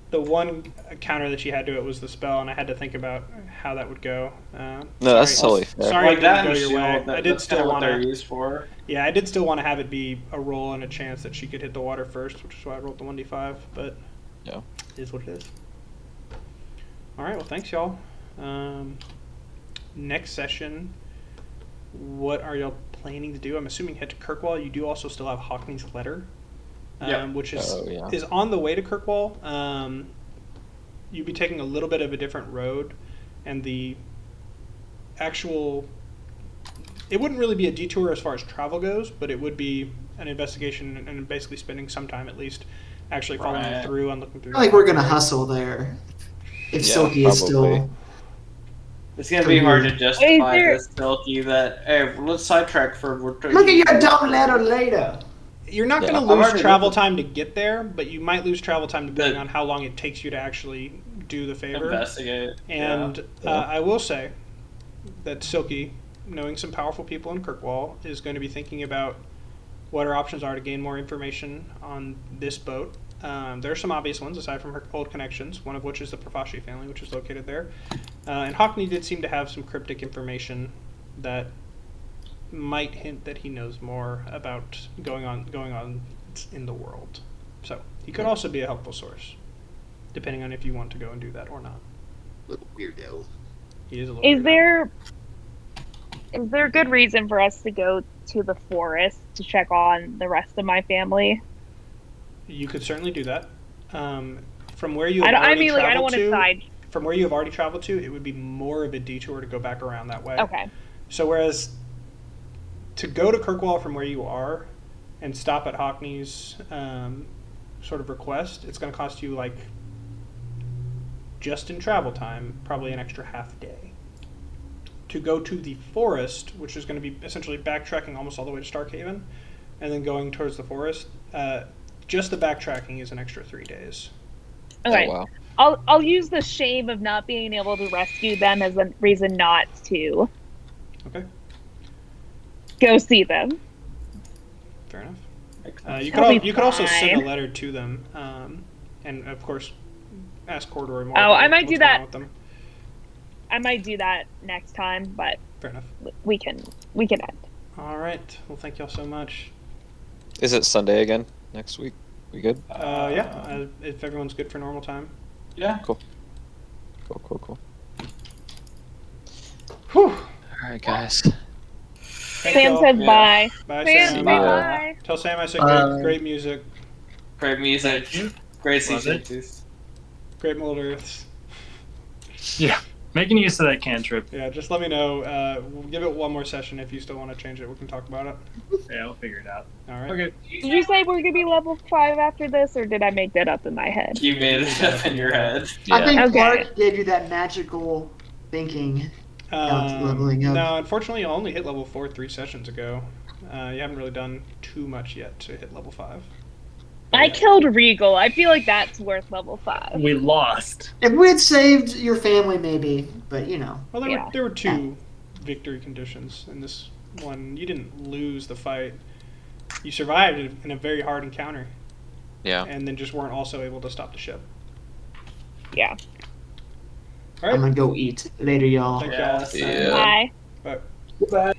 The one counter that she had to it was the spell, and I had to think about how that would go. No, that's totally fair. Sorry, like it that didn't go and your way. shield, I did that's still kinda want what they're to. used for. Yeah, I did still want to have it be a roll and a chance that she could hit the water first, which is why I rolled the 1d5. But yeah, it is what it is. All right. Well, thanks, y'all. Next session, what are y'all planning to do? I'm assuming head to Kirkwall. You do also still have Hockney's letter, which is on the way to Kirkwall. You'd be taking a little bit of a different road, and the actual... It wouldn't really be a detour as far as travel goes, but it would be an investigation and basically spending some time at least actually following through and looking through. I feel like we're going to hustle there. If Silky is still... It's going to be hard to justify this Silky that, hey, let's sidetrack for... Look at your dumb letter later. You're not going to lose travel time to get there, but you might lose travel time depending on how long it takes you to actually do the favor. Investigate. And I will say that Silky, knowing some powerful people in Kirkwall, is going to be thinking about what her options are to gain more information on this boat. There are some obvious ones aside from her old connections, one of which is the Profashi family, which is located there. And Hockney did seem to have some cryptic information that might hint that he knows more about going on in the world. So he could also be a helpful source, depending on if you want to go and do that or not. Little weirdo. He is a little weirdo. Is there a good reason for us to go to the forest to check on the rest of my family? You could certainly do that. From where you have already traveled to, it would be more of a detour to go back around that way. Okay. So whereas to go to Kirkwall from where you are and stop at Hockney's sort of request, it's going to cost you, like, just in travel time, probably an extra half day. To go to the forest, which is going to be essentially backtracking almost all the way to Starkhaven, and then going towards the forest, just the backtracking is an extra 3 days. Okay. Oh, wow. I'll use the shame of not being able to rescue them as a reason not to. Okay. Go see them. Fair enough. You could also send a letter to them, and of course, ask Corduroy more. I might do that. I might do that next time, but fair enough. We can end. All right. Well, thank y'all so much. Is it Sunday again next week? We good? Yeah. If everyone's good for normal time. Yeah. Cool. Whew. All right, guys. Sam said bye. Bye, Sam. Sam. Bye. Tell Sam I said great music. Great music. Great C2E12. Great mold earths. Yeah. Making use of that cantrip. Yeah, just let me know. We'll give it one more session if you still want to change it. We can talk about it. Yeah, we'll figure it out. All right. Okay. Did you say we're gonna be level 5 after this, or did I make that up in my head? You made it up in your head. I think Clark gave you that magical thinking. Leveling up. No, unfortunately, you only hit level 4 3 sessions ago. You haven't really done too much yet to hit level 5. I killed Regal. I feel like that's worth level 5. We lost. If we had saved your family, maybe, but you know. Well, there were 2 victory conditions in this one. You didn't lose the fight. You survived in a very hard encounter. Yeah. And then just weren't also able to stop the ship. Yeah. All right. I'm gonna go eat. Later, y'all. Thank y'all. Bye. Bye. Goodbye.